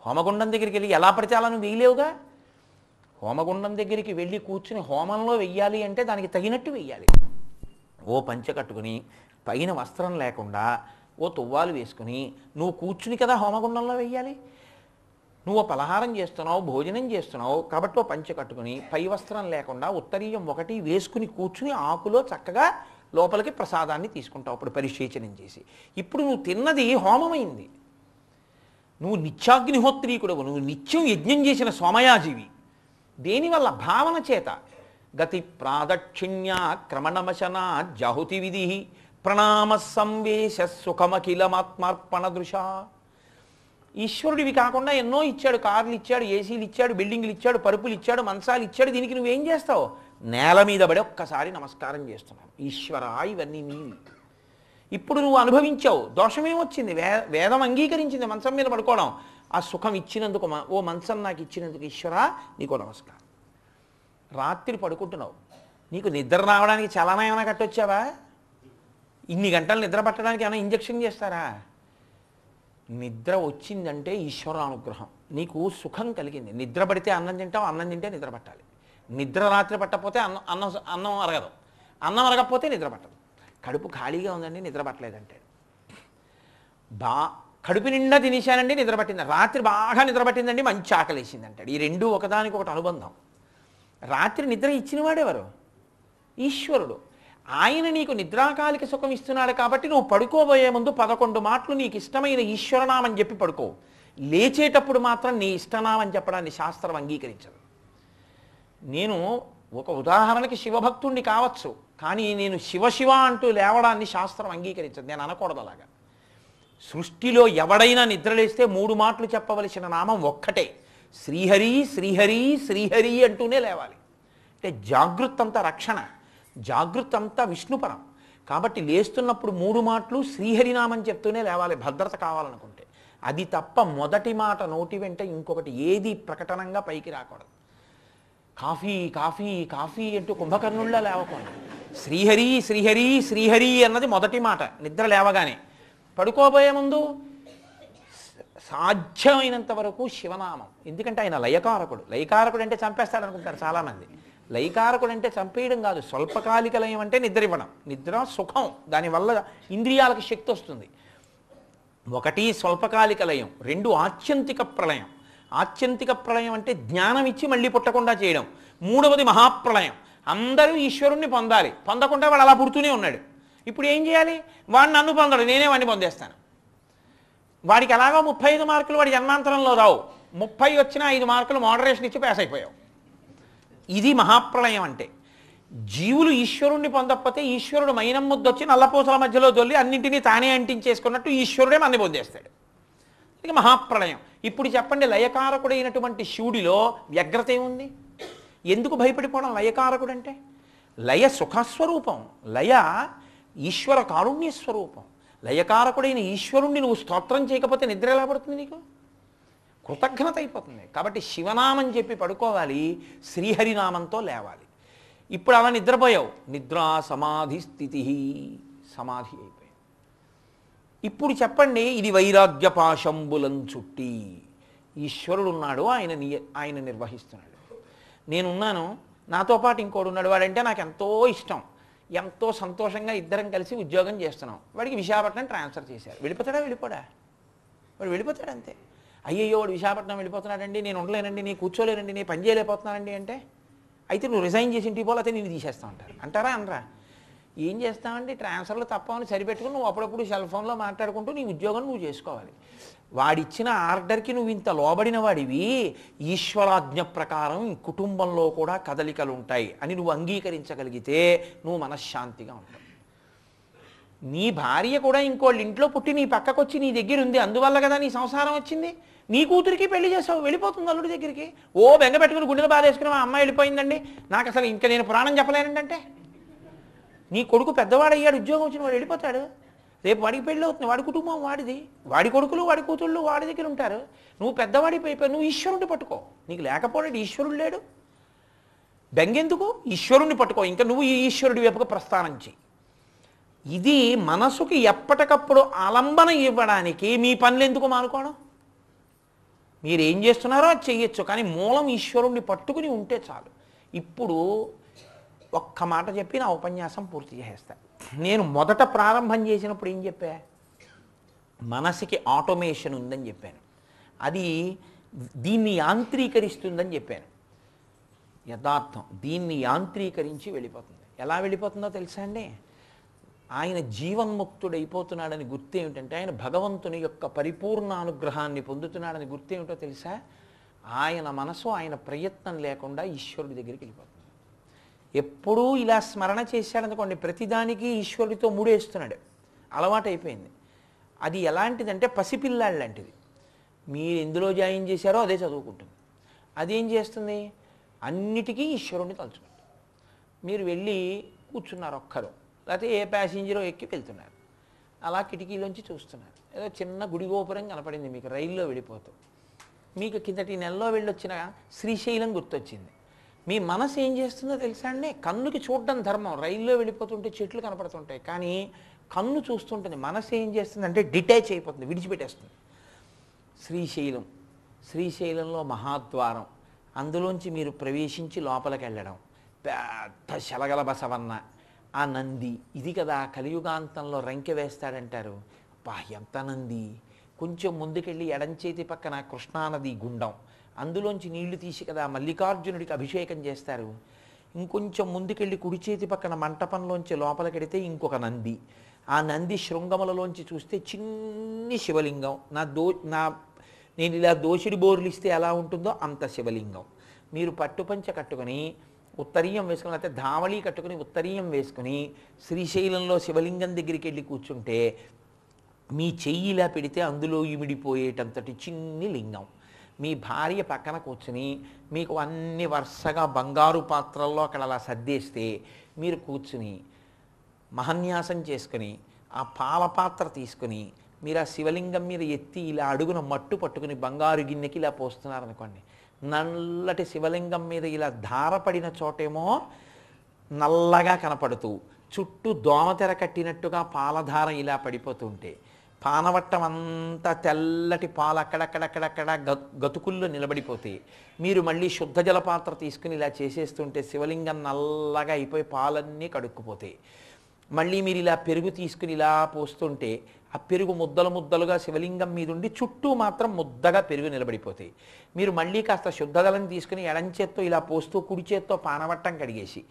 హోమగుండం దగ్గరికి వెళ్ళి ఎలా పడితే అలా నువ్వు వేయలేవుగా. హోమగుండం దగ్గరికి వెళ్ళి కూర్చుని హోమంలో వెయ్యాలి అంటే దానికి తగినట్టు వెయ్యాలి. ఓ పంచె కట్టుకుని పైన వస్త్రం లేకుండా ఓ తువ్వాలు వేసుకుని నువ్వు కూర్చుని కదా హోమగుండంలో వెయ్యాలి. నువ్వు పలహారం చేస్తున్నావు, భోజనం చేస్తున్నావు కాబట్టి ఓ పంచె కట్టుకుని పై వస్త్రం లేకుండా ఉత్తరీయం ఒకటి వేసుకుని కూర్చుని ఆకులో చక్కగా లోపలికి ప్రసాదాన్ని తీసుకుంటావు అప్పుడు పరిశేచనం చేసి. ఇప్పుడు నువ్వు తిన్నది హోమమైంది, నువ్వు నిత్యాగ్నిహోత్రీకుడవు, నువ్వు నిత్యం యజ్ఞం చేసిన సోమయాజీవి. దేనివల్ల? భావన చేత. గతి ప్రాదక్షిణ్య క్రమణమశన జహుతి విధి ప్రణామ సంవేశ సుఖమఖిలమాత్మార్పణ దృశ. ఈశ్వరుడివి కాకుండా ఎన్నో ఇచ్చాడు, కార్లు ఇచ్చాడు, ఏసీలు ఇచ్చాడు, బిల్డింగ్లు ఇచ్చాడు, పరుపులు ఇచ్చాడు, మంచాలు ఇచ్చాడు. దీనికి నువ్వేం చేస్తావు? నేల మీద పడి ఒక్కసారి నమస్కారం చేస్తున్నావు, ఈశ్వర ఇవన్నీ నీవి. ఇప్పుడు నువ్వు అనుభవించావు, దోషమేమొచ్చింది? వేదం అంగీకరించింది మంచం మీద పడుకోవడం. ఆ సుఖం ఇచ్చినందుకు, ఓ మంచం నాకు ఇచ్చినందుకు ఈశ్వరా నీకో నమస్కారం. రాత్రి పడుకుంటున్నావు, నీకు నిద్ర రావడానికి చలానా ఏమైనా కట్టొచ్చావా? ఇన్ని గంటలు నిద్ర పట్టడానికి ఏమైనా ఇంజక్షన్ చేస్తారా? నిద్ర వచ్చిందంటే ఈశ్వర అనుగ్రహం, నీకు సుఖం కలిగింది. నిద్ర పడితే అన్నం తింటావు, అన్నం తింటే నిద్ర పట్టాలి. నిద్ర రాత్రి పట్టకపోతే అన్నం అరగదు, అన్నం అరగకపోతే నిద్ర పట్టదు. కడుపు ఖాళీగా ఉందండి నిద్ర పట్టలేదంటాడు. కడుపు నిండా తినేశానండి నిద్ర పట్టింది, రాత్రి బాగా నిద్ర పట్టిందండి మంచి ఆకలేసింది అంటాడు. ఈ రెండు ఒకదానికి ఒకటి అనుబంధం. రాత్రి నిద్ర ఇచ్చినవాడెవరు? ఈశ్వరుడు. ఆయన నీకు నిద్రాకాలిక సుఖం ఇస్తున్నాడు కాబట్టి నువ్వు పడుకోబోయే ముందు 11 మాటలు నీకు ఇష్టమైన ఈశ్వరనామని చెప్పి పడుకో. లేచేటప్పుడు మాత్రం నీ ఇష్టనామం చెప్పడాన్ని శాస్త్రం అంగీకరించదు. నేను ఒక ఉదాహరణకి శివభక్తుణ్ణి కావచ్చు, కానీ నేను శివ అంటూ లేవడాన్ని శాస్త్రం అంగీకరించదు. నేను అనకూడదు అలాగా. సృష్టిలో ఎవడైనా నిద్రలేస్తే 3 మాటలు చెప్పవలసిన నామం ఒక్కటే, శ్రీహరి శ్రీహరి శ్రీహరి అంటూనే లేవాలి. అంటే జాగృత్ అంతా రక్షణ, జాగృత్ అంతా విష్ణుపరం. కాబట్టి లేస్తున్నప్పుడు 3 మాటలు శ్రీహరినామం చెప్తూనే లేవాలి భద్రత కావాలనుకుంటే. అది తప్ప మొదటి మాట నోటి వెంట ఇంకొకటి ఏది ప్రకటనంగా పైకి రాకూడదు. కాఫీ కాఫీ కాఫీ అంటూ కుంభకర్ణుల్లా లేవకూడదు. శ్రీహరి శ్రీహరి శ్రీహరి అన్నది మొదటి మాట నిద్ర లేవగానే. పడుకోబోయే ముందు సాధ్యమైనంత వరకు శివనామం. ఎందుకంటే ఆయన లయకారకుడు. లయకారకుడు అంటే చంపేస్తాడు అనుకుంటారు చాలామంది. లయకారకుడు అంటే చంపేయడం కాదు, స్వల్పకాలిక లయం అంటే నిద్ర ఇవ్వడం. నిద్ర సుఖం, దానివల్ల ఇంద్రియాలకు శక్తి వస్తుంది. 1 స్వల్పకాలిక లయం, 2 ఆత్యంతిక ప్రళయం. ఆత్యంతిక ప్రళయం అంటే జ్ఞానం ఇచ్చి మళ్ళీ పుట్టకుండా చేయడం. 3వది మహాప్రళయం, అందరూ ఈశ్వరుణ్ణి పొందాలి, పొందకుండా వాడు అలా పుడుతూనే ఉన్నాడు. ఇప్పుడు ఏం చేయాలి? వాడు నన్ను పొందడు, నేనే వాడిని పొందేస్తాను. వాడికి ఎలాగో 35 మార్కులు వాడి జన్మాంతరంలో రావు, 30 వచ్చినా 5 మార్కులు మోడరేషన్ ఇచ్చి పాస్ అయిపోయావు. ఇది మహాప్రళయం అంటే. జీవులు ఈశ్వరుణ్ణి పొందకపోతే ఈశ్వరుడు మైనం ముద్దొచ్చి నల్లపూసల మధ్యలో దొల్లి అన్నింటినీ తానే అంటించేసుకున్నట్టు ఈశ్వరుడే మన్ని పొందేస్తాడు. ఇది మహాప్రళయం. ఇప్పుడు చెప్పండి, లయకారకుడైనటువంటి శివుడిలో వ్యగ్రత ఏముంది? ఎందుకు భయపడిపోవడం? లయకారకుడు అంటే లయ సుఖస్వరూపం, లయ ఈశ్వర కారుణ్య స్వరూపం. లయకారకుడైన ఈశ్వరుణ్ణి నువ్వు స్తోత్రం చేయకపోతే నిద్ర ఎలా పడుతుంది? నీకు కృతజ్ఞత అయిపోతుంది. కాబట్టి శివనామం చెప్పి పడుకోవాలి, శ్రీహరినామంతో లేవాలి. ఇప్పుడు అలా నిద్రపోయావు, నిద్రా సమాధి స్థితి, సమాధి అయిపోయింది. ఇప్పుడు చెప్పండి, ఇది వైరాగ్య పాశంబులం చుట్టి ఈశ్వరుడు ఉన్నాడు, ఆయన నిర్వహిస్తున్నాడు. నేనున్నాను, నాతో పాటు ఇంకోడు ఉన్నాడు, వాడంటే నాకు ఎంతో ఇష్టం, ఎంతో సంతోషంగా ఇద్దరం కలిసి ఉద్యోగం చేస్తున్నాం. వాడికి విశాఖపట్నం ట్రాన్స్ఫర్ చేశారు. వెళ్ళిపోతాడా? వెళ్ళిపోడా? వాడు వెళ్ళిపోతాడు అంతే. అయ్యయ్యో వాడు విశాఖపట్నం వెళ్ళిపోతున్నాడండి, నేను ఉండలేనండి, నేను కూర్చోలేనండి, నేను పని చేయలేకపోతున్నానండి అంటే, అయితే నువ్వు రిజైన్ చేసి ఇంటికి పోలేతే నేను తీసేస్తా ఉంటారు అంటారా? అనరా? ఏం చేస్తామండి, ట్రాన్స్ఫర్లు తప్పని సరిపెట్టుకుని నువ్వు అప్పుడప్పుడు సెల్ ఫోన్లో మాట్లాడుకుంటూ నీ ఉద్యోగం నువ్వు చేసుకోవాలి. వాడిచ్చిన ఆర్డర్కి నువ్వు ఇంత లోబడిన వాడివి, ఈశ్వరాజ్ఞ ప్రకారం కుటుంబంలో కూడా కదలికలు ఉంటాయి అని నువ్వు అంగీకరించగలిగితే నువ్వు మనశ్శాంతిగా ఉంటావు. నీ భార్య కూడా ఇంకోళ్ళ ఇంట్లో పుట్టి నీ పక్కకొచ్చి నీ దగ్గర ఉంది, అందువల్ల కదా నీ సంసారం వచ్చింది. నీ కూతురికి పెళ్లి చేసావు, వెళ్ళిపోతుంది అల్లుడి దగ్గరికి. ఓ బెంగ పెట్టుకుని గుండెలు బాధ వేసుకుని మా అమ్మాయి వెళ్ళిపోయిందండి, నాకు అసలు ఇంకా నేను పురాణం చెప్పలేనండి అంటే, నీ కొడుకు పెద్దవాడయ్యాడు, ఉద్యోగం వచ్చిన వాడు వెళ్ళిపోతాడు, రేపు వాడికి పెళ్ళి అవుతుంది, వాడి కుటుంబం వాడిది, వాడి కొడుకులు వాడి కూతుళ్ళు వాడి దగ్గర ఉంటారు. నువ్వు పెద్దవాడి అయిపోయి నువ్వు ఈశ్వరుడిని పట్టుకో, నీకు లేకపోతే ఈశ్వరుడు లేడు, బెంగెందుకు? ఈశ్వరుణ్ణి పట్టుకో, ఇంకా నువ్వు ఈ ఈశ్వరుడి వైపుగా ప్రస్థానం చెయ్యి. ఇది మనసుకి ఎప్పటికప్పుడు ఆలంబన ఇవ్వడానికి మీ పనులు ఎందుకు మానుకోవడం? మీరు ఏం చేస్తున్నారో అది చెయ్యొచ్చు, కానీ మూలం ఈశ్వరుణ్ణి పట్టుకుని ఉంటే చాలు. ఇప్పుడు ఒక్క మాట చెప్పి నా ఉపన్యాసం పూర్తి చేసేస్తా. నేను మొదట ప్రారంభం చేసినప్పుడు ఏం చెప్పా? మనసుకి ఆటోమేషన్ ఉందని చెప్పాను, అది దీన్ని యాంత్రీకరిస్తుందని చెప్పాను. యథార్థం దీన్ని యాంత్రీకరించి వెళ్ళిపోతుంది. ఎలా వెళ్ళిపోతుందో తెలుసా అండి? ఆయన జీవన్ముక్తుడైపోతున్నాడని గుర్తేమిటంటే, ఆయన భగవంతుని యొక్క పరిపూర్ణ అనుగ్రహాన్ని పొందుతున్నాడని గుర్తేమిటో తెలుసా? ఆయన మనసు ఆయన ప్రయత్నం లేకుండా ఈశ్వరుడి దగ్గరికి వెళ్ళిపోతుంది. ఎప్పుడూ ఇలా స్మరణ చేశాడనుకోండి, ప్రతిదానికి ఈశ్వరుడితో ముడేస్తున్నాడు, అలవాటైపోయింది. అది ఎలాంటిదంటే పసిపిల్లాడు లాంటిది. మీరు ఎందులో జాయిన్ చేశారో అదే చదువుకుంటుంది. అదేం చేస్తుంది? అన్నిటికీ ఈశ్వరుణ్ణి తలుచుకుంటుంది. మీరు వెళ్ళి కూర్చున్నారు ఒక్కరు, లేకపోతే ఏ ప్యాసింజరో ఎక్కి వెళ్తున్నారు, అలా కిటికీలోంచి చూస్తున్నారు, ఏదో చిన్న గుడి గోపురం కనపడింది మీకు రైల్లో వెళ్ళిపోతూ. మీకు కిందటి నెలలో వెళ్ళొచ్చిన శ్రీశైలం గుర్తొచ్చింది. మీ మనసు ఏం చేస్తుందో తెలుసా అండి? కన్నుకి చూడడం ధర్మం, రైల్లో వెళ్ళిపోతుంటే చెట్లు కనపడుతుంటాయి, కానీ కన్ను చూస్తుంటుంది. మనసు ఏం చేస్తుందంటే డిటాచ్ అయిపోతుంది, విడిచిపెట్టేస్తుంది. శ్రీశైలం, శ్రీశైలంలో మహాద్వారం, అందులోంచి మీరు ప్రవేశించి లోపలికి వెళ్ళడం, పెద్ద శలగల బసవన్న, ఆ నంది, ఇది కదా కలియుగాంతంలో రంకె వేస్తాడంటారు. అబ్బా ఎంత నంది! కొంచెం ముందుకెళ్ళి ఎడంచేతి పక్కన కృష్ణానది గుండం, అందులోంచి నీళ్లు తీసి కదా మల్లికార్జునుడికి అభిషేకం చేస్తారు. ఇంకొంచెం ముందుకెళ్ళి కుడి చేతి పక్కన మంటపంలోంచి లోపలికెడితే ఇంకొక నంది, ఆ నంది శృంగములలోంచి చూస్తే చిన్ని శివలింగం. నేను ఇలా దోషిడి బోర్లు ఇస్తే ఎలా ఉంటుందో అంత శివలింగం. మీరు పట్టుపంచ కట్టుకొని ఉత్తరీయం వేసుకుని, లేకపోతే ధావళి కట్టుకుని ఉత్తరీయం వేసుకుని శ్రీశైలంలో శివలింగం దగ్గరికి వెళ్ళి కూర్చుంటే మీ చెయ్యి ఇలా పెడితే అందులో ఇమిడిపోయేటంతటి చిన్ని లింగం. మీ భార్య పక్కన కూర్చుని మీకు అన్ని వరుసగా బంగారు పాత్రల్లో అక్కడ అలా సర్దేస్తే మీరు కూర్చుని మహన్యాసం చేసుకుని ఆ పాల పాత్ర తీసుకుని మీరు ఆ శివలింగం మీద ఎత్తి ఇలా అడుగున మట్టు పట్టుకుని బంగారు గిన్నెకి ఇలా పోస్తున్నారనుకోండి, నల్లటి శివలింగం మీద ఇలా ధారపడిన చోటేమో నల్లగా కనపడుతూ చుట్టూ దోమతెర కట్టినట్టుగా పాలధార ఇలా పడిపోతుంటే, పానవట్టం అంతా తెల్లటి పాలు అక్కడక్కడక్కడక్కడ గతుకుల్లో నిలబడిపోతే, మీరు మళ్ళీ శుద్ధ జలపాత్ర తీసుకుని ఇలా చేసేస్తుంటే శివలింగం నల్లగా అయిపోయి పాలన్నీ కడుక్కుపోతాయి. మళ్ళీ మీరు ఇలా పెరుగు తీసుకుని ఇలా పోస్తుంటే ఆ పెరుగు ముద్దలు ముద్దలుగా శివలింగం మీద ఉండి చుట్టూ మాత్రం ముద్దగా పెరుగు నిలబడిపోతాయి. మీరు మళ్ళీ కాస్త శుద్ధజలం తీసుకుని ఎడంచేత్తో ఇలా పోస్తూ కుడి చేత్తో పానవట్టం కడిగేసి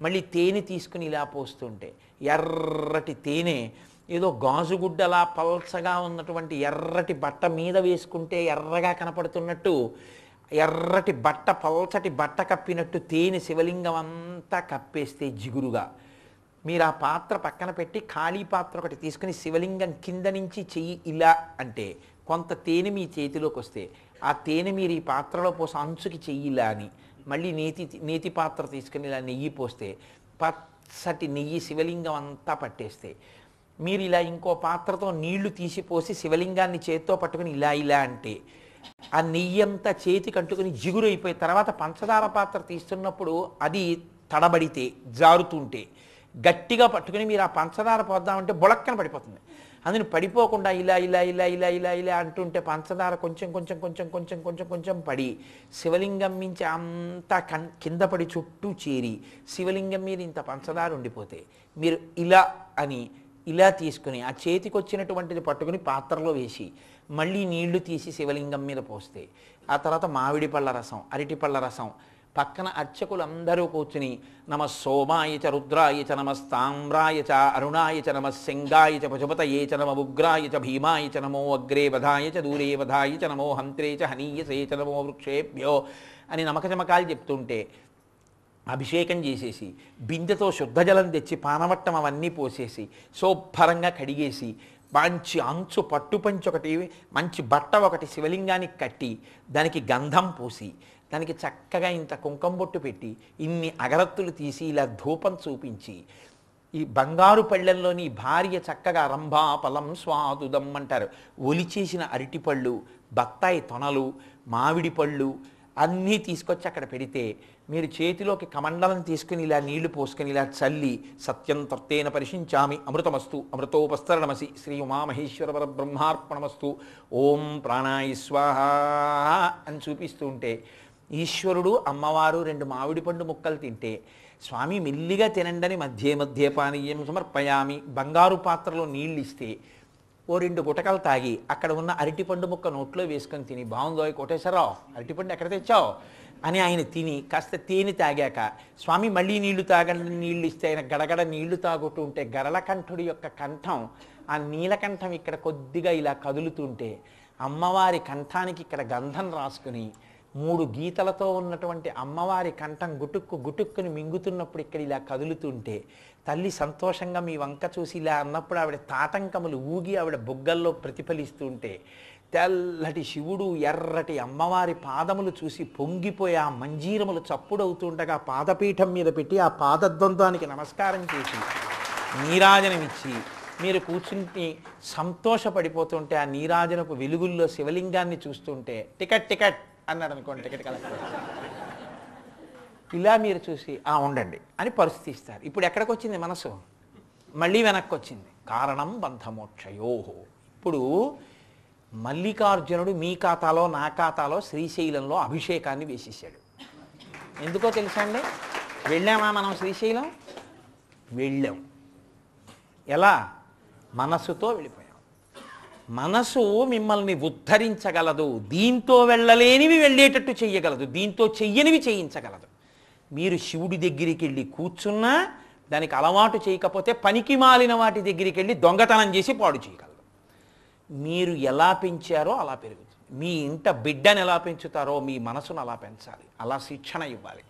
మళ్ళీ తేనె తీసుకుని ఇలా పోస్తుంటే ఎర్రటి తేనె ఏదో గాజుగుడ్డలా పల్చగా ఉన్నటువంటి ఎర్రటి బట్ట మీద వేసుకుంటే ఎర్రగా కనపడుతున్నట్టు, ఎర్రటి బట్ట పల్చటి బట్ట కప్పినట్టు తేనె శివలింగం అంతా కప్పేస్తే జిగురుగా, మీరు ఆ పాత్ర పక్కన పెట్టి ఖాళీ పాత్ర ఒకటి తీసుకుని శివలింగం కింద నుంచి చెయ్యి ఇలా అంటే కొంత తేనె మీ చేతిలోకి వస్తే ఆ తేనె మీరు ఈ పాత్రలో పోసి అంచుకి చెయ్యి ఇలా అని మళ్ళీ నేతి పాత్ర తీసుకుని ఇలా నెయ్యి పోస్తే పచ్చటి నెయ్యి శివలింగం అంతా పట్టేస్తే, మీరు ఇలా ఇంకో పాత్రతో నీళ్లు తీసిపోసి శివలింగాన్ని చేత్తో పట్టుకుని ఇలా ఇలా అంటే ఆ నెయ్యి అంతా చేతికి అంటుకుని జిగురు అయిపోయి తర్వాత పంచదార పాత్ర తీస్తున్నప్పుడు అది తడబడితే జారుతుంటే గట్టిగా పట్టుకుని మీరు ఆ పంచదార పోద్దామంటే బొళక్కన పడిపోతుంది. అందుని పడిపోకుండా ఇలా ఇలా ఇలా ఇలా ఇలా ఇలా అంటుంటే పంచదార కొంచెం కొంచెం కొంచెం కొంచెం కొంచెం కొంచెం పడి శివలింగం మించి అంతా కింద పడి చుట్టూ చేరి శివలింగం మీద ఇంత పంచదార ఉండిపోతే మీరు ఇలా అని ఇలా తీసుకుని ఆ చేతికి వచ్చినటువంటిది పట్టుకుని పాత్రలో వేసి మళ్ళీ నీళ్లు తీసి శివలింగం మీద పోస్తే ఆ తర్వాత మామిడి పళ్ళ రసం అరటి పళ్ళ రసం పక్కన అర్చకులందరూ కూర్చుని నమ సోమాయ చ రుద్రాయ చ నమస్తామ్రాయ చ అరుణాయ చ నమ శంగాయ చ పశుపతయే చ నమ ఉగ్రాయ చ భీమాయ చ నమో అగ్రే వధాయ చ దూరే వధాయ చ నమో హంత్రే చ హనీయసే చ నమో వృక్షేభ్యో అని నమకచమకాలు చెప్తుంటే అభిషేకం చేసేసి బిందెతో శుద్ధజలం తెచ్చి పానవట్టం అవన్నీ పోసేసి శుభ్రంగా కడిగేసి మంచి అంచు పట్టుపంచి ఒకటి మంచి బట్ట ఒకటి శివలింగానికి కట్టి దానికి గంధం పూసి దానికి చక్కగా ఇంత కుంకం బొట్టు పెట్టి ఇన్ని అగరత్తులు తీసి ఇలా ధూపం చూపించి ఈ బంగారు పళ్ళెల్లోని భార్య చక్కగా రంభా ఫలం స్వాదుదం అంటారు. ఒలిచేసిన అరటిపళ్ళు, బత్తాయి తొనలు, మామిడి పళ్ళు అన్నీ తీసుకొచ్చి అక్కడ పెడితే మీరు చేతిలోకి కమండలం తీసుకుని ఇలా నీళ్లు పోసుకొని ఇలా చల్లి సత్యం తత్తేన పరిశించామి అమృతమస్తు అమృతోపస్తరణమసి శ్రీ ఉమామహేశ్వర పరబ్రహ్మార్పణమస్తు ఓం ప్రాణాయ స్వాహ అని చూపిస్తూ ఉంటే ఈశ్వరుడు అమ్మవారు 2 మామిడి పండు ముక్కలు తింటే స్వామి మెల్లిగా తినండని మధ్య మధ్య పానీయం సమర్పయామి బంగారు పాత్రలో నీళ్ళు ఇస్తే ఓ 2 గుటకలు తాగి అక్కడ ఉన్న అరటిపండు ముక్క నోట్లో వేసుకొని తిని బాగుందో కోటేశ్వరరావు అరటిపండు ఎక్కడ తెచ్చావు అని ఆయన తిని కాస్త తేనె తాగాక స్వామి మళ్ళీ నీళ్లు తాగండి నీళ్లు ఇస్తే ఆయన గడగడ నీళ్లు తాగుతూ ఉంటే గరళకంఠుడి యొక్క కంఠం ఆ నీలకంఠం ఇక్కడ కొద్దిగా ఇలా కదులుతుంటే అమ్మవారి కంఠానికి ఇక్కడ గంధం రాసుకుని 3 గీతలతో ఉన్నటువంటి అమ్మవారి కంఠం గుటుక్కు గుటుక్కుని మింగుతున్నప్పుడు ఇక్కడ ఇలా కదులుతుంటే తల్లి సంతోషంగా మీ వంక చూసి ఇలా అన్నప్పుడు ఆవిడ తాటంకములు ఊగి ఆవిడ బుగ్గల్లో ప్రతిఫలిస్తుంటే తెల్లటి శివుడు ఎర్రటి అమ్మవారి పాదములు చూసి పొంగిపోయి ఆ మంజీరములు చప్పుడవుతుండగా పాదపీఠం మీద పెట్టి ఆ పాదద్వంద్వానికి నమస్కారం చేసి నీరాజనమిచ్చి మీరు కూర్చుని సంతోషపడిపోతుంటే ఆ నీరాజనపు వెలుగుల్లో శివలింగాన్ని చూస్తుంటే టికెట్ టికెట్ అన్నాడు అనుకోండి టికెట్ కలెక్టర్ ఇలా మీరు చూసి ఉండండి అని పరిస్థితి ఇస్తారు. ఇప్పుడు ఎక్కడికి వచ్చింది మనసు? మళ్ళీ వెనక్కి వచ్చింది. కారణం బంధమోక్షయోహో. ఇప్పుడు మల్లికార్జునుడు మీ ఖాతాలో నా ఖాతాలో శ్రీశైలంలో అభిషేకాన్ని వేసేసాడు. ఎందుకో తెలుసా అండి? వెళ్ళామా మనం శ్రీశైలం? వెళ్ళాం. ఎలా? మనసుతో వెళ్ళిపోయాం. మనసు మిమ్మల్ని ఉద్ధరించగలదు, దీంతో వెళ్ళలేనివి వెళ్ళేటట్టు చెయ్యగలదు, దీంతో చెయ్యనివి చేయించగలదు. మీరు శివుడి దగ్గరికి వెళ్ళి కూర్చున్నా దానికి అలవాటు చేయకపోతే పనికి మాలిన వాటి దగ్గరికి వెళ్ళి దొంగతనం చేసి పాడు చేయగలదు. మీరు ఎలా పెంచారో అలా పెరుగుతుంది. మీ ఇంట బిడ్డను ఎలా పెంచుతారో మీ మనసును అలా పెంచాలి, అలా శిక్షణ ఇవ్వాలి.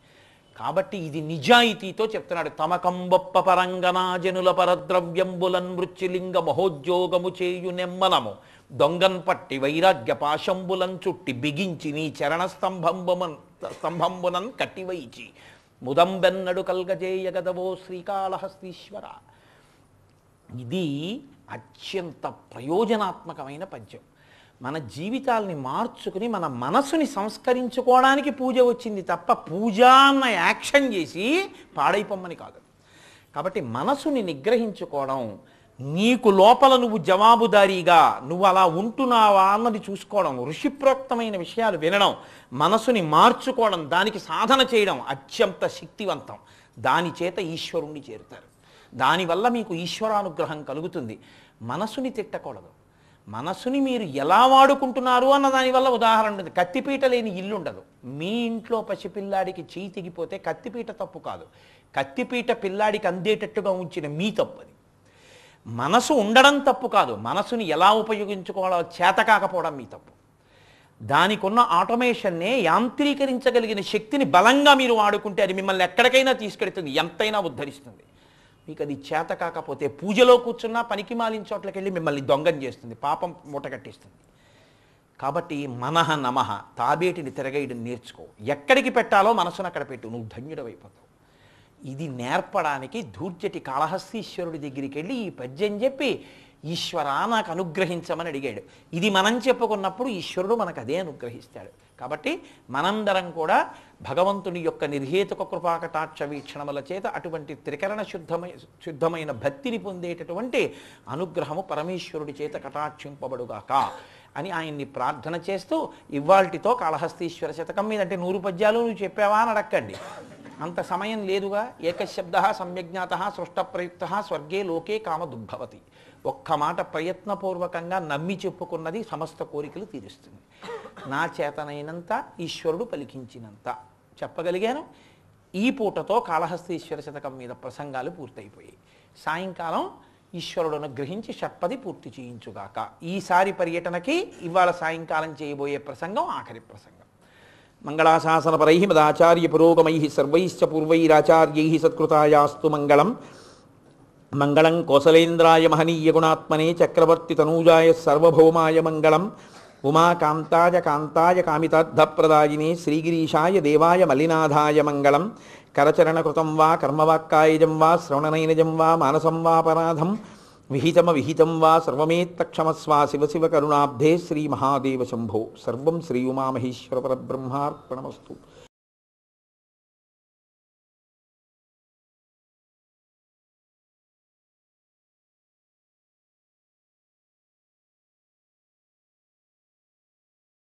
కాబట్టి ఇది నిజాయితీతో చెప్తున్నాడు. తమకంబొప్ప పరంగనాజనుల పరద్రవ్యంబులన్ మృత్యులింగ మహోద్యోగము చేయు నెమ్మనము దొంగన్ పట్టి వైరాగ్య పాశంబులన్ చుట్టి బిగించి నీ చరణ స్తంభంబునన్ కట్టివైచి ముదంబెన్నడు కల్గజేయగదవో శ్రీకాళహస్తీశ్వర. ఇది అత్యంత ప్రయోజనాత్మకమైన పద్యం. మన జీవితాల్ని మార్చుకుని మన మనసుని సంస్కరించుకోవడానికి పూజ వచ్చింది తప్ప పూజ అన్న యాక్షన్ చేసి పాడైపోమ్మని కాదు. కాబట్టి మనసుని నిగ్రహించుకోవడం, నీకు లోపల నువ్వు జవాబుదారీగా నువ్వు అలా ఉంటున్నావా అన్నది చూసుకోవడం, ఋషిప్రోక్తమైన విషయాలు వినడం, మనసుని మార్చుకోవడం, దానికి సాధన చేయడం అత్యంత శక్తివంతం. దాని చేత ఈశ్వరుణ్ణి చేరుతారు. దానివల్ల మీకు ఈశ్వరానుగ్రహం కలుగుతుంది. మనసుని తిట్టకూడదు. మనసుని మీరు ఎలా వాడుకుంటున్నారు అన్న దానివల్ల ఉదాహరణ ఉంటుంది. కత్తిపీట లేని ఇల్లు ఉండదు. మీ ఇంట్లో పసిపిల్లాడికి చేయి తెగిపోతే కత్తిపీట తప్పు కాదు, కత్తిపీట పిల్లాడికి అందేటట్టుగా ఉంచిన మీ తప్పది. మనసు ఉండడం తప్పు కాదు, మనసుని ఎలా ఉపయోగించుకోవాలో చేత కాకపోవడం మీ తప్పు. దానికి ఉన్న ఆటోమేషన్నే యాంత్రీకరించగలిగిన శక్తిని బలంగా మీరు వాడుకుంటే అది మిమ్మల్ని ఎక్కడికైనా తీసుకెడుతుంది, ఎంతైనా ఉద్ధరిస్తుంది. మీకు అది చేత కాకపోతే పూజలో కూర్చున్నా పనికి మాలిన చోట్లకి వెళ్ళి మిమ్మల్ని దొంగం చేస్తుంది, పాపం మూటగట్టిస్తుంది. కాబట్టి మనః నమః, తాబేటిని తిరగేయడం నేర్చుకో. ఎక్కడికి పెట్టాలో మనసును అక్కడ పెట్టు, నువ్వు ధన్యుడవైపోతావు. ఇది నేర్పడానికి ధూర్జటి కాళహస్తీశ్వరుడి దగ్గరికి వెళ్ళి ఈ పద్యం చెప్పి ఈశ్వరా నాకు అనుగ్రహించమని అడిగాడు. ఇది మనం చెప్పుకున్నప్పుడు ఈశ్వరుడు మనకు అదే అనుగ్రహిస్తాడు. కాబట్టి మనందరం కూడా భగవంతుని యొక్క నిర్హేతుక కృపాకటాక్ష వీక్షణముల చేత అటువంటి త్రికరణ శుద్ధమైన భక్తిని పొందేటటువంటి అనుగ్రహము పరమేశ్వరుడి చేత కటాక్షింపబడుగాక అని ఆయన్ని ప్రార్థన చేస్తూ ఇవాల్టితో కాళహస్తీశ్వర శతకం మీద అంటే 100 పద్యాలు నువ్వు చెప్పావా అని అడక్కండి, అంత సమయం లేదుగా. ఏకశబ్ద సమ్యజ్ఞాత సృష్ట ప్రయుక్త స్వర్గే లోకే కామదుద్భవతి. ఒక్క మాట ప్రయత్నపూర్వకంగా నమ్మి చెప్పుకున్నది సమస్త కోరికలు తీరుస్తుంది. నా చేతనైనంత ఈశ్వరుడు పలికించినంత చెప్పగలిగాను. ఈ పూటతో కాళహస్తీశ్వర శతకం మీద ప్రసంగాలు పూర్తయిపోయాయి. సాయంకాలం ఈశ్వరుడు అనుగ్రహించి షట్పది పూర్తి చేయించుగాక. ఈసారి పర్యటనకి ఇవాళ సాయంకాలం చేయబోయే ప్రసంగం ఆఖరి ప్రసంగం. మంగళాశాసనపరై మదాచార్య పురోగమై సర్వైశ్చ పూర్వైరాచార్యై సత్కృతాయాస్తు మంగళం. మంగళం కోసలేంద్రాయ మహనీయ గుణాత్మనే చక్రవర్తి తనూజాయ సర్వభౌమాయ మంగళం. ఉమాకాంతాయ కాంతాయ కామితార్థప్రదాయినే శ్రీగిరీశాయ దేవాయ మలినాథాయ మంగళం. కరచరణకృతం వా కర్మవాక్కాయజం వా శ్రవణనైనజం వా మానసం వాపరాధం విహితం వా సర్వమేత్తక్షమస్వా శివ శివ కరుణాబ్ధే శ్రీ మహాదేవ శంభో. సర్వం శ్రీ ఉమామహేశ్వర పరబ్రహ్మార్పణమస్తు.